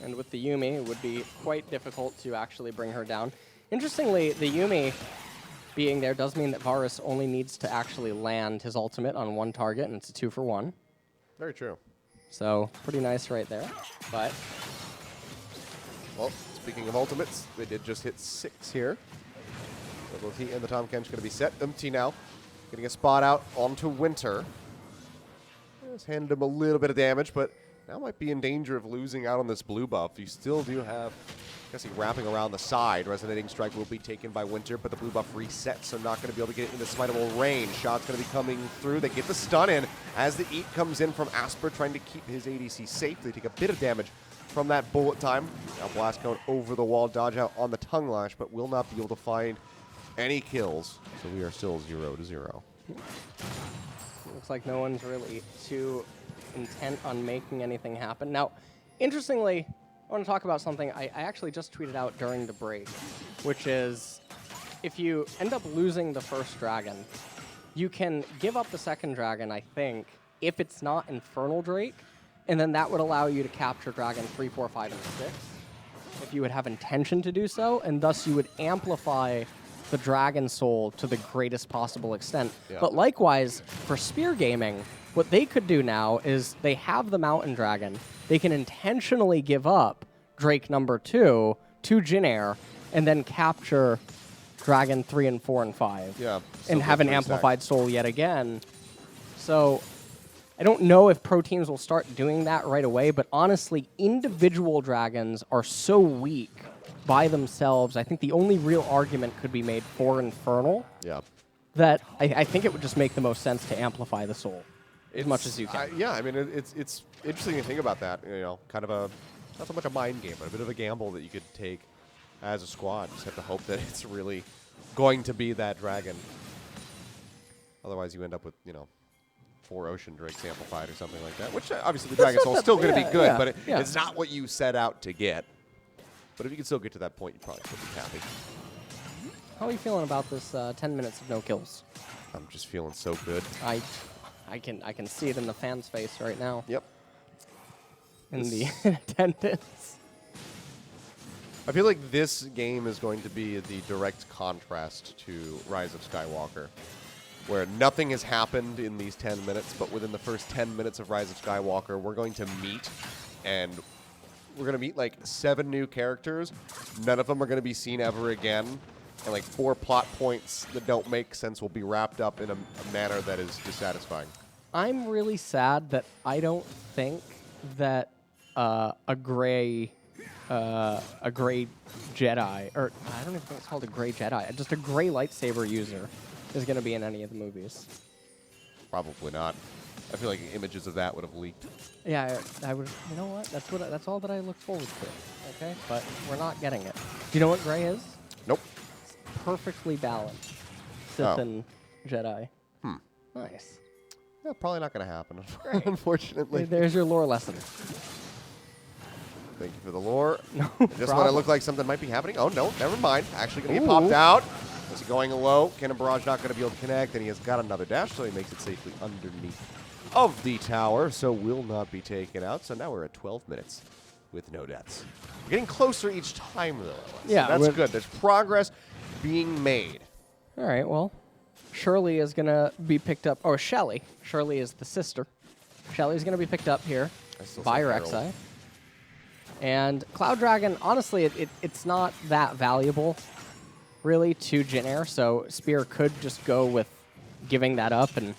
And with the Yuumi, it would be quite difficult to actually bring her down. Interestingly, the Yuumi being there does mean that Varus only needs to actually land his ultimate on one target, and it's a 2-for-1. Very true. So, pretty nice right there. But, well, speaking of ultimates, they did just hit 6 here. So both he and the Tom Kench going to be set. UmTi now getting a spot out onto Winter. Just handed him a little bit of damage, but now might be in danger of losing out on this blue buff. You still do have, I guess, wrapping around the side. Resonating Strike will be taken by Winter, but the blue buff resets, so not going to be able to get into smiteable range. Shot's going to be coming through. They get the stun in as the eat comes in from Asper, trying to keep his ADC safe. They take a bit of damage from that bullet time. Now Blast Cone over the wall, dodge out on the Tongue Lash, but will not be able to find any kills. So we are still 0-0. looks like no one's really too intent on making anything happen. Now, interestingly, I want to talk about something I actually just tweeted out during the break, which is if you end up losing the first dragon, you can give up the second dragon, I think, if it's not Infernal Drake, and then that would allow you to capture dragon 3, 4, 5, and 6, if you would have intention to do so, and thus you would amplify the dragon soul to the greatest possible extent. Yeah. But likewise, for Spear Gaming, what they could do now is they have the Mountain Dragon. They can intentionally give up Drake number 2 to Jin Air, and then capture Dragon 3 and 4 and 5. Yeah. And have an amplified soul yet again. So I don't know if pro teams will start doing that right away, but honestly, individual dragons are so weak by themselves. I think the only real argument could be made for Infernal. Yeah. That I think it would just make the most sense to amplify the soul as much as you can. Yeah, I mean, it's interesting to think about that. You know, kind of a, not so much a mind game, but a bit of a gamble that you could take as a squad. Just have to hope that it's really going to be that dragon. Otherwise, you end up with, you know, 4 Ocean Drakes amplified or something like that, which obviously the Dragon Soul is still going to be good, but it's not what you set out to get. But if you can still get to that point, you probably should be happy. How are you feeling about this 10 minutes of no kills? I'm just feeling so good. I can see it in the fans' face right now. Yep. In the attendance. I feel like this game is going to be the direct contrast to Rise of Skywalker, where nothing has happened in these 10 minutes, but within the first 10 minutes of Rise of Skywalker, we're going to meet, and we're going to meet like 7 new characters. None of them are going to be seen ever again, and like 4 plot points that don't make sense will be wrapped up in a manner that is dissatisfying. I'm really sad that I don't think that a gray Jedi, or I don't even think it's called a gray Jedi, just a gray lightsaber user is going to be in any of the movies. Probably not. I feel like images of that would have leaked. Yeah, I would. You know what? That's all that I look forward to. Okay, but we're not getting it. Do you know what gray is? Nope. It's perfectly balanced Sith Oh. and Jedi. Hmm. Nice. Yeah, probably not going to happen, Great. unfortunately. There's your lore lesson. Thank you for the lore. No Just when it problem. looked like something might be happening. Oh, no, never mind. Actually going to get Ooh. popped out. Is he going low? Cannon Barrage not going to be able to connect, and he has got another dash, so he makes it safely underneath of the tower, so will not be taken out. So now we're at 12 minutes with no deaths. We're getting closer each time, though. Yeah, So that's good. There's progress being made. All right, well, Shirley is going to be picked up. Or Shelly. Shirley is the sister. Shelly is going to be picked up here I still by say Harold. Rek'Sai. And Cloud Dragon, honestly, it's not that valuable, really, to Jin Air. So Spear could just go with giving that up and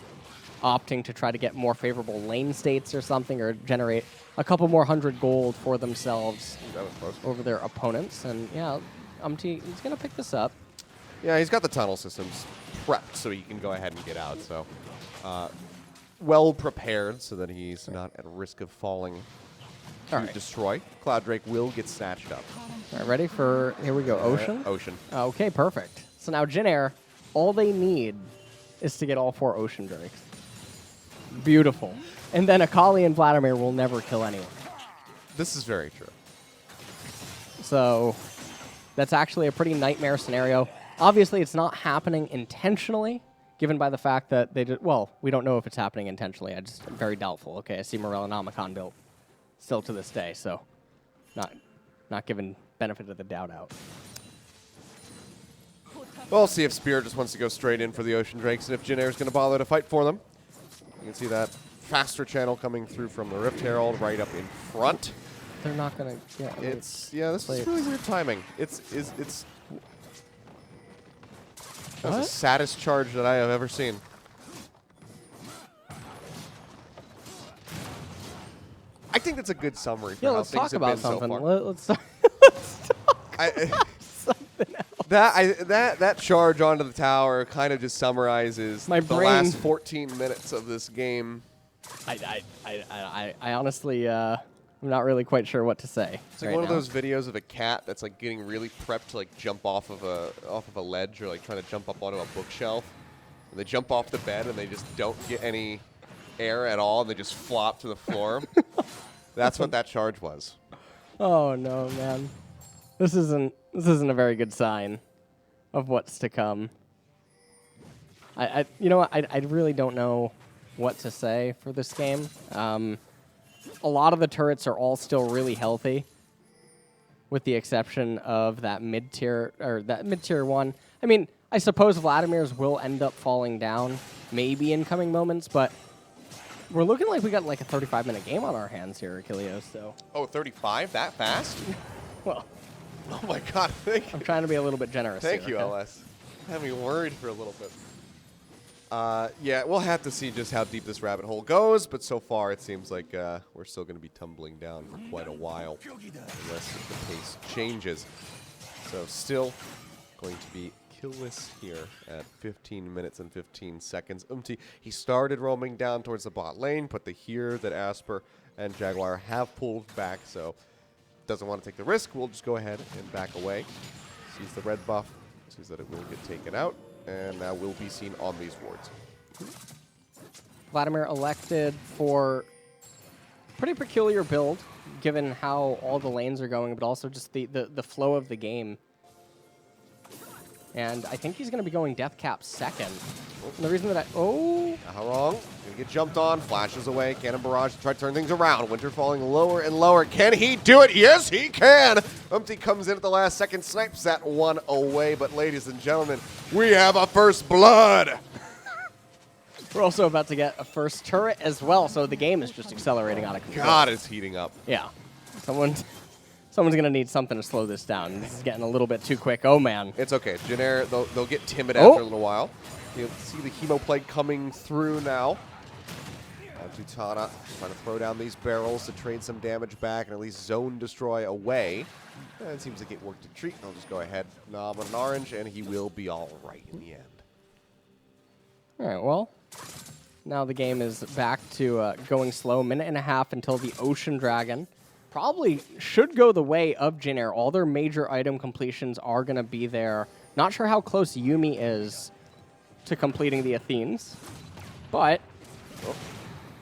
opting to try to get more favorable lane states or something, or generate a couple more 100 gold for themselves That was close. over their opponents. And yeah, UmTi, he's going to pick this up. Yeah, he's got the tunnel systems prepped so he can go ahead and get out. So well prepared so that he's not at risk of falling to All right. destroy. Cloud Drake will get snatched up. All right, ready for, here we go, Ocean? Ocean. Okay, perfect. So now Jin Air, all they need is to get all 4 Ocean Drakes. Beautiful. And then Akali and Vladimir will never kill anyone. This is very true. So that's actually a pretty nightmare scenario. Obviously, it's not happening intentionally, given by the fact that they did, well, we don't know if it's happening intentionally. I'm very doubtful. Okay, I see Morel and Omicron built still to this day, so not given benefit of the doubt out. We'll see if Spear just wants to go straight in for the Ocean Drakes and if Jin Air is going to bother to fight for them. You can see that faster channel coming through from the Rift Herald right up in front. They're not going to, yeah. This is Play it. really weird timing. It's that's the What? saddest charge that I have ever seen. I think that's a good summary for Yeah, how let's things talk have about been so something. far. Let's talk I, something else. that charge onto the tower kind of just summarizes My the brain- last 14 minutes of this game. I honestly, I'm not really quite sure what to say. It's like right one of now. those videos of a cat that's like getting really prepped to like jump off of a ledge or like trying to jump up onto a bookshelf. And they jump off the bed and they just don't get any air at all and they just flop to the floor. That's what that charge was. Oh no, man, this isn't a very good sign of what's to come. You know what? I really don't know what to say for this game. A lot of the turrets are all still really healthy, with the exception of that mid-tier one. I mean, I suppose Vladimir's will end up falling down, maybe in coming moments, but we're looking like we got like a 35-minute game on our hands here, Achilles. So, Oh, 35? That fast? well, Oh my god, thank you. I'm trying to be a little bit generous. Thank here, you, okay? LS. Had me worried for a little bit. Yeah, we'll have to see just how deep this rabbit hole goes, but so far it seems like we're still going to be tumbling down for quite a while, unless the pace changes. So still going to be killless here at 15 minutes and 15 seconds. UmTi, he started roaming down towards the bot lane, but the here that Asper and Jaguar have pulled back, so doesn't want to take the risk. We'll just go ahead and back away. Sees the red buff, sees that it will get taken out, and now will be seen on these wards. Vladimir elected for pretty peculiar build, given how all the lanes are going, but also just the flow of the game. And I think he's going to be going Death Cap second. And the reason that Yaharong gonna get jumped on, flashes away. Cannon Barrage to try to turn things around. Winter falling lower and lower. Can he do it? Yes, he can. UmTi comes in at the last second, snipes that one away. But ladies and gentlemen, we have a first blood. we're also about to get a first turret as well, so the game is just accelerating out of control. God, it's heating up. Yeah. Someone's going to need something to slow this down. This is getting a little bit too quick. Oh, man. It's okay. Jin Air, they'll get timid Oh. after a little while. You'll see the Hemo Plague coming through now. Onto TaNa, trying to throw down these barrels to trade some damage back and at least zone destroy away. And it seems like it worked a treat. I'll just go ahead, knob on an orange, and he will be all right in the end. All right, well, now the game is back to going slow. Minute and a half until the Ocean Dragon probably should go the way of Jin Air. All their major item completions are going to be there. Not sure how close Yuumi is to completing the Athenes, but...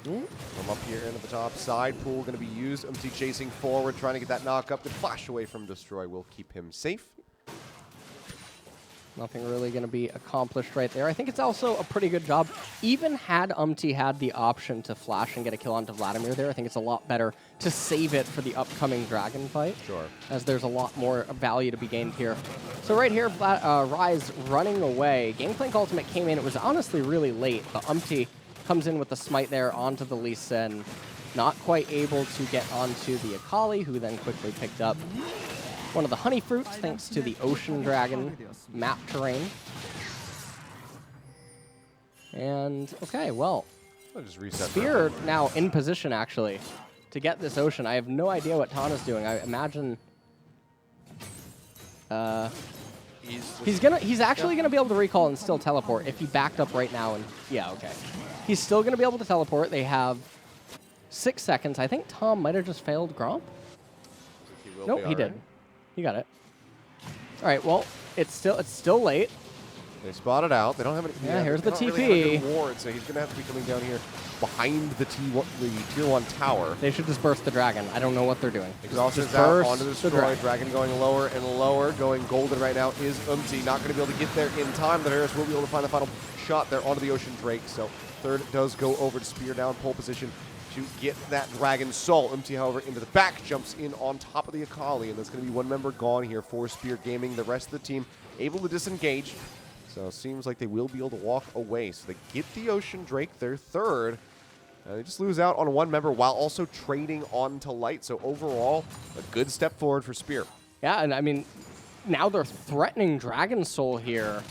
From up here into the top side, pool going to be used. UmTi chasing forward, trying to get that knock up. The flash away from Destroy will keep him safe. Nothing really going to be accomplished right there. I think it's also a pretty good job. Even had UmTi had the option to flash and get a kill onto Vladimir there, I think it's a lot better to save it for the upcoming Dragon fight. Sure. As there's a lot more value to be gained here. So right here, Rise running away. Gangplank ultimate came in. It was honestly really late, but UmTi comes in with the smite there onto the Lee Sin. Not quite able to get onto the Akali, who then quickly picked up one of the honey fruits thanks to the Ocean Dragon map terrain. And, okay, well, I'll just reset Spear now in position, actually, to get this Ocean. I have no idea what TaNa's doing. I imagine... He's actually gonna be able to recall and still teleport if he backed up right now. And yeah, okay. He's still gonna be able to teleport. They have 6 seconds. I think Tom might have just failed Gromp. Nope, he did. He got it. All right. Well, it's still late. They spotted out. They don't have any. Yeah, here's the TP. Really have a good ward, so he's gonna have to be coming down here behind the tier 1 tower. They should just burst the dragon. I don't know what they're doing. Exhaustion's out onto the Destroy. Dragon going lower and lower. Going golden right now is UmTi. Not going to be able to get there in time. The Harris will be able to find the final shot there onto the Ocean Drake. So third does go over to Spear down pole position to get that Dragon Soul. UmTi, however, into the back, jumps in on top of the Akali, and there's going to be one member gone here for Spear Gaming. The rest of the team able to disengage. So it seems like they will be able to walk away. So they get the Ocean Drake, their third. They just lose out on one member while also trading onto Light. So overall, a good step forward for Spear. Yeah, and I mean, now they're threatening Dragon Soul here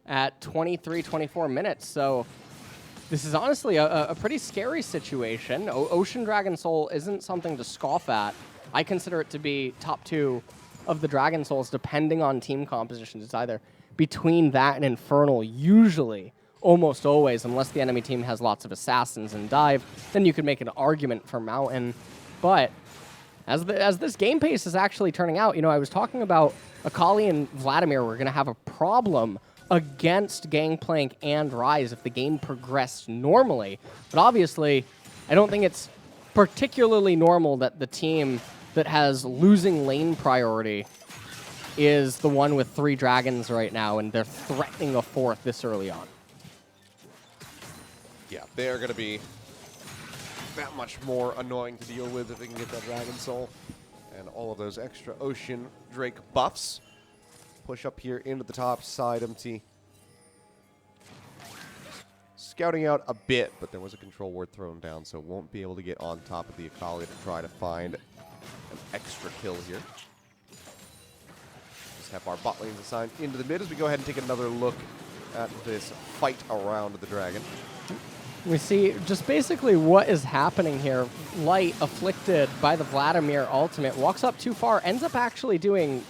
at 23, 24 minutes. So this is honestly a pretty scary situation. Ocean Dragon Soul isn't something to scoff at. I consider it to be top 2 of the Dragon Souls, depending on team compositions. It's either between that and Infernal, usually, almost always, unless the enemy team has lots of assassins and dive, then you could make an argument for Mountain. But as this game pace is actually turning out, you know, I was talking about Akali and Vladimir were going to have a problem against Gangplank and Rise if the game progressed normally. But obviously, I don't think it's particularly normal that the team that has losing lane priority is the one with 3 dragons right now, and they're threatening a 4th this early on. Yeah, they are going to be that much more annoying to deal with if they can get that Dragon Soul and all of those extra Ocean Drake buffs. Push up here into the top side, UmTi. Scouting out a bit, but there was a control ward thrown down, so won't be able to get on top of the Akali to try to find an extra kill here. Just have our bot lanes assigned into the mid as we go ahead and take another look at this fight around the dragon. We see just basically what is happening here. Light, afflicted by the Vladimir ultimate, walks up too far, ends up actually doing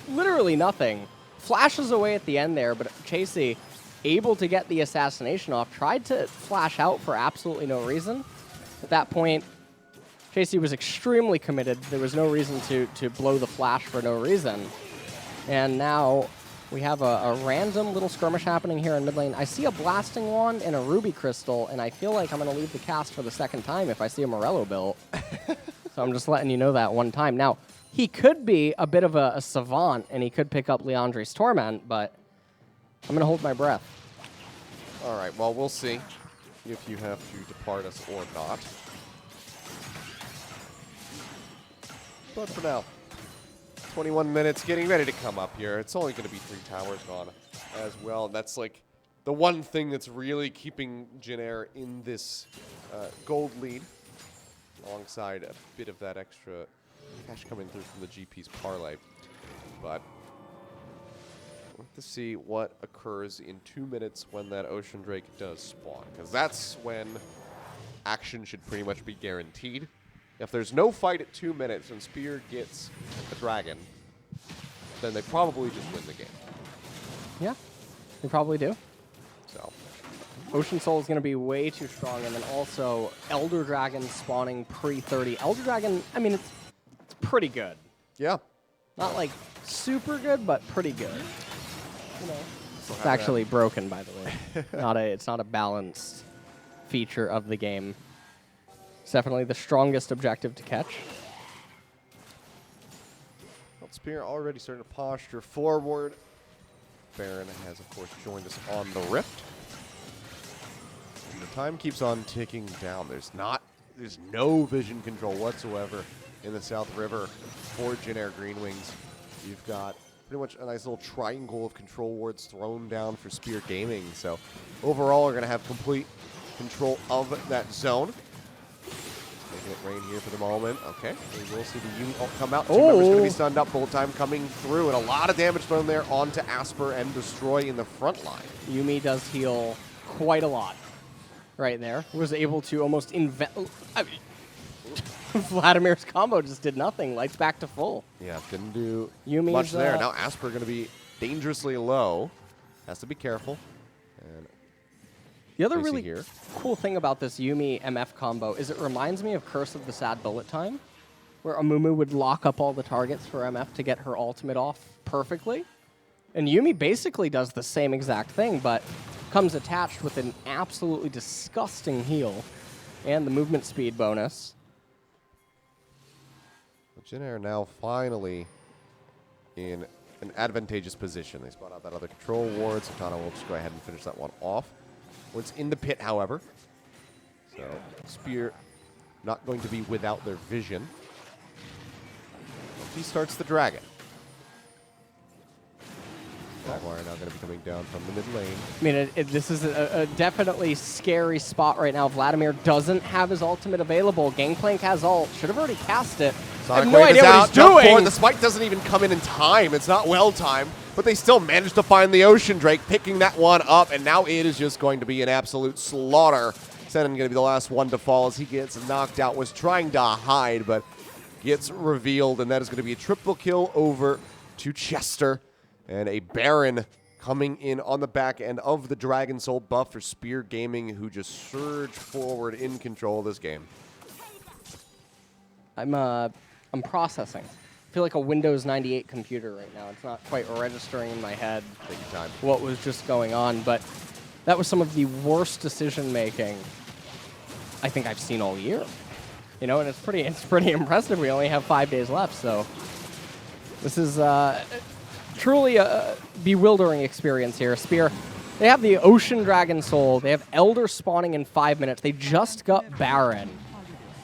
literally nothing. Flashes away at the end there, but Chasy, able to get the assassination off, tried to flash out for absolutely no reason. At that point, Chasy was extremely committed. There was no reason to blow the flash for no reason. And now we have a random little skirmish happening here in mid lane. I see a Blasting Wand and a Ruby Crystal, and I feel like I'm going to leave the cast for the second time if I see a Morello built. So I'm just letting you know that one time. Now, he could be a bit of a savant, and he could pick up Leandre's Torment, but I'm going to hold my breath. All right, well, we'll see if you have to depart us or not. But for now, 21 minutes, getting ready to come up here. It's only going to be 3 towers gone as well. That's like the one thing that's really keeping Jin Air in this gold lead, alongside a bit of that extra cash coming through from the GP's parlay. But we'll have to see what occurs in 2 minutes when that Ocean Drake does spawn, because that's when action should pretty much be guaranteed. If there's no fight at 2 minutes and Spear gets a dragon, then they probably just win the game. Yeah, they probably do. So, Ocean Soul is going to be way too strong, and then also Elder Dragon spawning pre-30. Elder Dragon, I mean, it's pretty good. yeah. Not like super good, but pretty good. You know, So it's actually broken, by the way. It's not a balanced feature of the game. It's definitely the strongest objective to catch. Well, Spear already starting to posture forward. Baron has, of course, joined us on the Rift. And the time keeps on ticking down. There's no vision control whatsoever in the South River for Jin Air Greenwings. You've got pretty much a nice little triangle of control wards thrown down for Spear Gaming. So overall, we're going to have complete control of that zone. Making it rain here for the moment. Okay, we will see the Yumi ult come out. Two members going to be stunned up. Full time coming through, and a lot of damage thrown there onto Asper and Destroy in the front line. Yumi does heal quite a lot right there. Was able to almost invent. I mean, Vladimir's combo just did nothing. Lights back to full. Yeah, didn't do Yumi's, much there. Now Asper going to be dangerously low. Has to be careful. And the other Crazy really here. cool thing about this Yumi MF combo is it reminds me of Curse of the Sad Bullet Time, where Amumu would lock up all the targets for MF to get her ultimate off perfectly. And Yumi basically does the same exact thing, but comes attached with an absolutely disgusting heal and the movement speed bonus. Jin Air now finally in an advantageous position. They spot out that other control ward, so TaNa will just go ahead and finish that one off. It's in the pit, however. So Spear not going to be without their vision. He starts the dragon. Jaguar now going to be coming down from the mid lane. I mean, this is a definitely scary spot right now. Vladimir doesn't have his ultimate available. Gangplank has ult. Should have already cast it. I have no idea what he's doing. The spike doesn't even come in time. It's not well timed, but they still managed to find the Ocean Drake, picking that one up, and now it is just going to be an absolute slaughter. Senan going to be the last one to fall as he gets knocked out. Was trying to hide, but gets revealed, and that is going to be a triple kill over to Chester. And a Baron coming in on the back end of the Dragon Soul buff for Spear Gaming, who just surged forward in control of this game. I'm processing. I feel like a Windows 98 computer right now. It's not quite registering in my head Big time. what was just going on, but that was some of the worst decision making I think I've seen all year. You know, and it's pretty impressive. We only have 5 days left, so this is truly a bewildering experience here. Spear, they have the Ocean Dragon Soul. They have Elder spawning in 5 minutes. They just got Baron.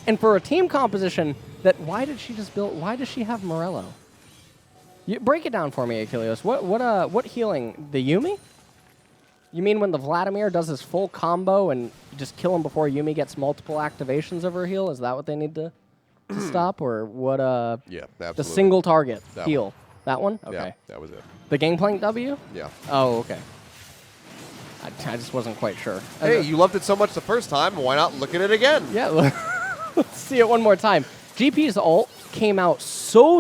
And for a team composition why did she have Morello? Break it down for me, Achilles. What healing? The Yumi? You mean when the Vladimir does his full combo and you just kill him before Yumi gets multiple activations of her heal? Is that what they need to stop? Or what Yeah, absolutely. the single target That heal? one. That one? Okay. Yeah, that was it. The Gangplank W? Yeah. Oh, okay. I just wasn't quite sure. Hey, you loved it so much the first time. Why not look at it again? Yeah, let's see it one more time. GP's ult came out so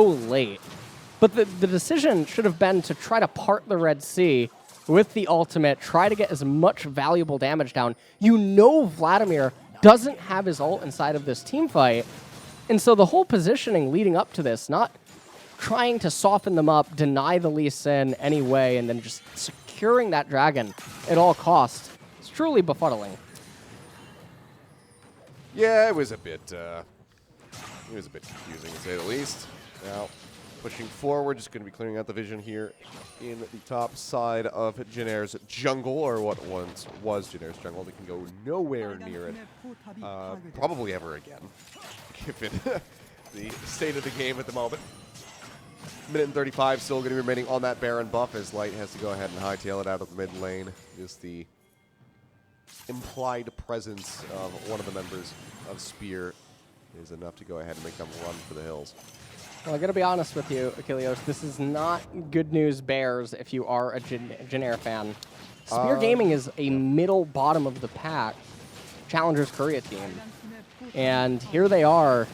late, but the decision should have been to try to part the Red Sea with the ultimate, try to get as much valuable damage down. You know Vladimir doesn't have his ult inside of this team fight, and so the whole positioning leading up to this, not trying to soften them up, deny the Lee Sin anyway, and then just securing that dragon at all costs, it's truly befuddling. Yeah, it was a bit confusing to say the least. Now, pushing forward, just going to be clearing out the vision here in the top side of Jin Air's jungle, or what once was Jin Air's jungle. They can go nowhere near it, probably ever again, given the state of the game at the moment. Minute and 35 still going to be remaining on that Baron buff as Light has to go ahead and hightail it out of the mid lane. Just the implied presence of one of the members of Spear is enough to go ahead and make them run for the hills. Well, I gotta be honest with you, Achilles. This is not good news bears if you are a Jin Air fan. Spear Gaming is a middle bottom of the pack Challenger's Korea team. And here they are,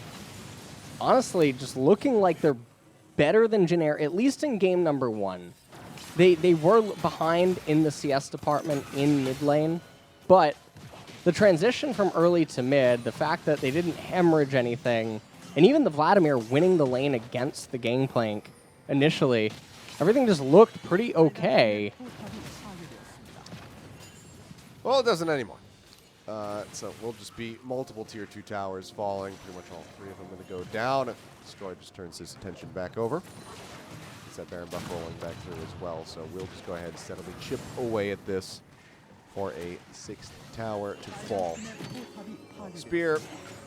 honestly, just looking like they're better than Jin Air, at least in game number 1. They were behind in the CS department in mid lane, but the transition from early to mid, the fact that they didn't hemorrhage anything, and even the Vladimir winning the lane against the Gangplank initially, everything just looked pretty okay. Well, it doesn't anymore. So we'll just be multiple tier 2 towers falling. Pretty much all 3 of them going to go down. Destroy just turns his attention back over. Gets that Baron buff rolling back through as well. So we'll just go ahead and steadily chip away at this for a 6th tower to fall. Spear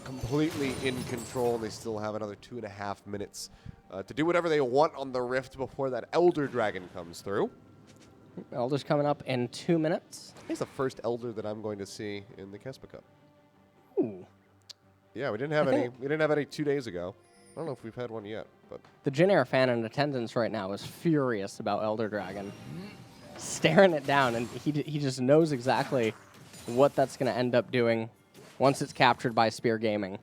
completely in control. They still have another 2.5 minutes to do whatever they want on the Rift before that Elder Dragon comes through. Elder's coming up in 2 minutes. He's the first Elder that I'm going to see in the KeSPA Cup. Ooh. Yeah, we didn't have any. We didn't have any 2 days ago. I don't know if we've had one yet, but The Jin Air fan in attendance right now is furious about Elder Dragon, staring it down, and he just knows exactly what that's going to end up doing once it's captured by Spear Gaming.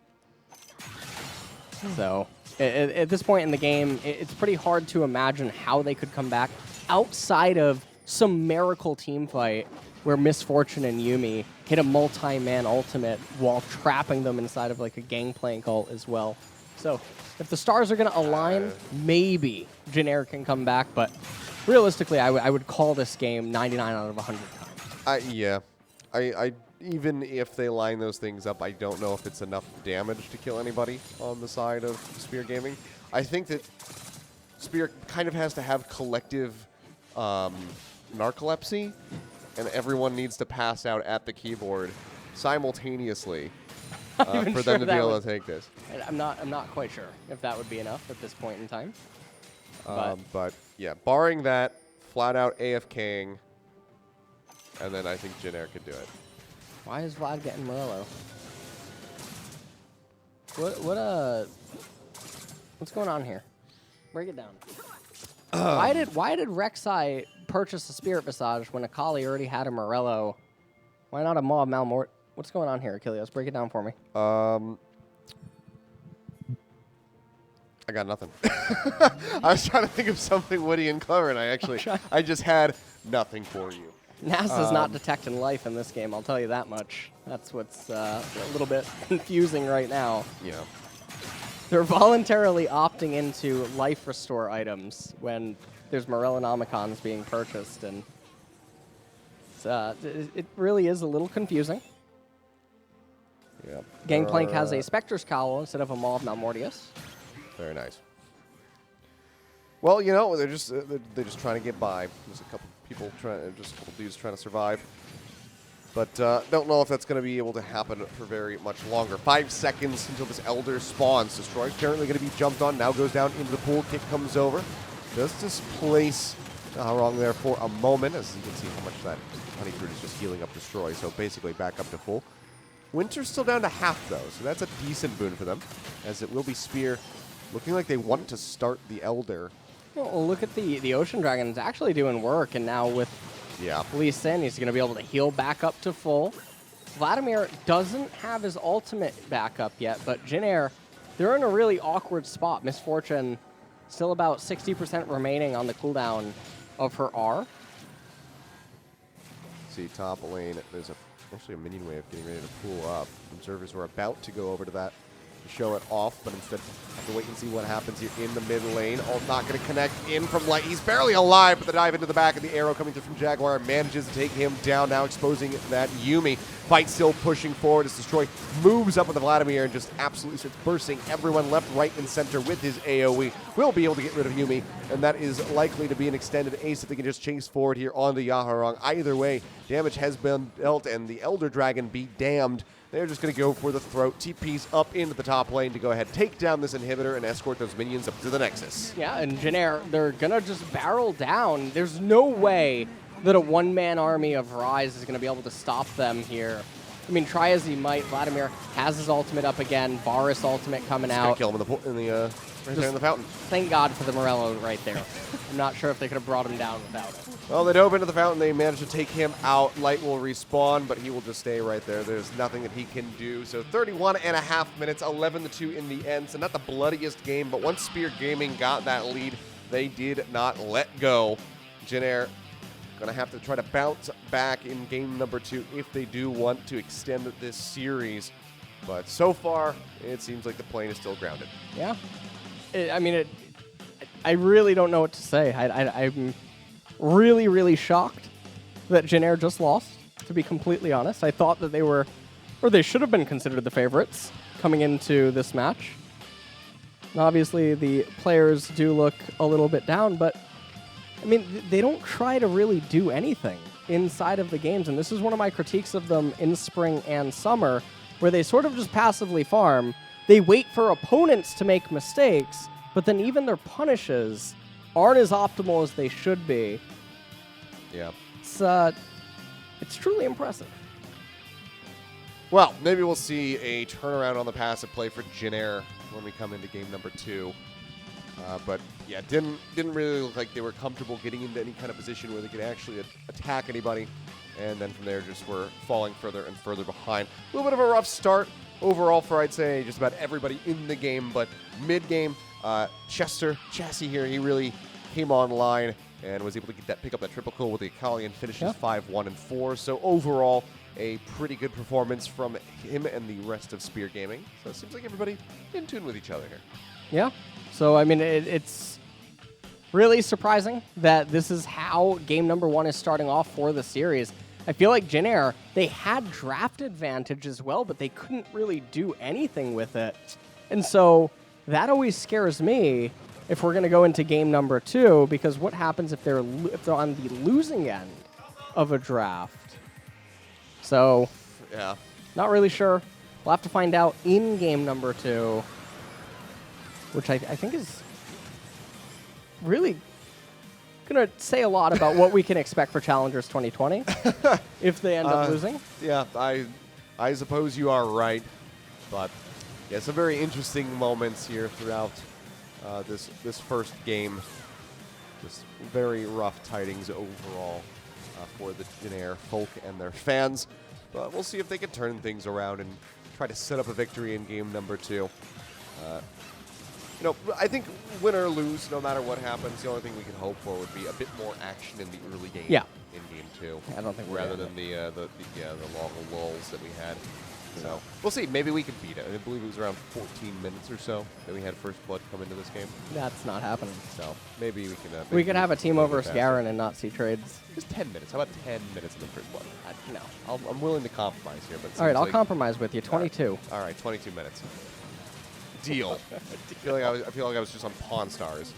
So at this point in the game, it's pretty hard to imagine how they could come back outside of some miracle team fight where Misfortune and Yuumi hit a multi-man ultimate while trapping them inside of like a Gangplank ult as well. So if the stars are going to align, maybe Jin Air can come back, but realistically, I would call this game 99 out of 100 times. yeah, I even if they line those things up, I don't know if it's enough damage to kill anybody on the side of Spear Gaming. I think that Spear kind of has to have collective narcolepsy, and everyone needs to pass out at the keyboard simultaneously for them to be able to take this. I'm not quite sure if that would be enough at this point in time. But yeah, barring that, flat out AFKing, and then I think Jin Air could do it. Why is Vlad getting Morello? What's going on here? Break it down. Why did Rek'Sai purchase a Spirit Visage when Akali already had a Morello? Why not a Maw Malmort? What's going on here, Achilles? Break it down for me. I got nothing. I was trying to think of something witty and clever, and I just had nothing for you. NASA's not detecting life in this game, I'll tell you that much. That's what's a little bit confusing right now. Yeah. They're voluntarily opting into life restore items when there's Morellonomicons being purchased, and it really is a little confusing. Yeah. Gangplank has a Spectre's Cowl instead of a Maw of Malmortius. Very nice. Well, you know, they're just trying to get by. There's a couple people just a couple dudes trying to survive. But don't know if that's going to be able to happen for very much longer. 5 seconds until this Elder spawns. Destroy's currently going to be jumped on. Now goes down into the pool. Kick comes over. Does displace Yaharong there for a moment. As you can see how much that Honeycruit is just healing up Destroy. So basically back up to full. Winter's still down to half, though. So that's a decent boon for them. As it will be Spear looking like they want to start the Elder. Well, look at the Ocean Dragon's actually doing work, and now with Lee Sin, he's going to be able to heal back up to full. Vladimir doesn't have his ultimate back up yet, but Jin Air, they're in a really awkward spot. Misfortune still about 60% remaining on the cooldown of her R. See, top lane, there's actually a minion wave getting ready to pull up. Observers were about to go over to that to show it off, but instead have to wait and see what happens here in the mid lane. Ult not going to connect in from Light. He's barely alive, but the dive into the back of the arrow coming through from Jaguar manages to take him down, now exposing that Yuumi. Fight still pushing forward as Destroy moves up with the Vladimir and just absolutely starts bursting everyone left, right, and center with his AoE. Will be able to get rid of Yuumi, and that is likely to be an extended ace if they can just chase forward here onto Yaharong. Either way, damage has been dealt, and the Elder Dragon be damned. They're just going to go for the throat. TP's up into the top lane to go ahead, take down this inhibitor, and escort those minions up to the Nexus. Yeah, and Jin Air, they're going to just barrel down. There's no way that a one-man army of Rise is going to be able to stop them here. I mean, try as he might, Vladimir has his ultimate up again. Varus ultimate coming out. Kill him in the Right there in the fountain. Thank God for the Morello right there. I'm not sure if they could have brought him down without it. Well, they dove into the fountain. They managed to take him out. Light will respawn, but he will just stay right there. There's nothing that he can do. So 31.5 minutes, 11-2 in the end. So not the bloodiest game, but once Spear Gaming got that lead, they did not let go. Jin Air going to have to try to bounce back in game number 2 if they do want to extend this series. But so far, it seems like the plane is still grounded. Yeah. I really don't know what to say. I'm really, really shocked that Jin Air just lost, to be completely honest. I thought that they were, or they should have been considered the favorites coming into this match. And obviously, the players do look a little bit down, but I mean, they don't try to really do anything inside of the games, and this is one of my critiques of them in spring and summer, where they sort of just passively farm. They wait for opponents to make mistakes, but then even their punishes aren't as optimal as they should be. Yeah. It's truly impressive. Well, maybe we'll see a turnaround on the passive play for Jin Air when we come into game number 2. But yeah, didn't really look like they were comfortable getting into any kind of position where they could actually attack anybody. And then from there, just were falling further and further behind. A little bit of a rough start overall for, I'd say, just about everybody in the game. But mid-game, Chasy here, he really came online and was able to pick up that triple kill with the Akali and finishes 5-1-4. So overall, a pretty good performance from him and the rest of Spear Gaming. So it seems like everybody in tune with each other here. Yeah. So, I mean, it's really surprising that this is how game number 1 is starting off for the series. I feel like Jin Air, they had draft advantage as well, but they couldn't really do anything with it. And so that always scares me if we're going to go into game number 2, because what happens if they're on the losing end of a draft? So, yeah, not really sure. We'll have to find out in game number 2, which I think is really going to say a lot about what we can expect for Challengers 2020 if they end up losing. Yeah, I suppose you are right. But yeah, some very interesting moments here throughout this first game. Just very rough tidings overall for the Jin Air folk and their fans. But we'll see if they can turn things around and try to set up a victory in game number 2. You know, I think win or lose, no matter what happens, the only thing we can hope for would be a bit more action in the early game. Yeah. In game 2. I don't think we're rather than the long lulls that we had. So we'll see. Maybe we can beat it. I believe it was around 14 minutes or so that we had first blood come into this game. That's not happening. So maybe we can. We could have a team over Garen and not see trades. Just 10 minutes. How about 10 minutes in the first blood? No. I'm willing to compromise here, but all right, I'll compromise with you. 22. All right, 22 minutes. Deal. I feel like I was just on Pawn Stars.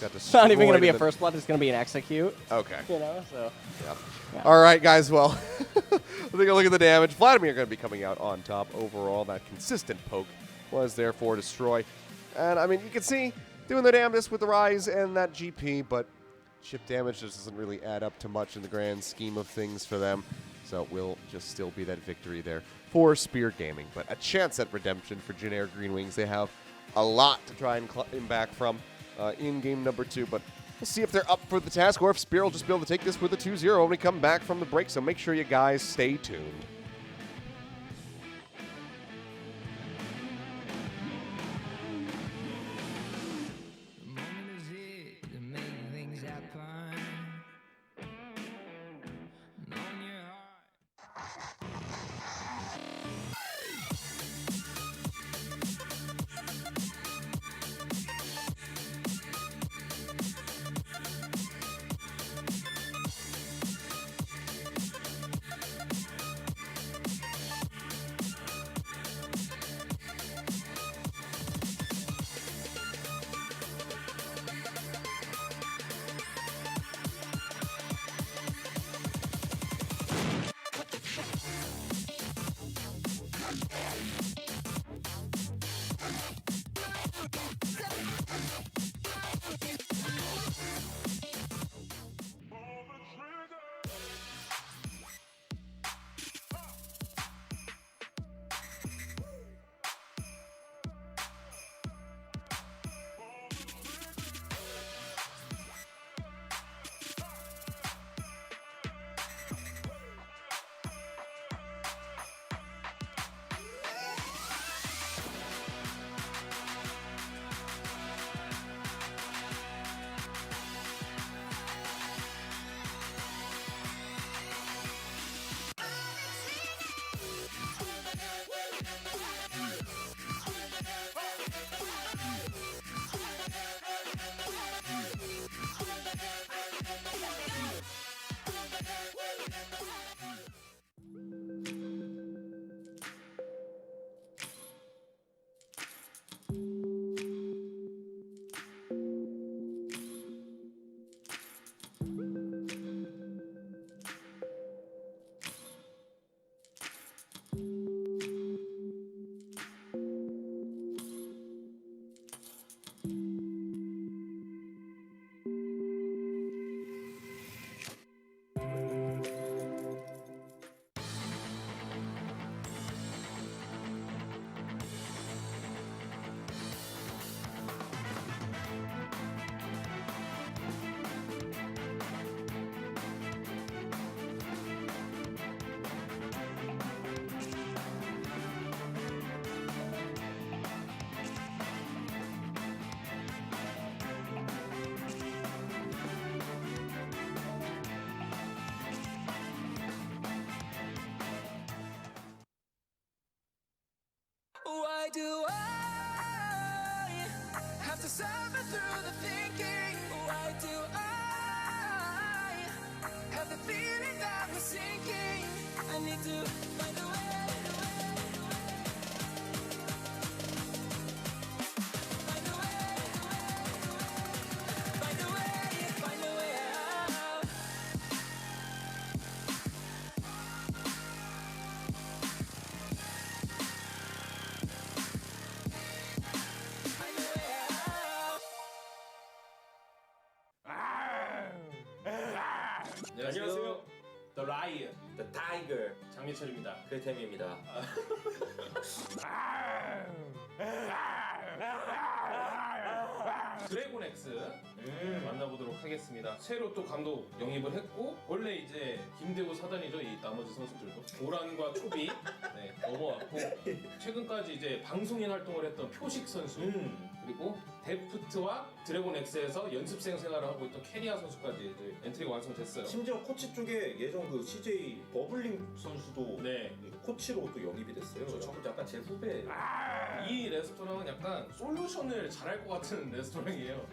It's not even going to be a first blood. It's going to be an execute. Okay. You know, so. Yeah. All right, guys. Well, we'll take a look at the damage. Vladimir going to be coming out on top overall. That consistent poke was there for Destroy. And, I mean, you can see doing their damnedest with the Rise and that GP, but chip damage just doesn't really add up to much in the grand scheme of things for them. So it will just still be that victory there for Spear Gaming. But a chance at redemption for Jin Air Greenwings. They have a lot to try and climb back from in game number 2. But we'll see if they're up for the task or if Spear will just be able to take this with a 2-0 when we come back from the break. So make sure you guys stay tuned. Why do I have to suffer through the thinking? Why do I have the feeling that we're sinking? I need to find a way. Find a way. Find a way. Find a way out. Find a way out. 안녕하세요. The Lion The Tiger 장민철입니다. 크리템입니다. 드래곤X 만나보도록 하겠습니다. 새로 또 감독 영입을 했고 원래 이제 김대우 사단이죠. 이 나머지 선수들도 도란과 초비 넘어왔고 최근까지 이제 방송인 활동을 했던 표식 선수 그리고 데프트와 드래곤X에서 연습생 생활을 하고 있던 케리아 선수까지 이제 엔트리가 완성됐어요. 심지어 코치 쪽에 예전 그 CJ 버블링 선수도 네. 코치로 또 영입이 됐어요. 그렇죠. 약간 제 후배. 이 레스토랑은 약간 솔루션을 잘할 것 같은 레스토랑이에요.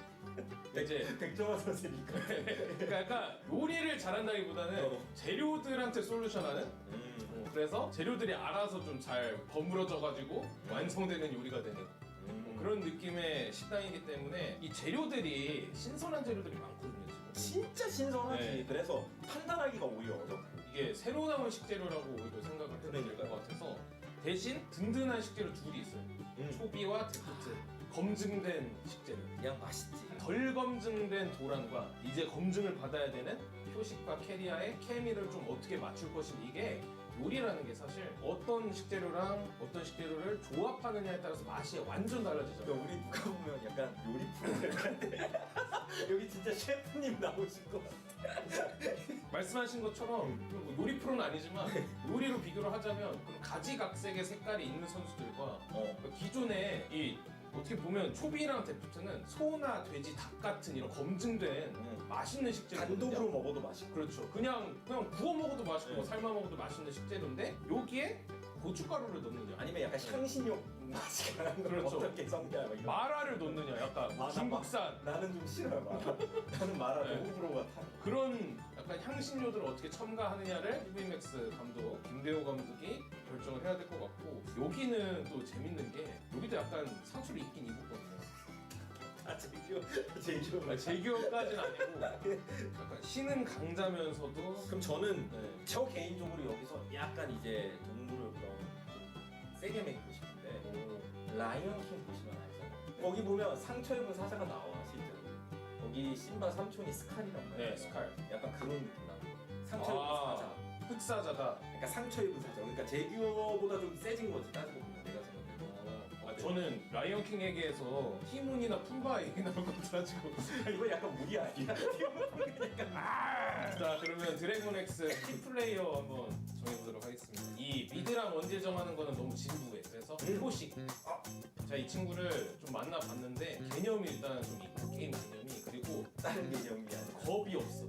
이제 백종원 선수니까. 그러니까 약간 요리를 잘한다기보다는 재료들한테 솔루션하는. 그래서 재료들이 알아서 좀 잘 버무려져가지고 완성되는 요리가 되는 그런 느낌의 식당이기 때문에 이 재료들이 신선한 재료들이 많거든요. 지금. 진짜 신선하지. 네. 그래서 판단하기가 오히려 어렵고. 이게 새로 나온 식재료라고 오히려 생각을 해도 될 것 같아서 대신 든든한 식재료 둘이 있어요. 초비와 데프트. 검증된 식재료. 그냥 맛있지. 덜 검증된 도란과 이제 검증을 받아야 되는 표식과 케리아의 케미를 좀 어떻게 맞출 것인지 이게 요리라는 게 사실 어떤 식재료랑 어떤 식재료를 조합하느냐에 따라서 맛이 완전 달라지죠. 그러니까 우리 누가 보면 약간 요리 프로그램 같아. 여기 진짜 셰프님 나오신 것 같아. 말씀하신 것처럼 뭐 요리 프로는 아니지만 요리로 비교를 하자면 그런 가지각색의 색깔이 있는 선수들과 그러니까 기존에 이 어떻게 보면 초비랑 데프트는 소나 돼지, 닭 같은 이런 검증된 맛있는 식재료거든요. 단독으로 먹어도 맛있고. 그렇죠. 그냥 구워 먹어도 맛있고 네. 삶아 먹어도 맛있는 식재료인데 여기에 고춧가루를 넣느냐 아니면 약간 향신료 맛이 강한 걸 그렇죠. 어떻게 섞냐. 막 이런. 마라를 넣느냐 약간 뭐 아, 중국산 나는 좀 싫어요. 마라. 나는 마라 네. 너무 프로 같아. 그런 약간 향신료들을 어떻게 첨가하느냐를 TVMAX 감독 김대호 감독이 결정을 해야 될 것 같고 여기는 또 재밌는 게 여기도 약간 상추를 입긴 입었거든요. 아 제기호. 제규어까지는 아니고 약간 신은 강자면서도 그럼 저는 네. 저 개인적으로 여기서 약간 이제 동물을 그럼 좀 세게 맺고 싶은데 라이언킹 보시면 알잖아요. 거기 보면 상처 입은 사자가 나와 실제로. 거기 심바 삼촌이 스칼이란 말이에요. 네, 스칼. 약간 그런 느낌 나. 상처 입은 사자. 흑사자다. 그러니까 상처 입은 사자. 그러니까 제규어보다 좀 세진 거지 따지고 보면 내가 생각해도. 저는 라이언킹에게서 티문이나 푼바 얘기 나올 것 같아가지고 이거 약간 무리 아니야? 자 그러면 드래곤X 키플레이어 한번 정해보도록 하겠습니다. 이 미드랑 원딜 정하는 거는 너무 진부해. 그래서 표식. 자 이 친구를 좀 만나봤는데 개념이 일단 좀 있고 게임 개념이 그리고 다른 개념이 아니야. 겁이 없어.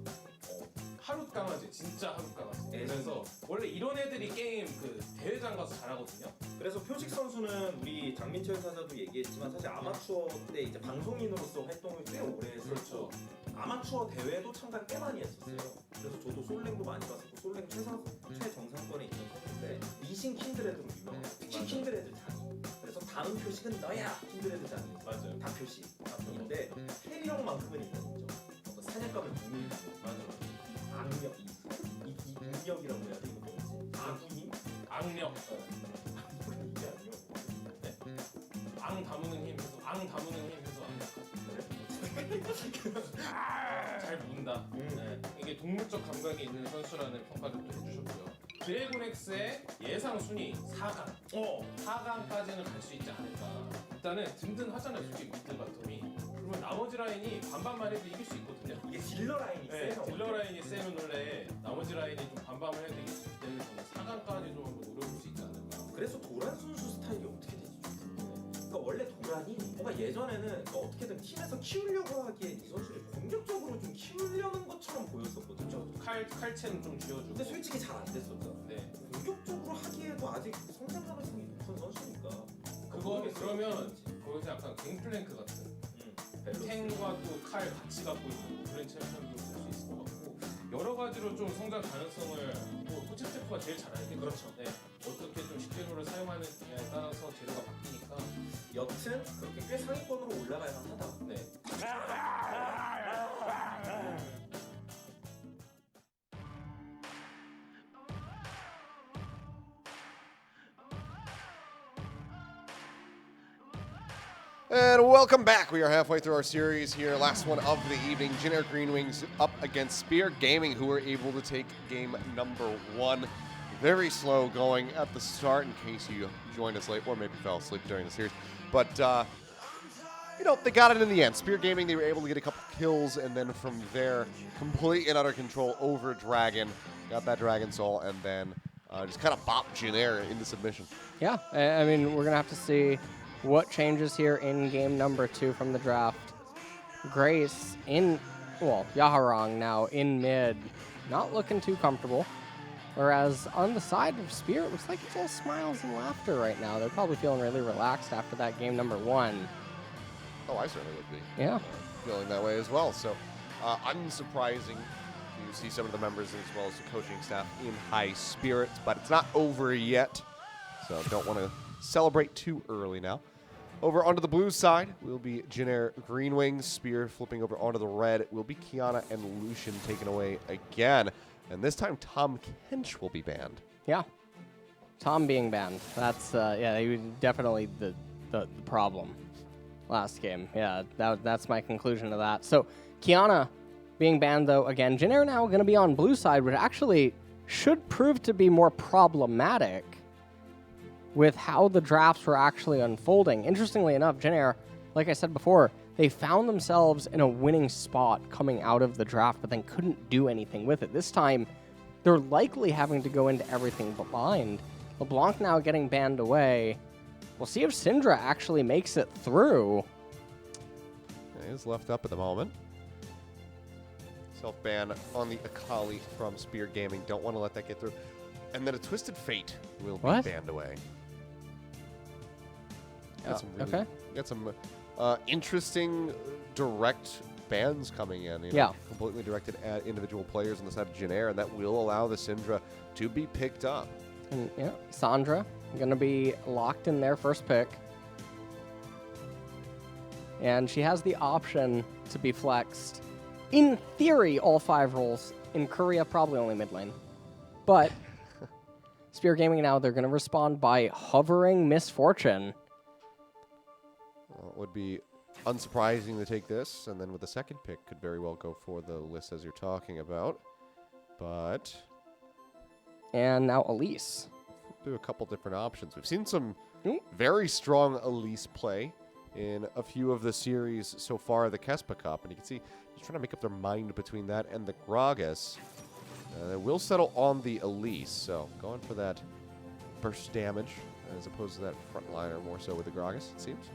하룻 강아지, 진짜 하룻 강아지. 네. 그래서 원래 이런 애들이 게임 그 대회장 가서 잘하거든요. 그래서 표식 선수는 우리 장민철 사자도 얘기했지만 사실 아마추어 때 이제 방송인으로서 활동을 꽤 오래 했었고 그렇죠. 아마추어 대회도 참가 꽤 많이 했었어요. 그래서 저도 솔랭도 많이 봤었고 솔랭 최정상권에 있는 선수인데 이신 킨드레드로 유명해요. 키 킨드레드 자기. 그래서 다음 표식은 너야 킹드레드지 아니에요. 맞아요. 다 표식. 근데 캐리형만큼은 있는 거죠. 어떤 사냥감을 먹는 거. 맞아. 악력, 이 능력이라고 해야 돼. 이거 뭐지? 악힘? 악력. 이게 악력. 네? 앙 다무는 힘 해서 잘 문다. 네. 이게 동물적 감각이 있는 선수라는 평가를 또 해주셨고요. 드래곤X의 예상 순위 4강. 4강까지는 갈 수 있지 않을까. 일단은 든든하잖아요, 솔직히 미드 바텀이. 그러면 나머지 라인이 반반만 해도 이길 수 있거든요. 이게 딜러 라인이 네, 세서 딜러 라인이 세면 원래 나머지 라인이 좀 반반을 해야 되기 때문에 저는 4강까지 좀 한번 노려볼 수 있지 않을까. 그래서 도란 선수 스타일이 어떻게 되지? 그러니까 원래 도란이 뭔가 예전에는 그러니까 어떻게든 팀에서 키우려고 하기에 이 선수를 공격적으로 좀 키우려는 것처럼 보였었거든요. 칼체는 좀 쥐어주고. 근데 솔직히 잘 안 됐었죠. 네. 공격적으로 하기에도 아직 성장 가능성이 높은 선수니까. 그거는 그러면 거기서 약간 갱플랭크 같은 탱과 또 칼 같이 갖고 있는 그런 챔피언도 쓸 수 있을 것 같고 여러 가지로 좀 성장 가능성을 뭐 코치스테프가 제일 잘 알겠죠. 그렇죠. 네. 어떻게 좀 식재료를 사용하느냐에 따라서 재료가 바뀌니까. 여튼 그렇게 꽤 상위권으로 올라갈 만하다. 네. And welcome back. We are halfway through our series here. Last one of the evening. Jin Air Greenwings up against Spear Gaming, who were able to take game number 1. Very slow going at the start, in case you joined us late or maybe fell asleep during the series. But, you know, they got it in the end. Spear Gaming, they were able to get a couple kills, and then from there, complete and utter control over Dragon. Got that Dragon Soul, and then just kind of bopped Jin Air into submission. Yeah, I mean, we're going to have to see what changes here in game number 2 from the draft. Grace in, well, Yaharong now in mid, not looking too comfortable. Whereas on the side of Spear, it looks like it's all smiles and laughter right now. They're probably feeling really relaxed after that game number 1. Oh, I certainly would be. Yeah. Feeling that way as well. So, unsurprising to see some of the members as well as the coaching staff in high spirits, but it's not over yet. So, don't want to celebrate too early now. Over onto the blue side will be Jin Air Greenwings. Spear flipping over onto the red will be Kiana and Lucian taken away again. And this time, Tom Kench will be banned. Yeah. Tom being banned. That's, yeah, he was definitely the problem last game. Yeah, that's my conclusion to that. So, Kiana being banned, though, again. Jin Air now going to be on blue side, which actually should prove to be more problematic with how the drafts were actually unfolding. Interestingly enough, Jin Air, like I said before, they found themselves in a winning spot coming out of the draft, but then couldn't do anything with it. This time, they're likely having to go into everything blind. LeBlanc now getting banned away. We'll see if Syndra actually makes it through. He is left up at the moment. Self-ban on the Akali from Spear Gaming. Don't want to let that get through. And then a Twisted Fate will be banned away. Got some interesting direct bans coming in. You know, completely directed at individual players on the side of Jin Air, and that will allow the Syndra to be picked up. And yeah, Sandra going to be locked in their first pick. And she has the option to be flexed. In theory, all 5 roles. In Korea, probably only mid lane. But Spear Gaming now, they're going to respond by hovering Misfortune. Well, it would be unsurprising to take this, and then with the second pick, could very well go for the list as you're talking about. But and now Elise. Do a couple different options. We've seen some very strong Elise play in a few of the series so far of the KeSPA Cup, and you can see just trying to make up their mind between that and the Gragas. They will settle on the Elise, so going for that burst damage as opposed to that frontliner more so with the Gragas, it seems.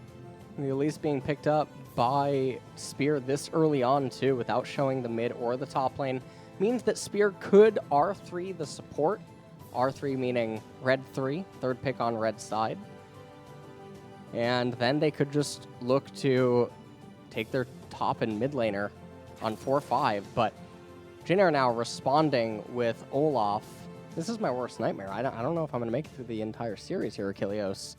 The Elise being picked up by Spear this early on, too, without showing the mid or the top lane, means that Spear could R3 the support. R3 meaning red 3, third pick on red side. And then they could just look to take their top and mid laner on 4-5. But Jin Air now responding with Olaf. This is my worst nightmare. I don't know if I'm going to make it through the entire series here, Achilleos.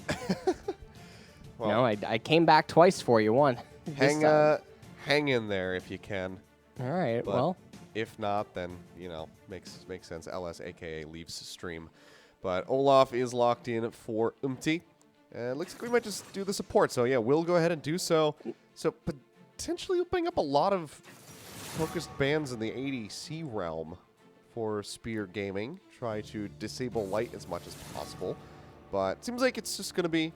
Well, no, I came back twice for you. One. Hang in there if you can. All right. But well, if not, then makes sense. LS, aka leaves stream, but Olaf is locked in for UmTi, and looks like we might just do the support. So yeah, we'll go ahead and do so. So potentially opening up a lot of focused bans in the ADC realm for Spear Gaming. Try to disable light as much as possible, but seems like it's just going to be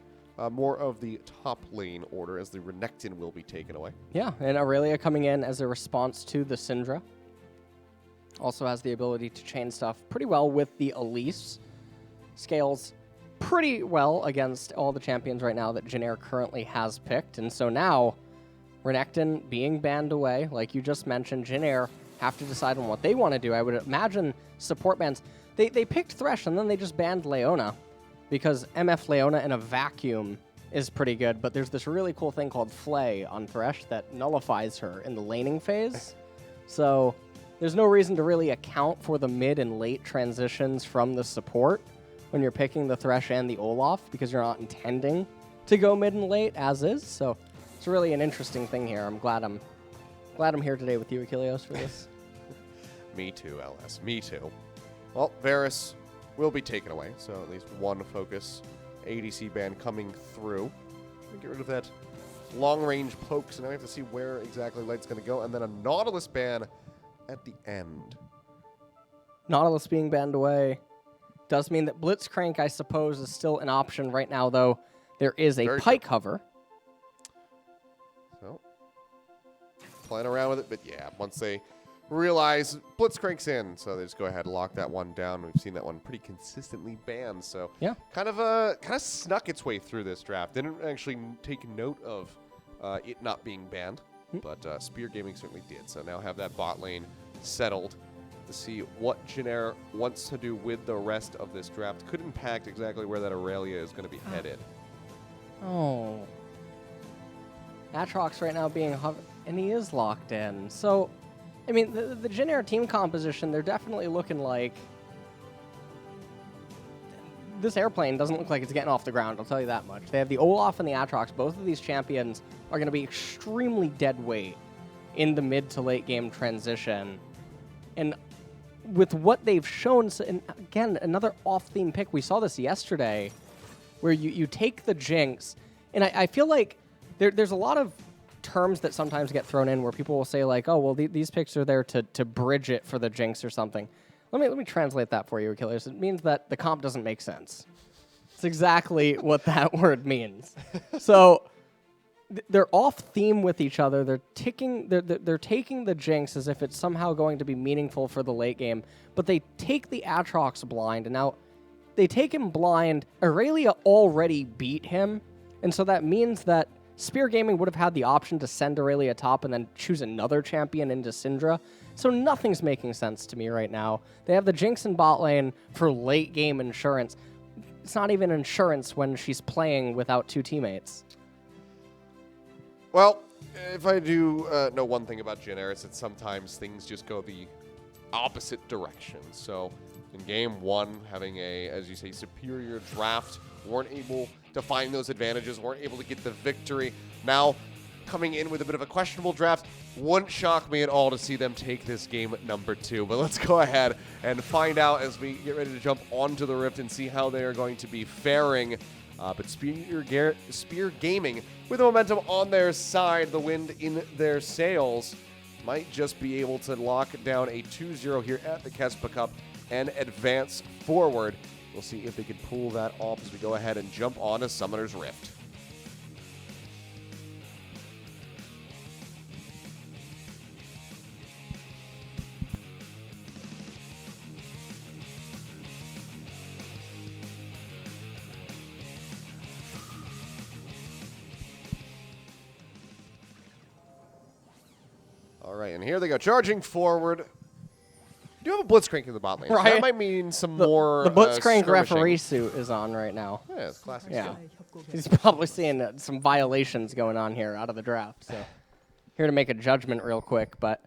more of the top lane order as the Renekton will be taken away. yeah, and Aurelia coming in as a response to the Syndra. Also has the ability to chain stuff pretty well with the Elise. Scales pretty well against all the champions right now that Jin Air currently has picked. And so now, Renekton being banned away, like you just mentioned, Jin Air have to decide on what they want to do. I would imagine support bans. They picked Thresh and then they just banned Leona, because MF Leona in a vacuum is pretty good, but there's this really cool thing called Flay on Thresh that nullifies her in the laning phase. So there's no reason to really account for the mid and late transitions from the support when you're picking the Thresh and the Olaf, because you're not intending to go mid and late as is. So it's really an interesting thing here. I'm glad I'm here today with you, Achilleos, for this. Me too, LS. Me too. Well, Varus will be taken away, so at least one focus ADC ban coming through. Get rid of that long-range poke, so now we have to see where exactly Light's going to go, and then a Nautilus ban at the end. Nautilus being banned away does mean that Blitzcrank, I suppose, is still an option right now, though there is a Pike hover. So, playing around with it, but yeah, once they realize Blitzcrank's in, so they just go ahead and lock that one down. We've seen that one pretty consistently banned, so yeah, kind of snuck its way through this draft. Didn't actually take note of it not being banned, but Spear Gaming certainly did. So now have that bot lane settled to see what Jin Air wants to do with the rest of this draft. Could impact exactly where that Aurelia is going to be headed. Oh, Atrox right now being and he is locked in. So I mean, the Jin Air team composition, they're definitely looking like... This airplane doesn't look like it's getting off the ground, I'll tell you that much. They have the Olaf and the Atrox. Both of these champions are going to be extremely dead weight in the mid to late game transition. And with what they've shown, and again, another off-theme pick. We saw this yesterday, where you take the Jinx, and I feel like there's a lot of terms that sometimes get thrown in where people will say like, oh, well, these picks are there to bridge it for the Jinx or something. Let me translate that for you, Achilles. It means that the comp doesn't make sense. It's exactly what that word means. So they're off theme with each other. They're taking the Jinx as if it's somehow going to be meaningful for the late game, but they take the Atrox blind, and now they take him blind. Aurelia already beat him, and so that means that Spear Gaming would have had the option to send Aurelia top and then choose another champion into Syndra. So nothing's making sense to me right now. They have the Jinx in bot lane for late game insurance. It's not even insurance when she's playing without two teammates. Well, if I do know one thing about Jin Air, it's that sometimes things just go the opposite direction. So in game one, having a, as you say, superior draft, weren't able to find those advantages, weren't able to get the victory. Now, coming in with a bit of a questionable draft, wouldn't shock me at all to see them take this game at number 2. But let's go ahead and find out as we get ready to jump onto the Rift and see how they are going to be faring. But Spear Gaming, with the momentum on their side, the wind in their sails, might just be able to lock down a 2-0 here at the KeSPA Cup and advance forward. We'll see if they can pull that off as we go ahead and jump on a Summoner's Rift. All right, and here they go, charging forward. You do have a Blitzcrank in the bot lane. Right. So that might mean some more The Blitzcrank skirmishing. referee suit is on right now. Yeah, it's classic. Yeah. Skill. He's probably seeing some violations going on here out of the draft. So here to make a judgment real quick, but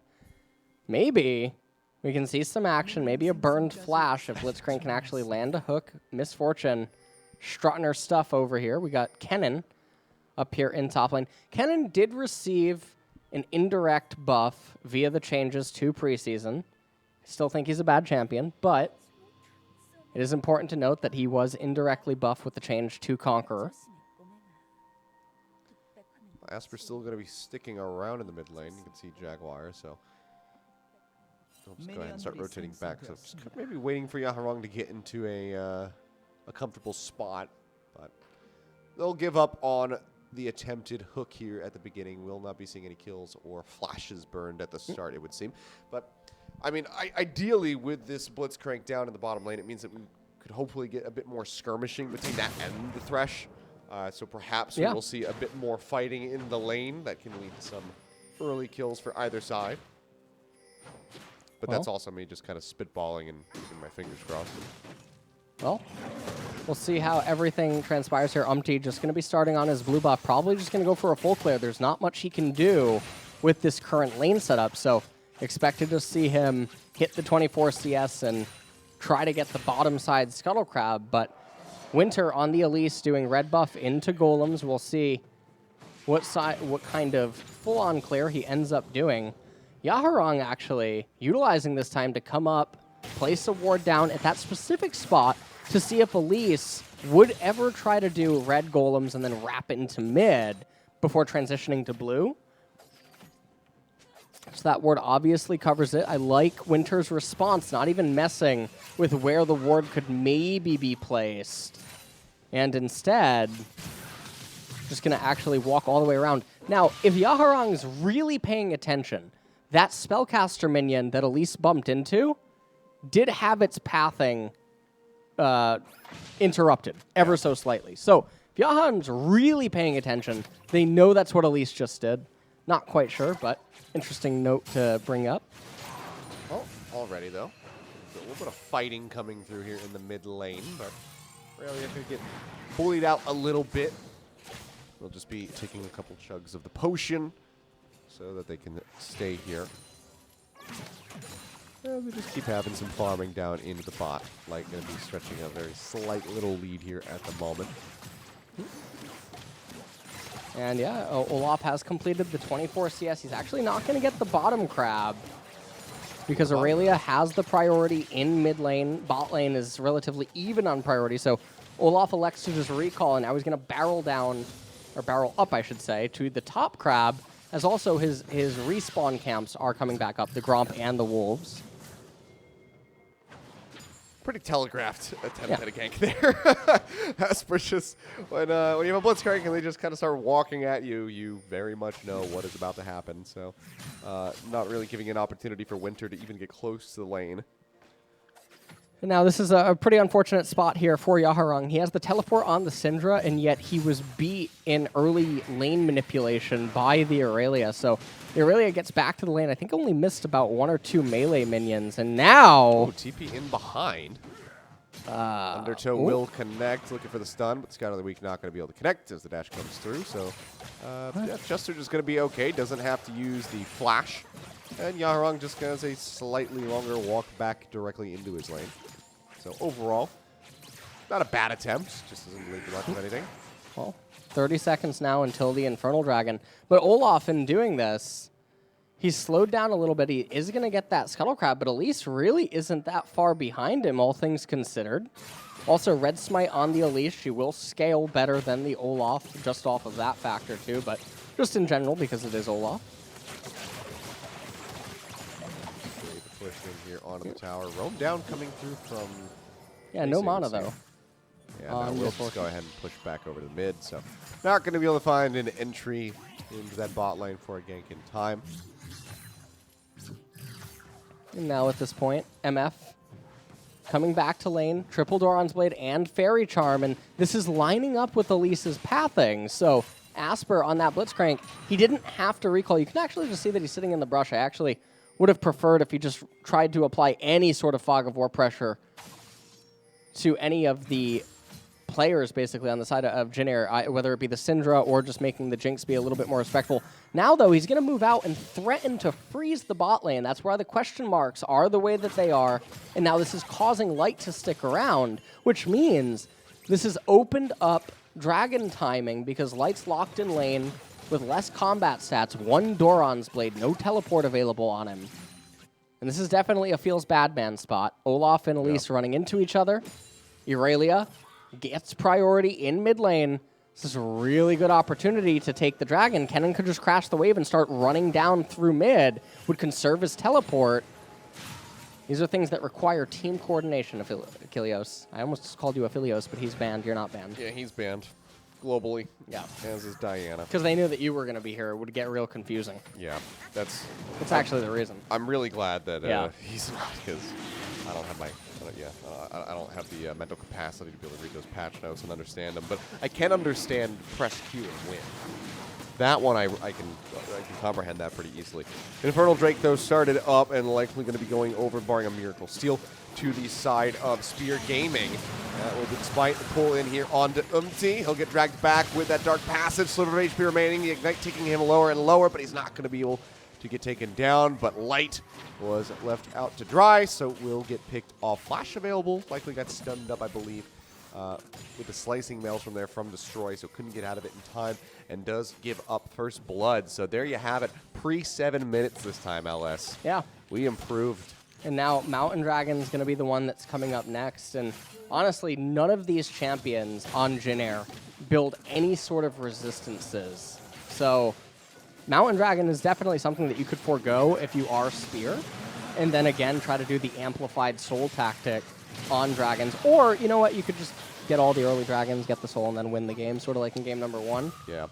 maybe we can see some action. Maybe a burned flash if Blitzcrank can actually land a hook. Misfortune strutting her stuff over here. We got Kennen up here in top lane. Kennen did receive an indirect buff via the changes to preseason. Still think he's a bad champion, but it is important to note that he was indirectly buffed with the change to Conqueror. Asper's still going to be sticking around in the mid lane. You can see Jaguar, so I'll just go ahead and start rotating back. So just maybe waiting for Yaharong to get into a comfortable spot, but they'll give up on the attempted hook here at the beginning. We'll not be seeing any kills or flashes burned at the start, it would seem. But I mean, ideally with this Blitz crank down in the bottom lane, it means that we could hopefully get a bit more skirmishing between that and the Thresh. So perhaps we will see a bit more fighting in the lane that can lead to some early kills for either side. But that's also me just kind of spitballing and keeping my fingers crossed. Well, we'll see how everything transpires here. UmTi just going to be starting on his blue buff. Probably just going to go for a full clear. There's not much he can do with this current lane setup. So expected to see him hit the 24 CS and try to get the bottom side Scuttle Crab. But Winter on the Elise doing red buff into golems. We'll see what kind of full-on clear he ends up doing. Yaharong actually utilizing this time to come up, place a ward down at that specific spot to see if Elise would ever try to do red golems and then wrap it into mid before transitioning to blue. So that ward obviously covers it. I like Winter's response, not even messing with where the ward could maybe be placed. And instead, just going to actually walk all the way around. Now, if Yaharong's really paying attention, that spellcaster minion that Elise bumped into did have its pathing interrupted ever so slightly. So if Yaharong's really paying attention, they know that's what Elise just did. Not quite sure, but interesting note to bring up. Well, already though. A little bit of fighting coming through here in the mid lane, but really if they get bullied out a little bit, they'll just be taking a couple chugs of the potion so that they can stay here. They just keep having some farming down into the bot, like going to be stretching a very slight little lead here at the moment. And yeah, Olaf has completed the 24 CS. He's actually not going to get the bottom crab because Aurelia has the priority in mid lane. Bot lane is relatively even on priority, so Olaf elects to just recall, and now he's going to barrel down, or barrel up, I should say, to the top crab, as also his respawn camps are coming back up, the Gromp and the Wolves. Pretty telegraphed attempt at a gank there. Asper just, when you have a Blitzcrank and they just kind of start walking at you, you very much know what is about to happen. So not really giving an opportunity for Winter to even get close to the lane. And now this is a pretty unfortunate spot here for Yaharong. He has the teleport on the Syndra, and yet he was beat in early lane manipulation by the Aurelia. So the Aurelia gets back to the lane. I think only missed about 1 or 2 melee minions. And now... TP in behind. Undertow will connect, looking for the stun, but Scout of the Week not going to be able to connect as the dash comes through. So yeah, Chester just going to be okay. Doesn't have to use the flash. And Yaharong just has a slightly longer walk back directly into his lane. So overall, not a bad attempt. Just doesn't really do much of anything. Well, 30 seconds now until the Infernal Dragon. But Olaf, in doing this, he's slowed down a little bit. He is going to get that Scuttle Crab, but Elise really isn't that far behind him, all things considered. Also, Red Smite on the Elise. She will scale better than the Olaf, just off of that factor too, but just in general because it is Olaf. Push in here onto the tower. Roam down coming through from... Yeah, no mana though. Yeah, no, we'll just go ahead and push back over to the mid. So not going to be able to find an entry into that bot lane for a gank in time. And now at this point, MF coming back to lane, triple Doran's Blade and Fairy Charm, and this is lining up with Elise's pathing. So Asper on that Blitzcrank, he didn't have to recall. You can actually just see that he's sitting in the brush. I actually would have preferred if he just tried to apply any sort of Fog of War pressure to any of the players basically on the side of Jin Air, whether it be the Syndra or just making the Jinx be a little bit more respectful. Now, though, he's going to move out and threaten to freeze the bot lane. That's why the question marks are the way that they are. And now this is causing Light to stick around, which means this has opened up Dragon timing, because Light's locked in lane with less combat stats, 1 Doran's Blade, no teleport available on him. And this is definitely a feels bad man spot. Olaf and Elise running into each other. Irelia gets priority in mid lane. This is a really good opportunity to take the dragon. Kennen could just crash the wave and start running down through mid, would conserve his teleport. These are things that require team coordination, Achilleos. I almost just called you Achilleos, but he's banned. You're not banned. Yeah, he's banned globally. Yeah. As is Diana. Because they knew that you were going to be here. It would get real confusing. Yeah, that's actually the reason. I'm really glad that Yeah. he's not, because I don't have my I don't have the mental capacity to be able to read those patch notes and understand them. But I can understand press Q and win. That one I can comprehend that pretty easily. Infernal Drake though started up and likely going to be going over, barring a miracle steal, to the side of Spear Gaming. Despite the pull in here onto UmTi, he'll get dragged back with that Dark Passage, sliver of HP remaining. The Ignite taking him lower and lower, but he's not going to be able to get taken down. But Light was left out to dry, so will get picked off. Flash available, likely got stunned up, I believe, with the slicing mails from there from Destroy, so couldn't get out of it in time, and does give up first blood. So there you have it, pre-7 minutes this time, LS. Yeah. We improved. And now Mountain Dragon's going to be the one that's coming up next. And honestly, none of these champions on Jin Air build any sort of resistances. So Mountain Dragon is definitely something that you could forego if you are Spear. And then again, try to do the amplified soul tactic on dragons. Or, you know what, you could just get all the early dragons, get the soul, and then win the game, sort of like in game number 1. Yeah.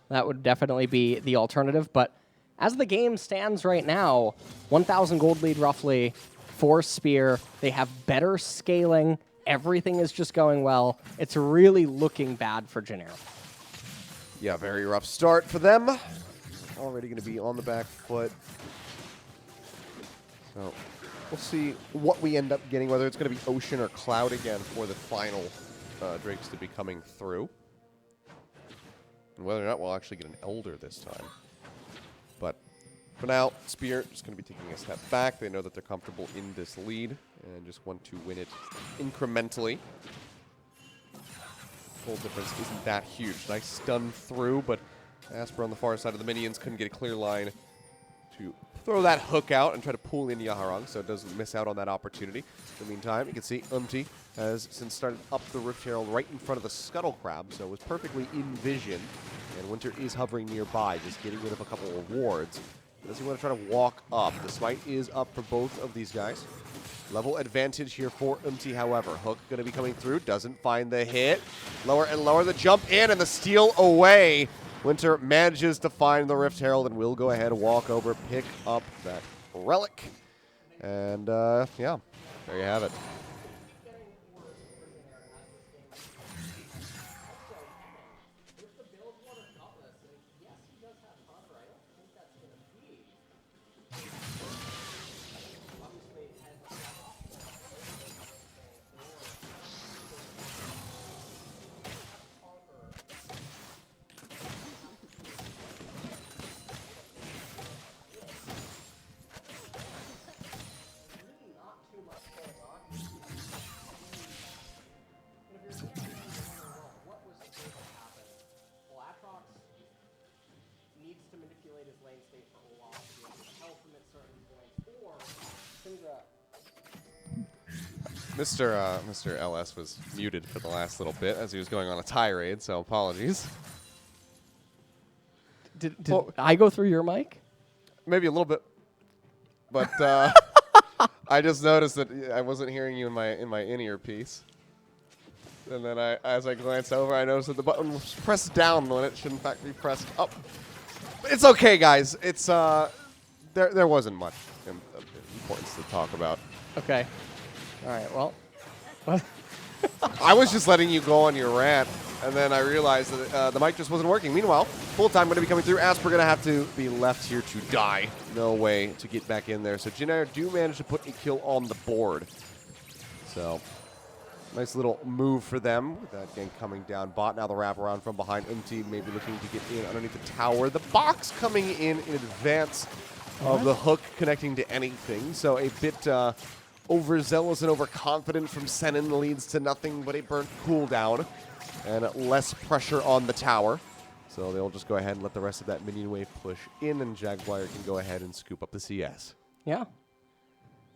That would definitely be the alternative. But as the game stands right now, 1,000 gold lead roughly for Spear. They have better scaling. Everything is just going well. It's really looking bad for Jin Air. Yeah, very rough start for them. Already going to be on the back foot. So we'll see what we end up getting, whether it's going to be Ocean or Cloud again for the final Drakes to be coming through. And whether or not we'll actually get an Elder this time. But for now, Spear just going to be taking a step back. They know that they're comfortable in this lead and just want to win it incrementally. Goal difference isn't that huge. Nice stun through, but Asper on the far side of the minions couldn't get a clear line to throw that hook out and try to pull in Yaharong, so it doesn't miss out on that opportunity. In the meantime, you can see UmTi has since started up the Rift Herald right in front of the Scuttle Crab, so it was perfectly in vision. And Winter is hovering nearby, just getting rid of a couple of wards. Does he want to try to walk up? The smite is up for both of these guys. Level advantage here for UmTi, however. Hook going to be coming through, doesn't find the hit. Lower and lower the jump in and the steal away. Winter manages to find the Rift Herald and will go ahead and walk over, pick up that relic. And yeah, there you have it. Mr. LS was muted for the last little bit as he was going on a tirade, so apologies. Did I go through your mic? Maybe a little bit, but I just noticed that I wasn't hearing you in my in-ear piece. And then as I glanced over, I noticed that the button was pressed down when it should in fact be pressed up. But it's okay, guys. It's there wasn't much importance to talk about. Okay. All right, well. I was just letting you go on your rant, and then I realized that the mic just wasn't working. Meanwhile, full time going to be coming through. Asper going to have to be left here to die. No way to get back in there. So Jin Air do manage to put a kill on the board. So nice little move for them with that gank coming down bot. Now the wraparound from behind. UmTi maybe looking to get in underneath the tower. The box coming in advance of the hook connecting to anything. So a bit overzealous and overconfident from Senan leads to nothing but a burnt cooldown. and less pressure on the tower. So they'll just go ahead and let the rest of that minion wave push in, and Jaguar can go ahead and scoop up the CS. Yeah.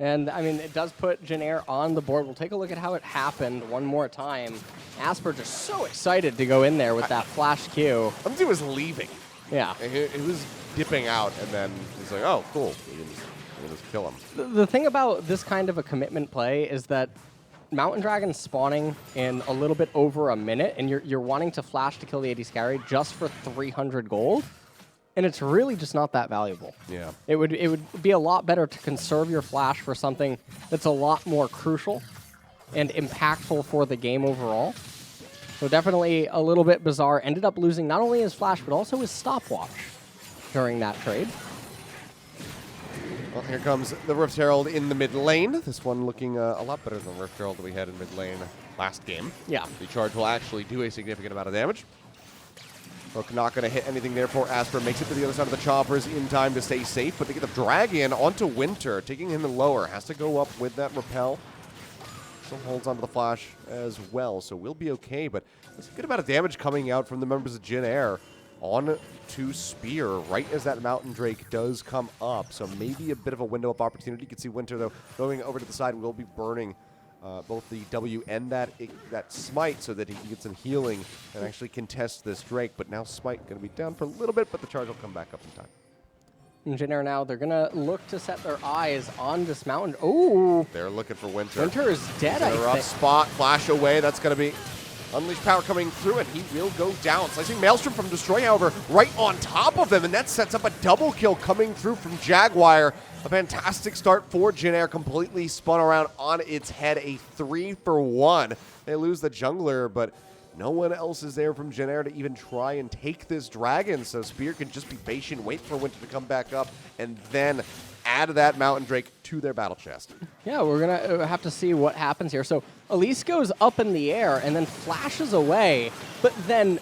And, I mean, it does put Jin Air on the board. We'll take a look at how it happened one more time. Asper just so excited to go in there with that flash Q. UmTi was leaving. Yeah. He was dipping out, and then he's like, oh, cool. We can just kill him. The thing about this kind of a commitment play is that Mountain Dragon's spawning in a little bit over a minute, and you're wanting to flash to kill the AD Scary just for 300 gold. And it's really just not that valuable. Yeah. It would be a lot better to conserve your flash for something that's a lot more crucial and impactful for the game overall. So definitely a little bit bizarre. Ended up losing not only his flash, but also his stopwatch during that trade. Well, here comes the Rift Herald in the mid lane. This one looking a lot better than the Rift Herald that we had in mid lane last game. Yeah. The charge will actually do a significant amount of damage. Hook not going to hit anything there for Asper. Makes it to the other side of the choppers in time to stay safe, but they get the Dragon onto Winter, taking him in lower. Has to go up with that repel. Still holds onto the flash as well, so we'll be okay, but there's a good amount of damage coming out from the members of Jin Air on to Spear right as that Mountain Drake does come up. So maybe a bit of a window of opportunity. You can see Winter, though, going over to the side will be burning both the W and that Smite so that he can get some healing and actually contest this Drake. But now Smite going to be down for a little bit, but the charge will come back up in time. And Jin Air now, they're going to look to set their eyes on this mountain. Oh! They're looking for Winter. Winter is dead, He's in I a rough think. spot. Flash away. That's going to be Unleash Power coming through, and he will go down. Slicing Maelstrom from Destroy, however, right on top of them, and that sets up a double kill coming through from Jaguar. A fantastic start for Jin Air, completely spun around on its head, a 3-for-1. They lose the jungler, but no one else is there from Jin Air to even try and take this dragon, so Spear can just be patient, wait for Winter to come back up, and then add that Mountain Drake to their battle chest. Yeah, we're going to have to see what happens here. So Elise goes up in the air and then flashes away, but then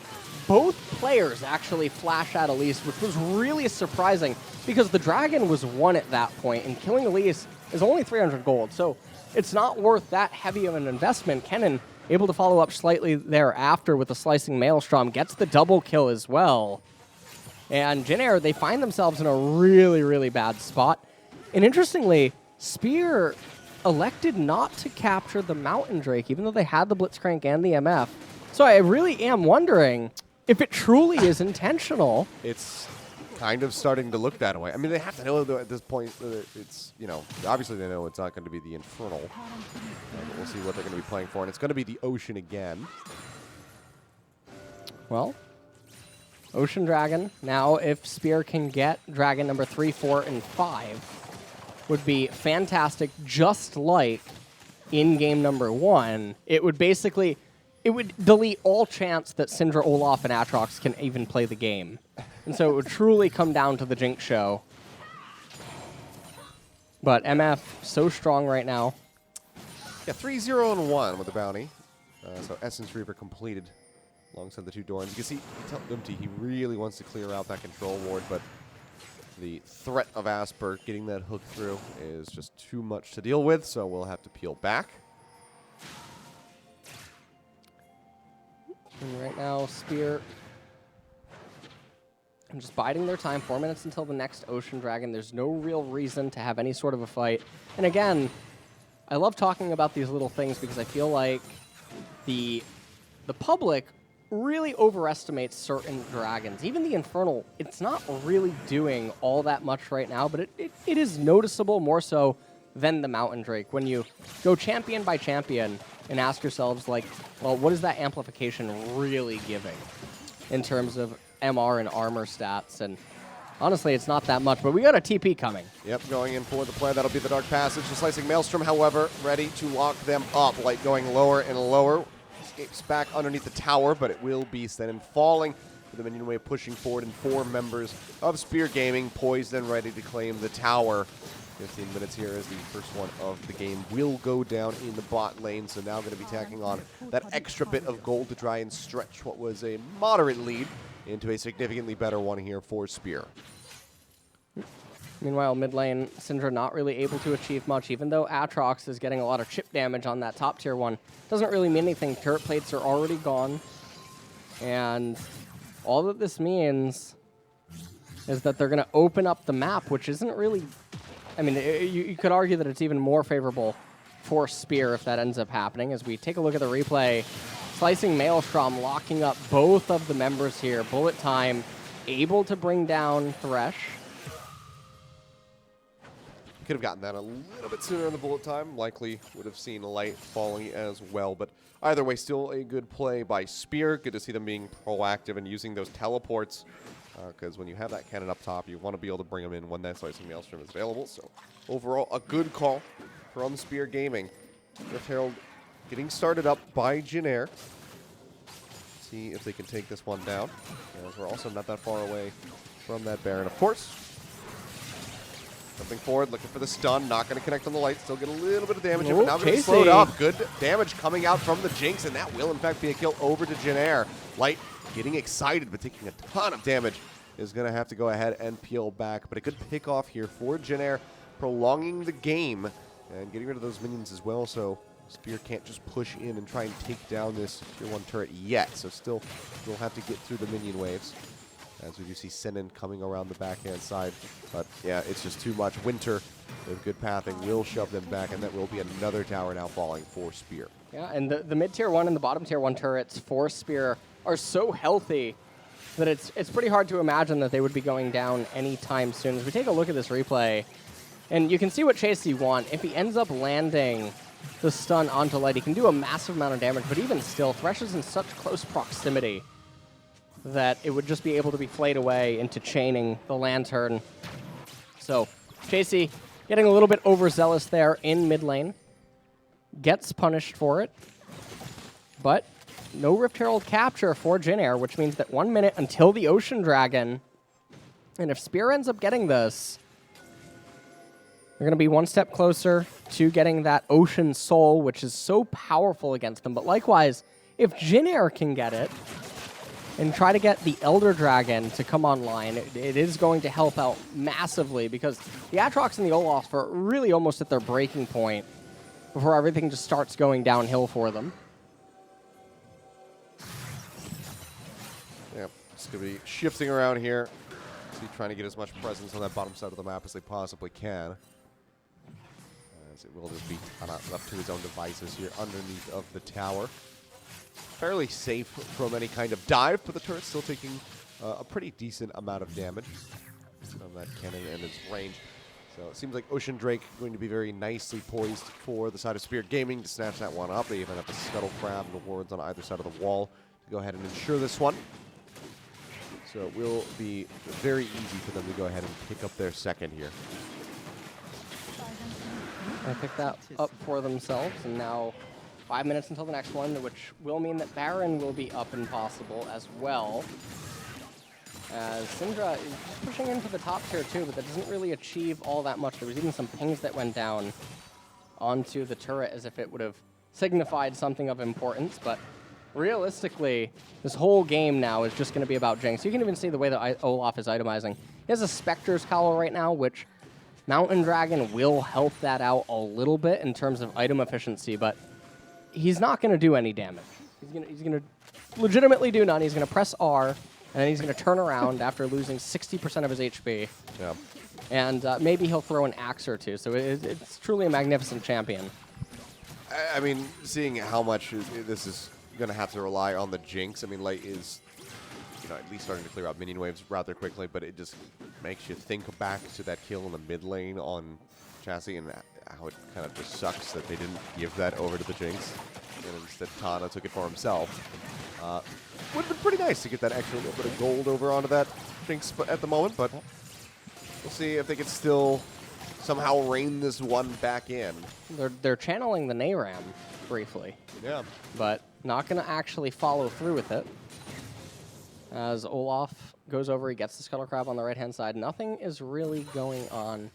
both players actually flash at Elise, which was really surprising because the dragon was 1 at that point, and killing Elise is only 300 gold. So it's not worth that heavy of an investment. Kennen able to follow up slightly thereafter with a slicing Maelstrom, gets the double kill as well. And Jin Air, they find themselves in a really, really bad spot. And interestingly, Spear elected not to capture the Mountain Drake, even though they had the Blitzcrank and the MF. So I really am wondering if it truly is intentional. It's kind of starting to look that way. I mean, they have to know though, at this point it's, you know, obviously they know it's not going to be the Infernal. But we'll see what they're going to be playing for, and it's going to be the Ocean again. Well, Ocean Dragon. Now, if Spear can get Dragon number 3, 4, and 5, would be fantastic, just like in game number 1. It would basically, it would delete all chance that Syndra, Olaf, and Aatrox can even play the game. And so it would truly come down to the Jinx show. But MF, so strong right now. Yeah, 3-0-1 with the bounty. So Essence Reaver completed alongside the 2 Dorans. You can see, tell UmTi he really wants to clear out that control ward, but the threat of Asper getting that hook through is just too much to deal with, so we'll have to peel back. And right now, Spear, I'm just biding their time. 4 minutes until the next Ocean Dragon. There's no real reason to have any sort of a fight. And again, I love talking about these little things because I feel like the public really overestimates certain dragons. Even the Infernal, it's not really doing all that much right now, but it is noticeable more so than the Mountain Drake. When you go champion by champion and ask yourselves, like, well, what is that amplification really giving in terms of MR and armor stats? And honestly, it's not that much, but we got a TP coming. Yep, going in for the play. That'll be the Dark Passage. The Slicing Maelstrom, however, ready to lock them up. Light going lower and lower. Escapes back underneath the tower, but it will be Senan falling with the minion wave pushing forward, and 4 members of Spear Gaming poised and ready to claim the tower. 15 minutes here as the first one of the game will go down in the bot lane, so now going to be tacking on that extra bit of gold to try and stretch what was a moderate lead into a significantly better one here for Spear. Meanwhile, mid lane, Syndra not really able to achieve much, even though Aatrox is getting a lot of chip damage on that top tier one. Doesn't really mean anything. Turret plates are already gone. And all that this means is that they're going to open up the map, which isn't really... I mean, you could argue that it's even more favorable for Spear if that ends up happening. As we take a look at the replay, Slicing Maelstrom locking up both of the members here. Bullet Time able to bring down Thresh. Could have gotten that a little bit sooner in the bullet time. Likely would have seen Light falling as well. But either way, still a good play by Spear. Good to see them being proactive and using those teleports. Because when you have that cannon up top, you want to be able to bring them in when that Slicing Maelstrom is available. So overall, a good call from Spear Gaming. Rift Herald getting started up by Jin Air. See if they can take this one down. As we're also not that far away from that Baron, of course. Jumping forward, looking for the stun. Not going to connect on the Light. Still get a little bit of damage. But now going to slow it up. Good damage coming out from the Jinx, and that will, in fact, be a kill over to Jin Air. Light getting excited, but taking a ton of damage. Is going to have to go ahead and peel back. But a good pick off here for Jin Air, prolonging the game and getting rid of those minions as well. So Spear can't just push in and try and take down this tier 1 turret yet. So still will have to get through the minion waves. As we do see Senan coming around the backhand side. But yeah, it's just too much. Winter with good pathing will shove them back, and that will be another tower now falling for Spear. Yeah, and the mid tier 1 and the bottom tier 1 turrets for Spear are so healthy that it's pretty hard to imagine that they would be going down anytime soon. As we take a look at this replay, and you can see what Chasy want. If he ends up landing the stun onto Light, he can do a massive amount of damage, but even still, Thresh is in such close proximity that it would just be able to be flayed away into chaining the Lantern. So Chasy getting a little bit overzealous there in mid lane. Gets punished for it, but no Rift Herald capture for Jin Air, which means that 1 minute until the Ocean Dragon. And if Spear ends up getting this, they're going to be one step closer to getting that Ocean Soul, which is so powerful against them. But likewise, if Jin Air can get it and try to get the Elder Dragon to come online, it is going to help out massively, because the Aatrox and the Olaf are really almost at their breaking point before everything just starts going downhill for them. Yeah, it's going to be shifting around here. See, trying to get as much presence on that bottom side of the map as they possibly can. As it will just be TaNa left to his own devices here underneath of the tower. Fairly safe from any kind of dive, but the turret's still taking a pretty decent amount of damage from that cannon and its range. So it seems like Ocean Drake going to be very nicely poised for the side of Spear Gaming to snatch that one up. They even have the Scuttle Crab and the wards on either side of the wall to go ahead and ensure this one. So it will be very easy for them to go ahead and pick up their second here. They pick that up for themselves, and now 5 minutes until the next one, which will mean that Baron will be up and possible as well. As Syndra is pushing into the top tier too, but that doesn't really achieve all that much. There was even some pings that went down onto the turret as if it would have signified something of importance, but realistically, this whole game now is just going to be about Jinx. You can even see the way that Olaf is itemizing. He has a Spectre's Cowl right now, which Mountain Dragon will help that out a little bit in terms of item efficiency, but he's not going to do any damage. He's going to legitimately do none. He's going to press R, and then he's going to turn around after losing 60% of his HP. Yeah. And maybe he'll throw an axe or two. So it's truly a magnificent champion. I mean, seeing how much this is going to have to rely on the Jinx. I mean, Light is, at least starting to clear out minion waves rather quickly, but it just makes you think back to that kill in the mid lane on Chasy and how it kind of just sucks that they didn't give that over to the Jinx. And instead, TaNa took it for himself. Would have been pretty nice to get that extra little bit of gold over onto that Jinx at the moment, but we'll see if they can still somehow rein this one back in. They're channeling the Nayram briefly. Yeah. But not going to actually follow through with it. As Olaf goes over, he gets the Scuttle Crab on the right-hand side. Nothing is really going on,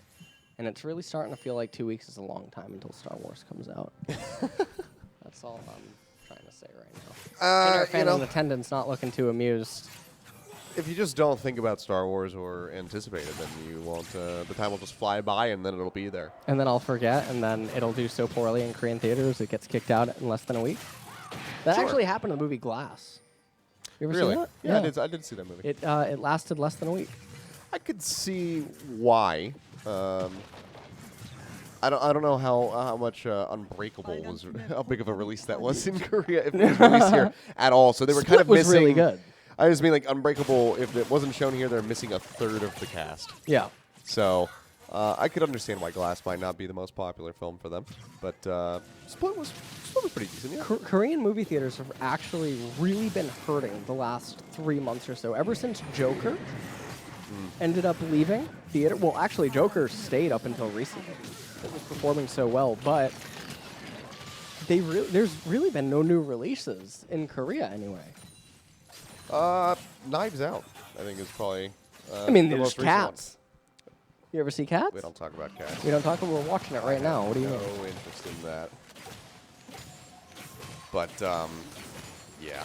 and it's really starting to feel like 2 weeks is a long time until Star Wars comes out. That's all I'm trying to say right now. Senior fan in attendance not looking too amused. If you just don't think about Star Wars or anticipate it, then you won't. The time will just fly by, and then it'll be there. And then I'll forget, and then it'll do so poorly in Korean theaters it gets kicked out in less than a week. That actually happened in the movie Glass. You ever Really? seen that? Yeah, I did see that movie. It lasted less than a week. I could see why. I don't know how much Unbreakable was, how big of a release that was in Korea, if it was released here at all. So they were kind of was missing. really good. I just mean like Unbreakable, if it wasn't shown here, they're missing a third of the cast. Yeah. So I could understand why Glass might not be the most popular film for them, but Split was pretty decent. Yeah. Korean movie theaters have actually really been hurting the last 3 months or so. Ever since Joker ended up leaving theater. Well, actually, Joker stayed up until recently. It was performing so well, but there's really been no new releases in Korea anyway. Knives Out, I think, is probably. I mean, the there's most recent one. Cats. You ever see Cats? We don't talk about Cats. We don't talk about. We're watching it right now. What do you mean? No interest in that. But yeah,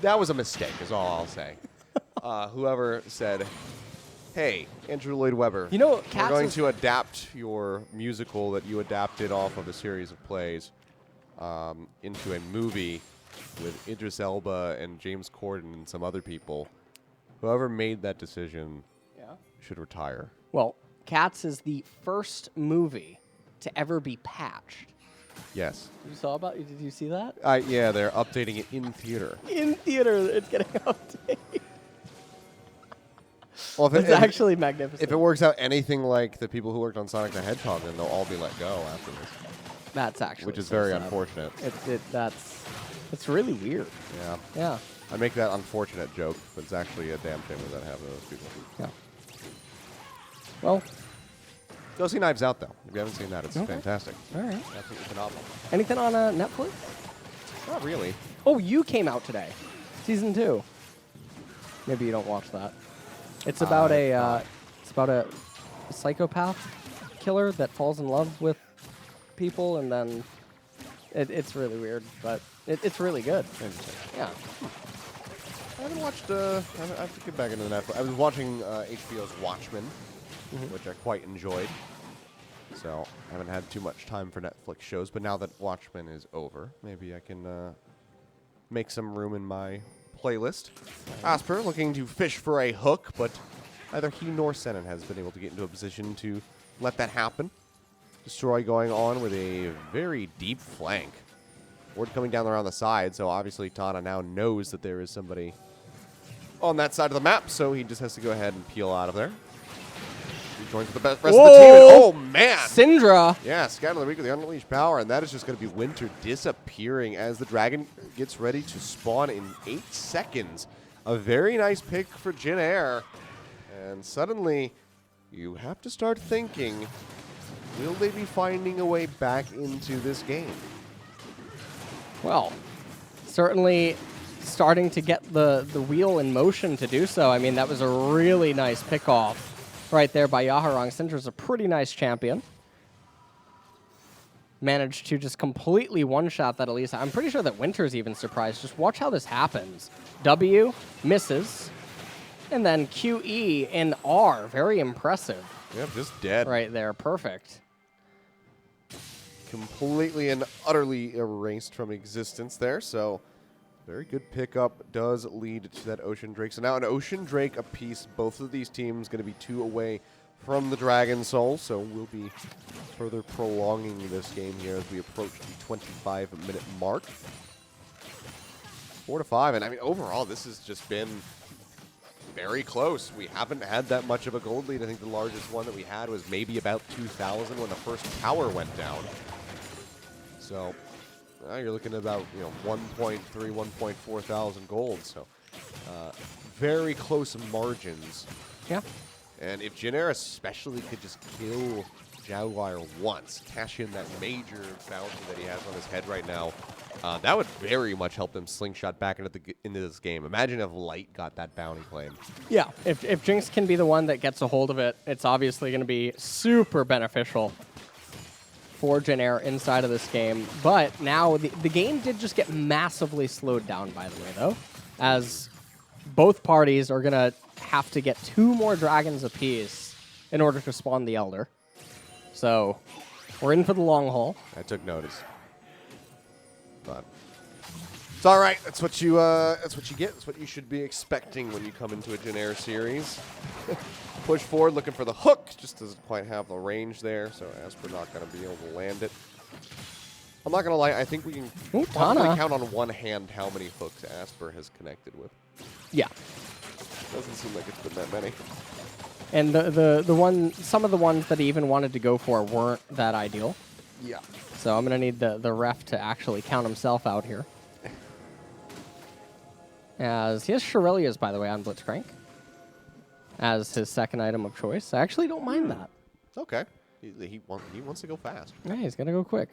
that was a mistake. Is all I'll say. Whoever said, "Hey, Andrew Lloyd Webber, You know, we're Cats going is- to adapt your musical that you adapted off of a series of plays into a movie with Idris Elba and James Corden and some other people." Whoever made that decision should retire. Well, Cats is the first movie to ever be patched. Yes. Did you see that? Yeah, they're updating it in theater. In theater, it's getting updated. Well, It's actually magnificent. if it works out anything like the people who worked on Sonic the Hedgehog, then they'll all be let go after this, That's actually which is so very sad. unfortunate. It's really weird. Yeah. Yeah. I make that unfortunate joke, but it's actually a damn shame that happened to those people. Yeah. Well, Go see Knives Out, though. If you haven't seen that, it's Okay. fantastic. all right. Absolutely phenomenal. Anything on Netflix? Not really. Oh, You came out today. Season 2. Maybe you don't watch that. It's about a psychopath killer that falls in love with people, and then it's really weird, but it's really good. Interesting. Yeah. I haven't watched. I have to get back into the Netflix. I was watching HBO's Watchmen, which I quite enjoyed. So I haven't had too much time for Netflix shows. But now that Watchmen is over, maybe I can make some room in my playlist. Asper looking to fish for a hook, but neither he nor Senan has been able to get into a position to let that happen. Destroy going on with a very deep flank. Ward coming down around the side, so obviously TaNa now knows that there is somebody on that side of the map, so he just has to go ahead and peel out of there. He joins with the rest of the team. Oh, man! Syndra. Yeah, Scout of the Week with the Unleashed Power, and that is just going to be Winter disappearing as the Dragon gets ready to spawn in 8 seconds. A very nice pick for Jin Air. And suddenly, you have to start thinking, will they be finding a way back into this game? Well, certainly starting to get the wheel in motion to do so. I mean, that was a really nice pickoff right there by Yaharong. Syndra's a pretty nice champion. Managed to just completely one-shot that Elisa. I'm pretty sure that Winter's even surprised. Just watch how this happens. W misses. And then QE and R. Very impressive. Yep, just dead. Right there. Perfect. Completely and utterly erased from existence there, so very good pickup does lead to that Ocean Drake. So now an Ocean Drake apiece. Both of these teams going to be 2 away from the Dragon Soul, so we'll be further prolonging this game here as we approach the 25-minute mark. 4-5, and I mean, overall, this has just been very close. We haven't had that much of a gold lead. I think the largest one that we had was maybe about 2,000 when the first tower went down. So now you're looking at about 1.3, 1.4 thousand gold. So very close margins. Yeah. And if Jin Air especially could just kill Jaguar once, cash in that major bounty that he has on his head right now, that would very much help them slingshot back into this game. Imagine if Light got that bounty claim. Yeah, if Jinx can be the one that gets a hold of it, it's obviously going to be super beneficial for Jin Air inside of this game. But now the game did just get massively slowed down, by the way, though, as both parties are going to have to get 2 more dragons apiece in order to spawn the Elder. So we're in for the long haul. I took notice. But It's all right. That's what you get. That's what you should be expecting when you come into a Jin Air series. Push forward, looking for the hook. Just doesn't quite have the range there, so Asper not going to be able to land it. I'm not going to lie. I think we can probably count on one hand how many hooks Asper has connected with. Yeah. Doesn't seem like it's been that many. And some of the ones that he even wanted to go for weren't that ideal. Yeah. So I'm going to need the ref to actually count himself out here. As he has Shirelia's, by the way, on Blitzcrank as his second item of choice. I actually don't mind that. Okay. He wants to go fast. Yeah, he's going to go quick.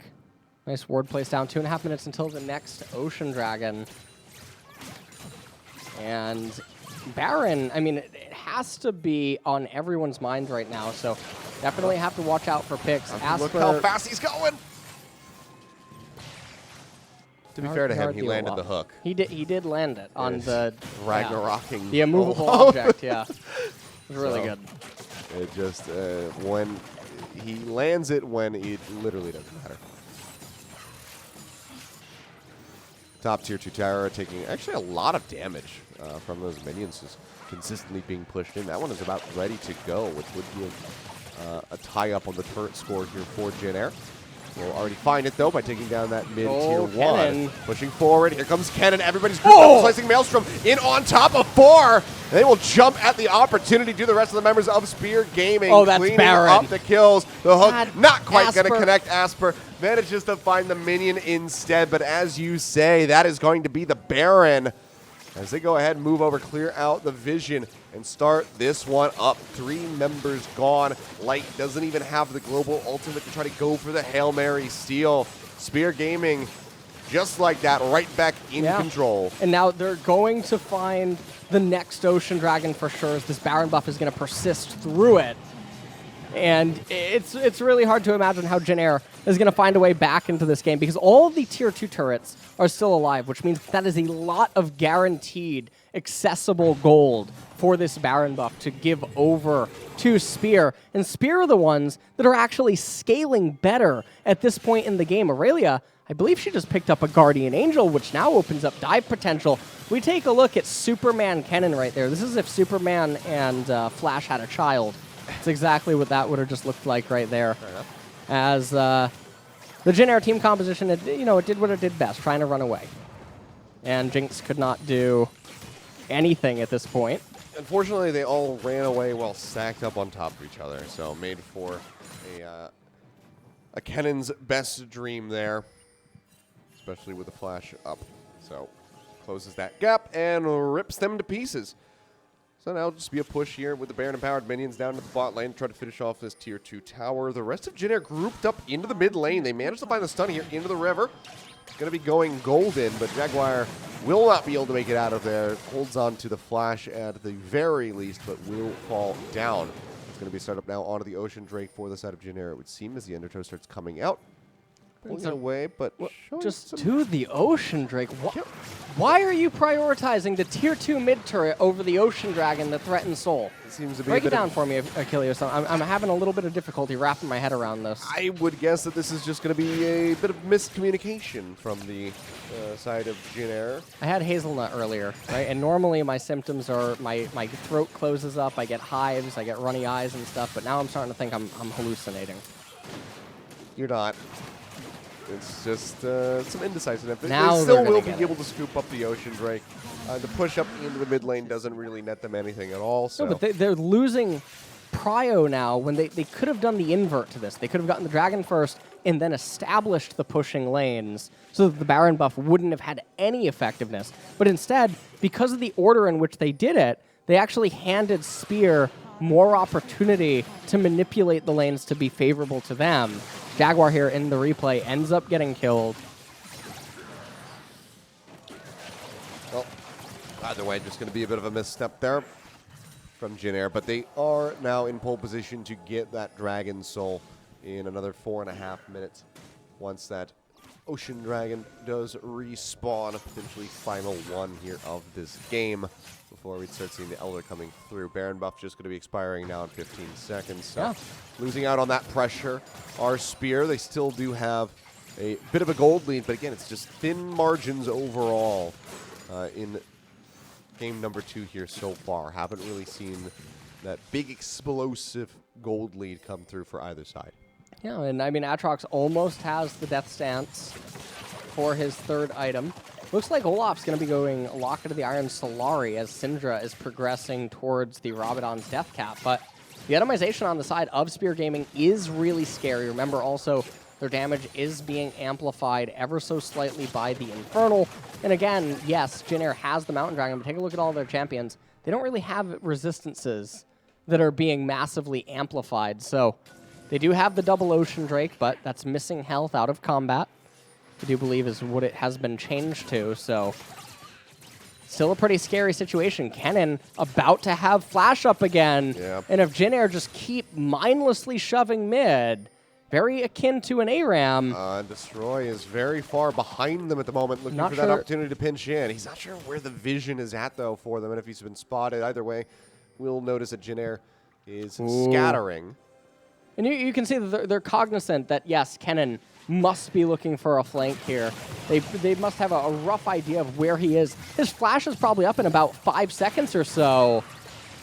Nice ward place down. 2.5 minutes until the next Ocean Dragon. And Baron, I mean, it has to be on everyone's mind right now, so definitely have to watch out for picks. Asper, look how fast he's going! To be fair to him, he landed the hook. He did land it on the Ragnarocking. the immovable object, yeah. It was really good. It just, when he lands it when it literally doesn't matter. Top tier 2 tower taking actually a lot of damage from those minions just consistently being pushed in. That one is about ready to go, which would give a tie-up on the turret score here for Jin Air. We'll already find it, though, by taking down that mid-tier 1. Pushing forward. Here comes Kennen. Everybody's slicing Maelstrom in on top of 4. They will jump at the opportunity to do the rest of the members of Spear Gaming. Oh, that's cleaning Baron. up the kills. The hook not quite going to Asper. connect Asper. Manages to find the minion instead. But as you say, that is going to be the Baron. As they go ahead, move over, clear out the vision, and start this one up. 3 members gone. Light doesn't even have the global ultimate to try to go for the Hail Mary steal. Spear Gaming, just like that, right back in control. And now they're going to find the next Ocean Dragon for sure, as this Baron buff is going to persist through it. And it's really hard to imagine how Jin Air is going to find a way back into this game, because all of the tier 2 turrets are still alive, which means that is a lot of guaranteed accessible gold for this Baron buff to give over to Spear. And Spear are the ones that are actually scaling better at this point in the game. Aurelia, I believe she just picked up a Guardian Angel, which now opens up dive potential. We take a look at Superman Kennen right there. This is if Superman and Flash had a child. It's exactly what that would have just looked like right there. As the Jin Air team composition, it did what it did best, trying to run away. And Jinx could not do anything at this point. Unfortunately, they all ran away while stacked up on top of each other, so made for a Kennen's best dream there, especially with the flash up. So closes that gap and rips them to pieces. So now it'll just be a push here with the Baron-empowered minions down to the bot lane to try to finish off this tier 2 tower. The rest of Jin Air grouped up into the mid lane. They managed to find the stun here into the river. Going to be going golden, but Jaguar will not be able to make it out of there. Holds on to the flash at the very least, but will fall down. It's going to be set up now onto the Ocean Drake for the side of Jin Air, it would seem, as the Undertow starts coming out. Pulling it away, but just to the Ocean Drake. Why are you prioritizing the tier 2 mid turret over the Ocean Dragon that threatens Soul? It seems to be Break it down for me, Achilles. I'm having a little bit of difficulty wrapping my head around this. I would guess that this is just going to be a bit of miscommunication from the side of Jin Air. I had hazelnut earlier, right? And normally my symptoms are my throat closes up, I get hives, I get runny eyes and stuff, but now I'm starting to think I'm hallucinating. You're not. It's just some indecisiveness. Now they still will be able to scoop up the Ocean Drake. The push up into the mid lane doesn't really net them anything at all. So. No, but they're losing prio now when they could have done the invert to this. They could have gotten the Dragon first and then established the pushing lanes so that the Baron buff wouldn't have had any effectiveness. But instead, because of the order in which they did it, they actually handed Spear more opportunity to manipulate the lanes to be favorable to them. Jaguar here in the replay ends up getting killed. Well, either way, just going to be a bit of a misstep there from Jin Air, but they are now in pole position to get that Dragon Soul in another 4.5 minutes. Once that Ocean Dragon does respawn, potentially final one here of this game before we start seeing the Elder coming through. Baron buff just going to be expiring now in 15 seconds. So losing out on that pressure. Our Spear, they still do have a bit of a gold lead, but again, it's just thin margins overall in game number 2 here so far. Haven't really seen that big explosive gold lead come through for either side. Yeah, and I mean, Aatrox almost has the Death Stance for his 3rd item. Looks like Olaf's going to be going Locket of the Iron Solari as Syndra is progressing towards the Rabadon's Death Cap, but the itemization on the side of Spear Gaming is really scary. Remember also, their damage is being amplified ever so slightly by the Infernal. And again, yes, Jin Air has the Mountain Dragon, but take a look at all their champions. They don't really have resistances that are being massively amplified. So they do have the double Ocean Drake, but that's missing health out of combat. I do believe is what it has been changed to, so still a pretty scary situation. Kennen about to have Flash up again, and if Jin Air just keep mindlessly shoving mid, very akin to an ARAM. Destroy is very far behind them at the moment, looking for that opportunity to pinch in. He's not sure where the vision is at, though, for them, and if he's been spotted either way, we'll notice that Jin Air is scattering. And you can see that they're cognizant that, yes, Kennen must be looking for a flank here. They must have a rough idea of where he is. His flash is probably up in about 5 seconds or so,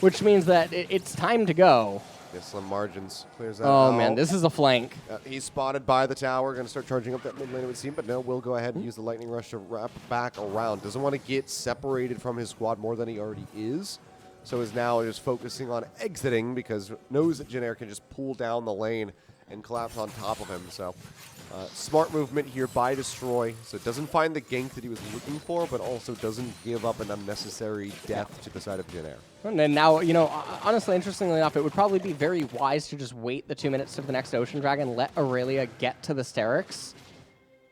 which means that it's time to go. Slim margins clears that out. Oh, man, this is a flank. He's spotted by the tower. Going to start charging up that mid lane, it would seem, but no, we'll go ahead and use the Lightning Rush to wrap back around. Doesn't want to get separated from his squad more than he already is. So is now just focusing on exiting because knows that Jin Air can just pull down the lane and collapse on top of him. So smart movement here by Destroy. So it doesn't find the gank that he was looking for, but also doesn't give up an unnecessary death to the side of Jin Air. And then now, you know, honestly, interestingly enough, it would probably be very wise to just wait the 2 minutes to the next Ocean Dragon, let Aurelia get to the Sterix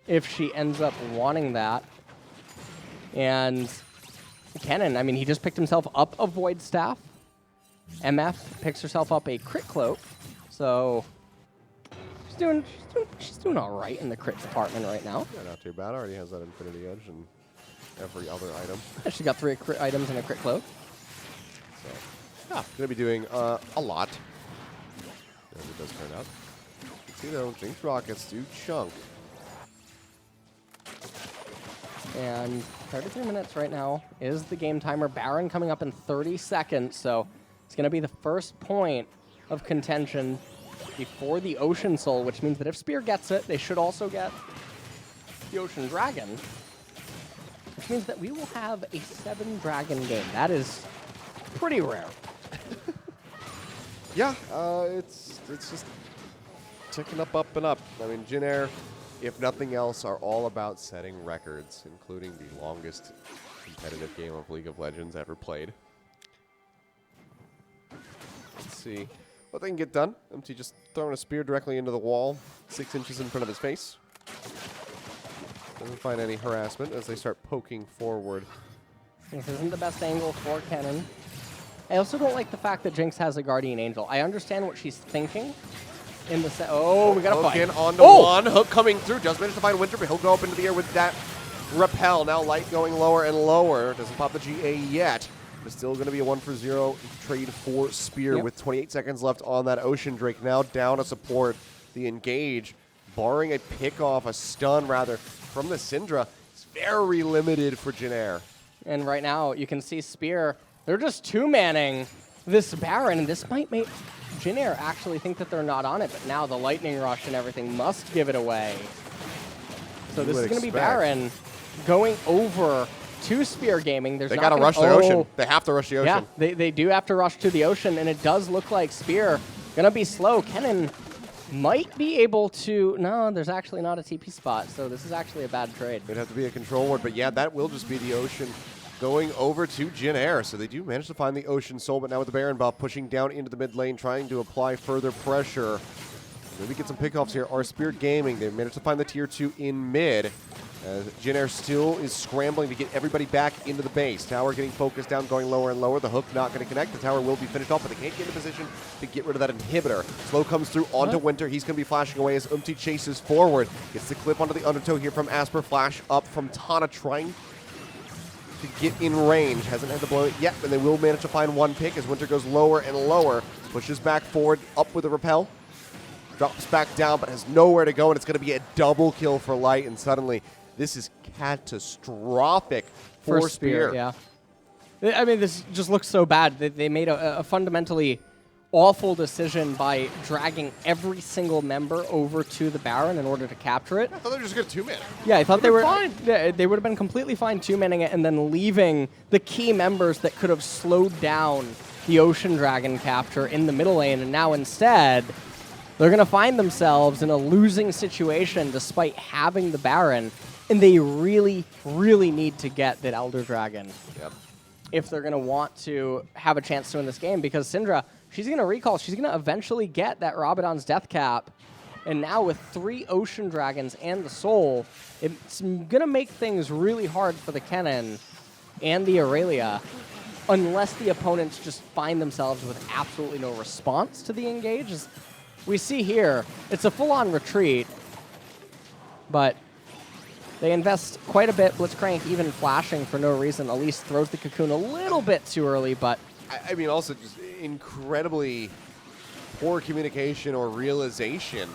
if she ends up wanting that. And Kennen, I mean, he just picked himself up a Void Staff. MF picks herself up a Crit Cloak. So she's doing all right in the crit department right now. Yeah, not too bad. Already has that Infinity Edge and every other item. Yeah, she got 3 crit items and a Crit Cloak. So, yeah, going to be doing a lot. As it does turn out. You can see though, Jinx Rockets do chunk. And 33 minutes right now is the game timer. Baron coming up in 30 seconds, so it's going to be the first point of contention before the Ocean Soul, which means that if Spear gets it, they should also get the Ocean Dragon, which means that we will have a 7-dragon game. That is pretty rare. Yeah, it's just ticking up and up. I mean, Jin Air, if nothing else, are all about setting records, including the longest competitive game of League of Legends ever played. Let's see what they can get done. UmTi just throwing a spear directly into the wall, 6 inches in front of his face. Doesn't find any harassment as they start poking forward. This isn't the best angle for Kennen. I also don't like the fact that Jinx has a Guardian Angel. I understand what she's thinking. In the we got a fight. Hook in onto one. Hook coming through. Does manage to find Winter, but he'll go up into the air with that repel. Now Light going lower and lower. Doesn't pop the GA yet. But still going to be a 1-for-0 trade for Spear with 28 seconds left on that Ocean Drake. Now down to support the engage. Barring a pick off, a stun rather, from the Syndra. It's very limited for Jin Air. And right now you can see Spear. They're just 2-manning this Baron, and this might make Jin Air actually think that they're not on it, but now the Lightning Rush and everything must give it away. So this is going to be Baron going over to Spear Gaming. They got to rush the Ocean. They have to rush the Ocean. Yeah, they do have to rush to the Ocean, and it does look like Spear going to be slow. Kennen might be able to... No, there's actually not a TP spot, so this is actually a bad trade. It'd have to be a control ward, but yeah, that will just be the Ocean going over to Jin Air. So they do manage to find the Ocean Soul, but now with the Baron buff pushing down into the mid lane, trying to apply further pressure. Maybe get some pickoffs here. Our Spear Gaming, they've managed to find the tier 2 in mid. Jin Air still is scrambling to get everybody back into the base. Tower getting focused down, going lower and lower. The hook not going to connect. The tower will be finished off, but they can't get in position to get rid of that inhibitor. Slow comes through onto Winter. He's going to be flashing away as UmTi chases forward. Gets the clip onto the undertow here from Asper. Flash up from TaNa, trying to get in range. Hasn't had to blow it yet, but they will manage to find one pick as Winter goes lower and lower. Pushes back forward, up with a repel. Drops back down, but has nowhere to go, and it's going to be a double kill for Light, and suddenly this is catastrophic for Spear. Yeah. I mean, this just looks so bad. They made a fundamentally awful decision by dragging every single member over to the Baron in order to capture it. I thought they were just going to two-man. Yeah, I thought they were fine. Yeah, they would have been completely fine two-manning it and then leaving the key members that could have slowed down the Ocean Dragon capture in the middle lane, and now instead they're going to find themselves in a losing situation despite having the Baron, and they really, really need to get that Elder Dragon if they're going to want to have a chance to win this game, because Syndra, she's going to recall. She's going to eventually get that Rabadon's death cap. And now with 3 Ocean Dragons and the Soul, it's going to make things really hard for the Kennen and the Aurelia unless the opponents just find themselves with absolutely no response to the engage. As we see here, it's a full-on retreat, but they invest quite a bit. Blitzcrank even flashing for no reason. Elise throws the cocoon a little bit too early, but I mean, also just incredibly poor communication or realization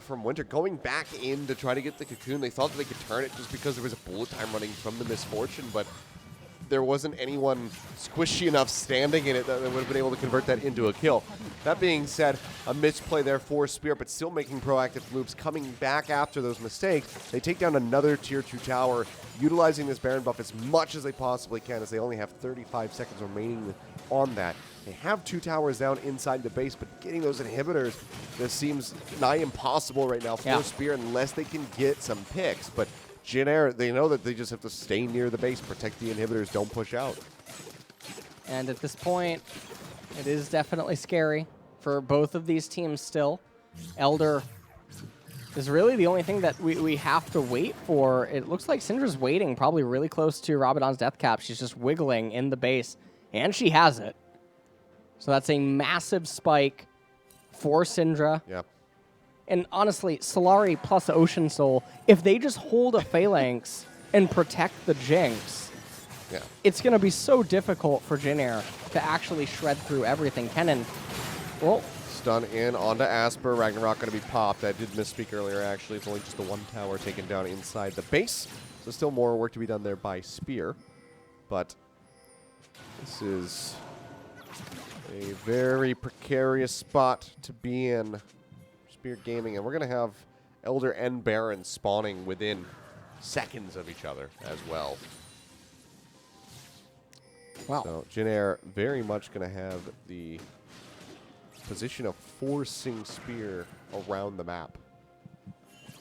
from Winter. Going back in to try to get the cocoon, they thought that they could turn it just because there was a bullet time running from the Misfortune, but there wasn't anyone squishy enough standing in it that would have been able to convert that into a kill. That being said, a misplay there for Spear, but still making proactive moves, coming back after those mistakes. They take down another Tier 2 tower, utilizing this Baron buff as much as they possibly can, as they only have 35 seconds remaining on that. They have 2 towers down inside the base, but getting those inhibitors, this seems nigh impossible right now for Spear unless they can get some picks. But Jin Air, they know that they just have to stay near the base, protect the inhibitors, don't push out. And at this point, it is definitely scary for both of these teams still. Elder is really the only thing that we have to wait for. It looks like Syndra's waiting probably really close to Rabadon's death cap. She's just wiggling in the base, and she has it. So that's a massive spike for Syndra. Yep. And honestly, Solari plus Ocean Soul, if they just hold a Phalanx and protect the Jinx, it's going to be so difficult for Jin Air to actually shred through everything. Kennen, well, stun in onto Asper. Ragnarok going to be popped. I did misspeak earlier, actually. It's only just the 1 tower taken down inside the base. So still more work to be done there by Spear. But this is a very precarious spot to be in. Spear Gaming, and we're going to have Elder and Baron spawning within seconds of each other as well. Wow. So Jin Air very much going to have the position of forcing Spear around the map. At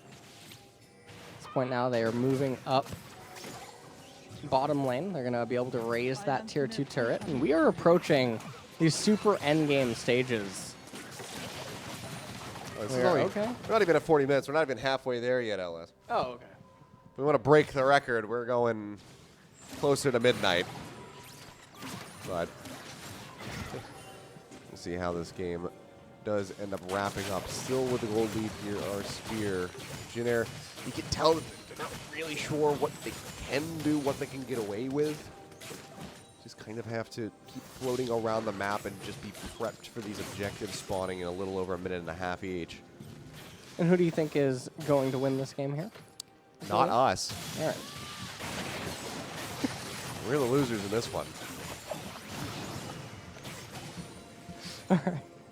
this point now, they are moving up bottom lane. They're going to be able to raise that Tier 2 turret, and we are approaching these super endgame stages. We're not even at 40 minutes. We're not even halfway there yet, LS. Oh, okay. If we want to break the record, we're going closer to midnight. But we'll see how this game does end up wrapping up. Still with the gold lead here are Spear. Jin Air, you can tell that they're not really sure what they can do, what they can get away with. Just kind of have to keep floating around the map and just be prepped for these objectives spawning in a little over 1.5 minutes each. And who do you think is going to win this game here? Not us. All right. We're the losers in this one.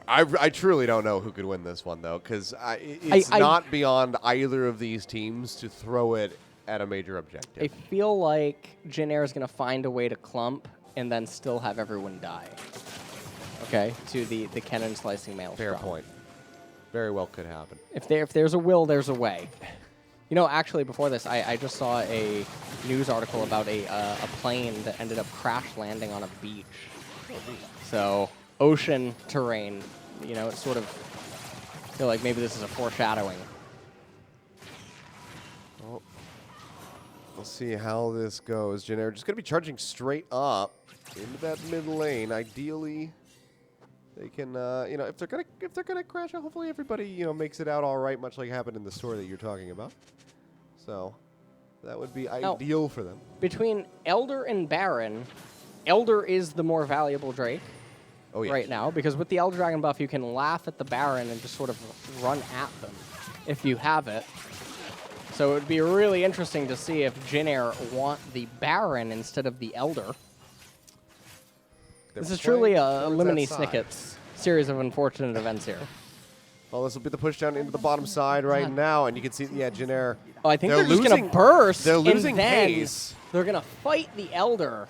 I truly don't know who could win this one, though, because it's not beyond either of these teams to throw it at a major objective. I feel like Jin Air is going to find a way to clump and then still have everyone die. Okay, to the Kennen slicing maelstrom. Fair point. Very well could happen. If there's a will, there's a way. You know, actually, before this, I just saw a news article about a plane that ended up crash landing on a beach. So, ocean terrain, you know, it's sort of feel like maybe this is a foreshadowing. Well, we'll see how this goes. Jin Air just going to be charging straight up into that mid lane. Ideally, they can, you know, if they're gonna crash out, hopefully everybody, you know, makes it out all right, much like happened in the story that you're talking about. So that would be ideal for them. Between Elder and Baron, Elder is the more valuable Drake. right now, because with the Elder Dragon buff, you can laugh at the Baron and just sort of run at them if you have it. So it would be really interesting to see if Jin Air want the Baron instead of the Elder. This is truly a Lemony Snicket's series of unfortunate events here. Well, this will be the push down into the bottom side right now, and you can see, yeah, Jin Air. Oh, I think they're just going to burst. They're losing and then pace. They're going to fight the Elder.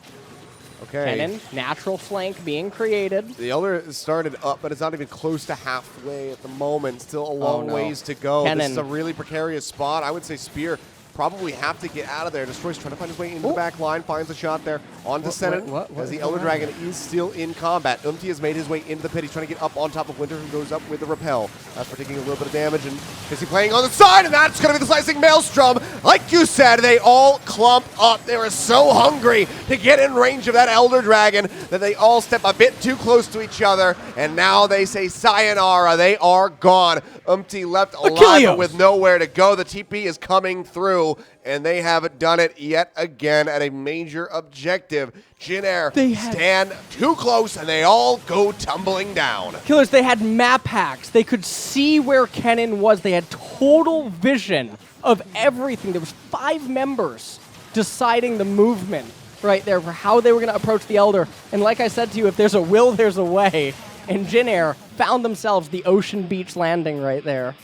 Okay. Kennen, natural flank being created. The Elder started up, but it's not even close to halfway at the moment. Still a long ways to go. Kennen. This is a really precarious spot. I would say Spear probably have to get out of there. Destroy's trying to find his way into the back line, finds a shot there onto Senan as the Elder Dragon is still in combat. UmTi has made his way into the pit. He's trying to get up on top of Winter, who goes up with the repel. Asper taking a little bit of damage, and Chasy playing on the side, and that's going to be the slicing maelstrom. Like you said, they all clump up. They were so hungry to get in range of that Elder Dragon that they all step a bit too close to each other, and now they say sayonara. They are gone. UmTi left alive but with nowhere to go. The TP is coming through, and they have done it yet again at a major objective. Jin Air stand too close, and they all go tumbling down. Killers, they had map hacks. They could see where Kennen was. They had total vision of everything. There was 5 members deciding the movement right there for how they were going to approach the Elder. And like I said to you, if there's a will, there's a way. And Jin Air found themselves the Ocean Beach landing right there.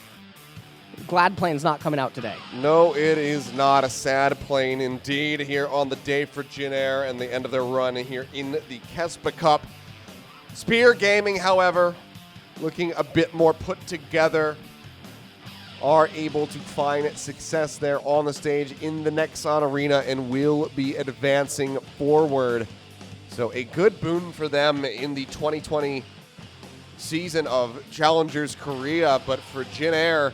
Glad plane's not coming out today. No, it is not. A sad plane indeed here on the day for Jin Air and the end of their run here in the KeSPA Cup. Spear Gaming, however, looking a bit more put together, are able to find success there on the stage in the Nexon Arena and will be advancing forward. So a good boon for them in the 2020 season of Challengers Korea, but for Jin Air,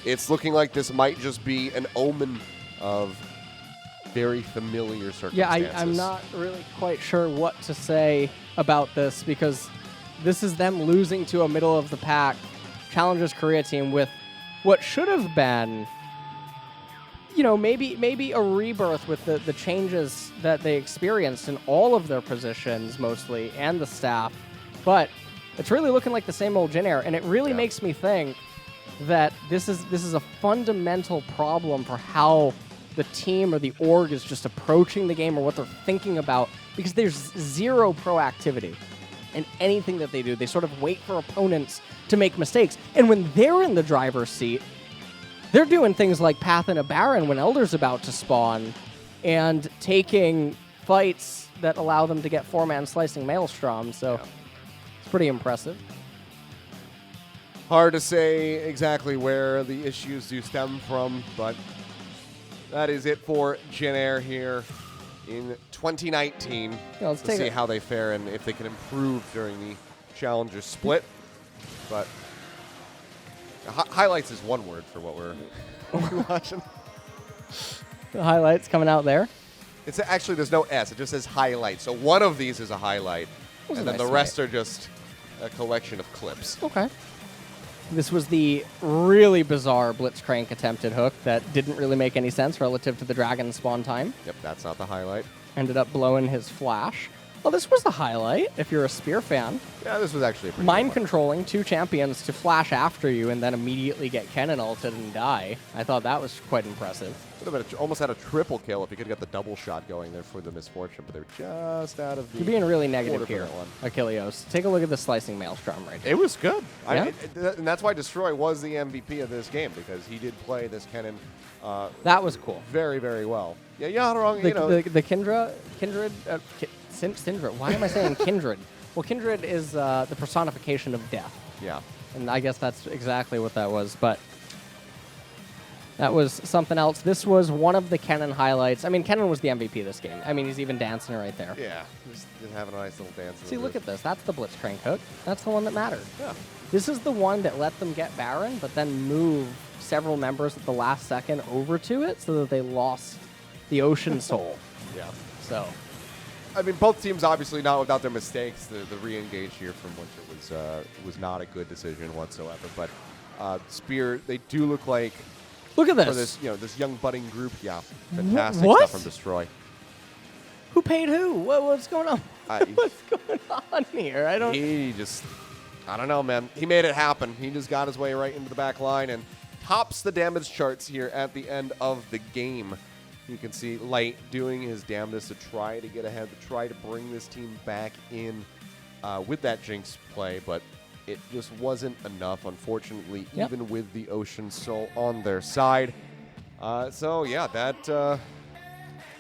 it's looking like this might just be an omen of very familiar circumstances. Yeah, I'm not really quite sure what to say about this, because this is them losing to a middle-of-the-pack Challengers Korea team with what should have been, you know, maybe a rebirth with the changes that they experienced in all of their positions mostly and the staff. But it's really looking like the same old Jin Air, and it really makes me think that this is a fundamental problem for how the team or the org is just approaching the game or what they're thinking about, because there's zero proactivity in anything that they do. They sort of wait for opponents to make mistakes. And when they're in the driver's seat, they're doing things like pathing a Baron when Elder's about to spawn and taking fights that allow them to get 4-man slicing Maelstrom. So it's pretty impressive. Hard to say exactly where the issues do stem from, but that is it for Jin Air here in 2019. Let's see how they fare and if they can improve during the Challenger split. But highlights is one word for what we're watching. The highlights coming out there. It's actually, there's no S. It just says highlight. So one of these is a highlight, and then the rest are just a collection of clips. Okay. This was the really bizarre Blitzcrank attempted hook that didn't really make any sense relative to the dragon spawn time. Yep, that's not the highlight. Ended up blowing his flash. Well, this was the highlight, if you're a Spear fan. Yeah, this was actually a pretty Mind controlling 2 champions to flash after you and then immediately get Kennen ulted and die. I thought that was quite impressive. Would have been almost had a triple kill if he could get the double shot going there for the misfortune, but they were just out of the... You're being really negative here, Achilleos. Take a look at the slicing Maelstrom right here. It was good. Yeah? And that's why Destroy was the MVP of this game, because he did play this Kennen that was cool. very, very well. Yeah, Yaharong, The Kindred... Syndra. Why am I saying Kindred? Well, Kindred is the personification of death. Yeah. And I guess that's exactly what that was, but that was something else. This was one of the Kennen highlights. I mean, Kennen was the MVP of this game. I mean, he's even dancing right there. Yeah, just having a nice little dance. See, look at this. That's the Blitzcrank hook. That's the one that mattered. Yeah. This is the one that let them get Baron, but then move several members at the last second over to it so that they lost the Ocean Soul. Yeah. So... I mean, both teams obviously not without their mistakes. The re-engage here from Winter was not a good decision whatsoever. But Spear, they do look like. Look at this. For this, this young budding group. Yeah, fantastic what? stuff from Destroy. Who paid who? What's going on? What's going on here? I don't. He just, I don't know, man. He made it happen. He just got his way right into the back line and tops the damage charts here at the end of the game. You can see Light doing his damnedest to try to get ahead, to try to bring this team back in with that Jinx play, but it just wasn't enough, unfortunately, even with the Ocean Soul on their side. So, yeah,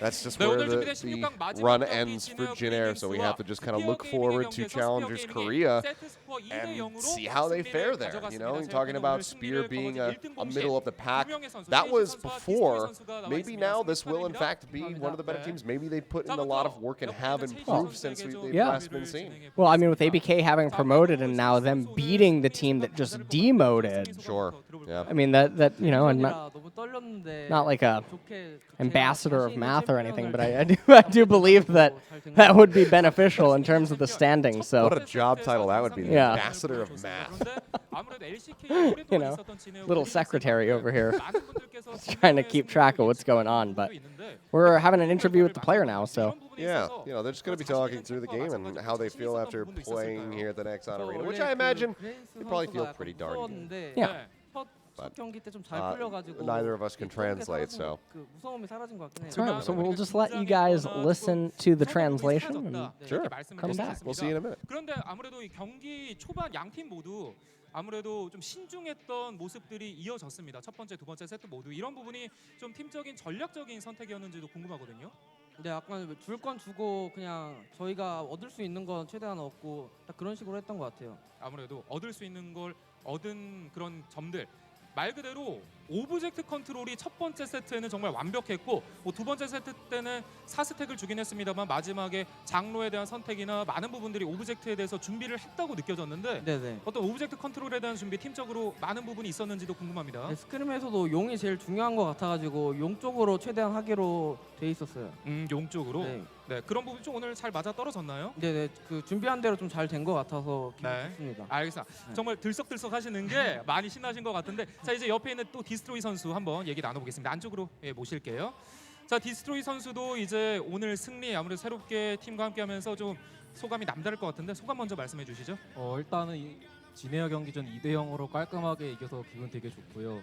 that's just where the run ends for Jin Air, so we have to just kind of look forward to challengers Korea and see how they fare there. You know, you're talking about Spear being a middle of the pack. That was before. Maybe now this will, in fact, be one of the better teams. Maybe they put in a lot of work and have improved since they've last been seen. Well, I mean, with ABK having promoted and now them beating the team that just demoted. Sure. Yeah. I mean, that you know, and not like a ambassador of math or anything, but I do believe that that would be beneficial in terms of the standings. So what a job title that would be, the ambassador of math. You know, little secretary over here trying to keep track of what's going on. But we're having an interview with the player now, so. Yeah, you know, they're just going to be talking through the game and how they feel after playing here at the Nexon Arena, which I imagine they probably feel pretty darn good. Yeah. But neither of us can translate, so. That's right, so we'll just let you guys listen to the translation and Sure. come back. We'll see you in a minute. 그런데 아무래도 이 경기 초반 양 팀 모두 아무래도 좀 신중했던 모습들이 이어졌습니다. 첫 번째, 두 번째 세트 모두 이런 부분이 좀 팀적인 전략적인 선택이었는지도 궁금하거든요. 네, 약간 줄 건 주고 그냥 저희가 얻을 수 있는 건 최대한 얻고 딱 그런 식으로 했던 것 같아요. 아무래도 얻을 수 있는 걸 얻은 그런 점들. 말 그대로 오브젝트 컨트롤이 첫 번째 세트에는 정말 완벽했고 두 번째 세트 때는 4스택을 주긴 했습니다만 마지막에 장로에 대한 선택이나 많은 부분들이 오브젝트에 대해서 준비를 했다고 느껴졌는데 네네. 어떤 오브젝트 컨트롤에 대한 준비 팀적으로 많은 부분이 있었는지도 궁금합니다. 네, 스크림에서도 용이 제일 중요한 것 같아가지고 용 쪽으로 최대한 하기로 돼 있었어요. 용 쪽으로. 네. 네, 그런 부분 좀 오늘 잘 맞아 떨어졌나요? 네네. 그 준비한 대로 좀 잘 된 것 같아서 기분 네. 좋습니다. 알겠습니다. 네. 정말 들썩들썩 하시는 게 많이 신나신 것 같은데 자 이제 옆에 있는 또 디스트로이 선수 한번 얘기 나눠보겠습니다. 안쪽으로 모실게요. 자 디스트로이 선수도 이제 오늘 승리 아무래도 새롭게 팀과 함께하면서 좀 소감이 남다를 것 같은데 소감 먼저 말씀해 주시죠. 일단은 진에어 경기전 2대0으로 깔끔하게 이겨서 기분 되게 좋고요.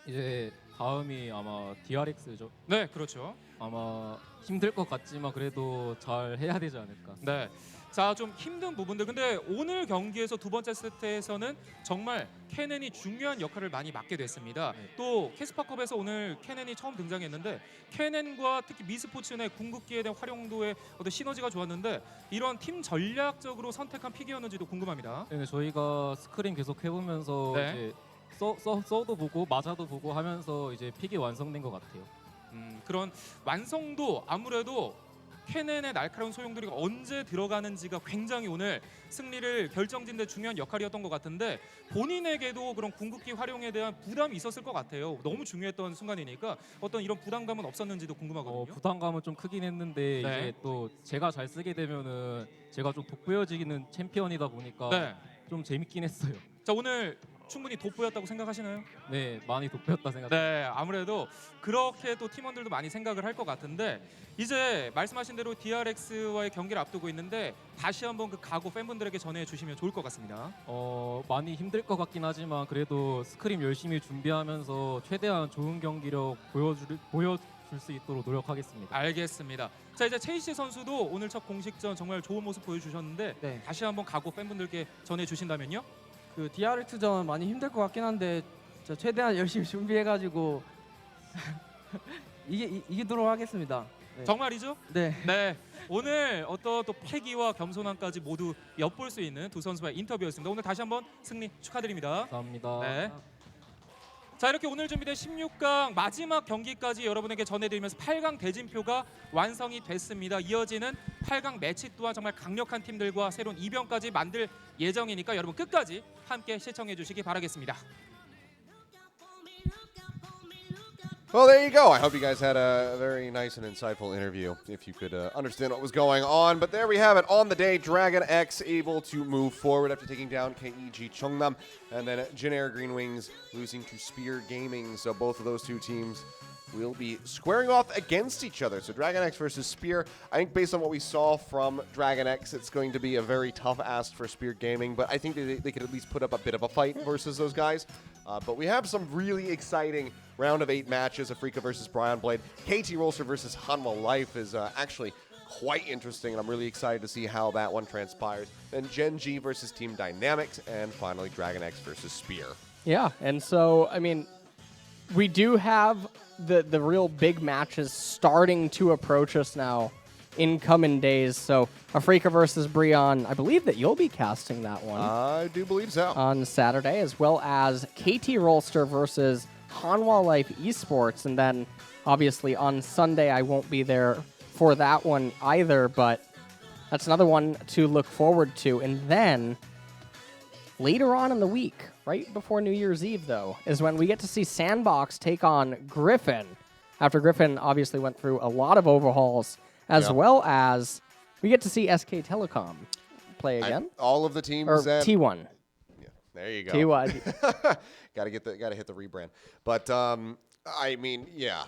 이제 다음이 아마 DRX죠. 네, 그렇죠. 아마 힘들 것 같지만 그래도 잘 해야 되지 않을까. 네. 자, 좀 힘든 부분들. 근데 오늘 경기에서 두 번째 세트에서는 정말 케넨이 중요한 역할을 많이 맡게 됐습니다. 네. 또 캐스파컵에서 오늘 케넨이 처음 등장했는데 케넨과 특히 미스포츠 내 궁극기에 대한 활용도의 어떤 시너지가 좋았는데 이런 팀 전략적으로 선택한 픽이었는지도 궁금합니다. 네, 저희가 스크림 계속 해보면서 네. 이제 써도 보고 맞아도 보고 하면서 이제 픽이 완성된 것 같아요. 그런 완성도 아무래도 케넨의 날카로운 소용돌이가 언제 들어가는지가 굉장히 오늘 승리를 결정짓는 데 중요한 역할이었던 것 같은데 본인에게도 그런 궁극기 활용에 대한 부담이 있었을 것 같아요. 너무 중요했던 순간이니까 어떤 이런 부담감은 없었는지도 궁금하거든요. 부담감은 좀 크긴 했는데 네. 이제 또 제가 잘 쓰게 되면은 제가 좀 돋보여지는 챔피언이다 보니까 네. 좀 재밌긴 했어요. 자 오늘 충분히 돋보였다고 생각하시나요? 네, 많이 돋보였다 생각합니다. 네, 아무래도 그렇게 또 팀원들도 많이 생각을 할 것 같은데 이제 말씀하신 대로 DRX와의 경기를 앞두고 있는데 다시 한번 그 각오 팬분들에게 전해주시면 좋을 것 같습니다. 많이 힘들 것 같긴 하지만 그래도 스크림 열심히 준비하면서 최대한 좋은 경기력 보여줄 수 있도록 노력하겠습니다. 알겠습니다. 자 이제 체이시 선수도 오늘 첫 공식전 정말 좋은 모습 보여주셨는데 네. 다시 한번 각오 팬분들께 전해주신다면요? 그 DRX전 많이 힘들 것 같긴 한데 저 최대한 열심히 준비해가지고 이기도록 하겠습니다. 네. 정말이죠? 네. 네. 오늘 어떤 또 패기와 겸손함까지 모두 엿볼 수 있는 두 선수의 인터뷰였습니다. 오늘 다시 한번 승리 축하드립니다. 감사합니다. 네. 자 이렇게 오늘 준비된 16강 마지막 경기까지 여러분에게 전해드리면서 8강 대진표가 완성이 됐습니다. 이어지는 8강 매치 또한 정말 강력한 팀들과 새로운 이변까지 만들 예정이니까 여러분 끝까지 함께 시청해 주시기 바라겠습니다. Well, there you go. I hope you guys had a very nice and insightful interview, if you could understand what was going on. But there we have it. On the day, DragonX able to move forward after taking down KeG Chungnam, and then Jin Air Greenwings losing to Spear Gaming. So both of those two teams will be squaring off against each other. So DragonX versus Spear. I think based on what we saw from DragonX, it's going to be a very tough ask for Spear Gaming, but I think they could at least put up a bit of a fight versus those guys. But we have some really exciting round of 8 matches. Afrika versus Brian Blade. KT Rolster versus Hanwha Life is actually quite interesting, and I'm really excited to see how that one transpires. Then GEN.G versus Team Dynamics, and finally DragonX versus Spear. Yeah, and so, I mean, we do have the real big matches starting to approach us now in coming days. So Afrika versus Brion, I believe that you'll be casting that one. I do believe so. On Saturday, as well as KT Rolster versus Hanwha Life Esports. And then, obviously, on Sunday, I won't be there for that one either, but that's another one to look forward to. And then, later on in the week, right before New Year's Eve, though, is when we get to see Sandbox take on Griffin, after Griffin obviously went through a lot of overhauls, as well as we get to see SK Telecom play again. All of the teams. Or T1. Yeah, there you go. T1. Gotta hit the rebrand. But, I mean, yeah.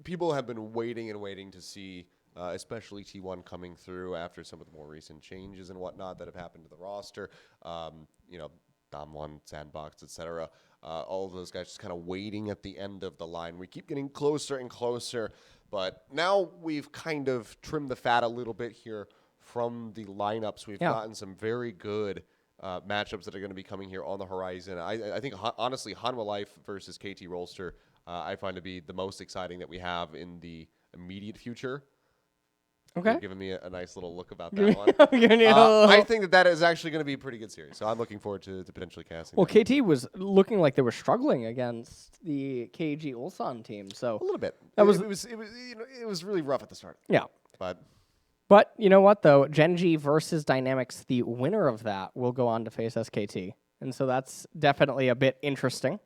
People have been waiting and waiting to see, especially T1 coming through after some of the more recent changes and whatnot that have happened to the roster. You know, Dam1, Sandbox, etc. All of those guys just kind of waiting at the end of the line. We keep getting closer and closer, but now we've kind of trimmed the fat a little bit here from the lineups. We've gotten some very good matchups that are going to be coming here on the horizon. I think, honestly, Hanwha Life versus KT Rolster I find to be the most exciting that we have in the immediate future. Okay. You're giving me a nice little look about that one. I think that is actually going to be a pretty good series, so I'm looking forward to potentially casting. Well, KT was looking like they were struggling against the KG Ulsan team, so a little bit. That was it was really rough at the start. Yeah, but you know what though, GEN.G versus Dynamics, the winner of that will go on to face SKT, and so that's definitely a bit interesting.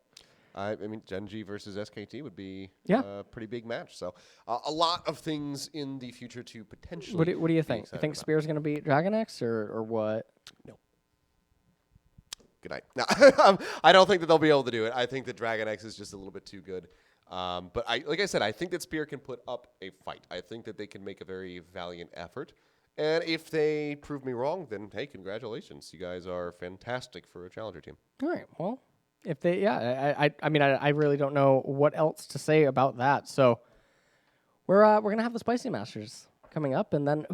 I mean, GEN.G versus SKT would be a pretty big match. So a lot of things in the future to potentially. What do you think? You think Spear's going to beat DragonX or what? No. Good night. No, I don't think that they'll be able to do it. I think that DragonX is just a little bit too good. But like I said, I think that Spear can put up a fight. I think that they can make a very valiant effort. And if they prove me wrong, then hey, congratulations. You guys are fantastic for a challenger team. All right. Well. If they, I mean, I really don't know what else to say about that. So we're gonna have the Spicy Masters coming up, and then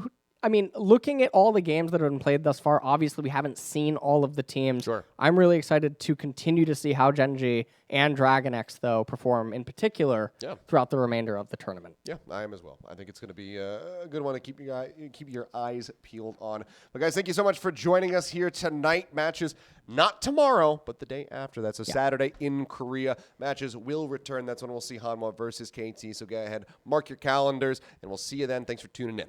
I mean, looking at all the games that have been played thus far, obviously we haven't seen all of the teams. Sure. I'm really excited to continue to see how GEN.G and DragonX, though, perform in particular throughout the remainder of the tournament. Yeah, I am as well. I think it's going to be a good one to keep your eyes peeled on. But guys, thank you so much for joining us here tonight. Matches not tomorrow, but the day after. That's a Saturday in Korea. Matches will return. That's when we'll see Hanwha versus KT. So go ahead, mark your calendars, and we'll see you then. Thanks for tuning in.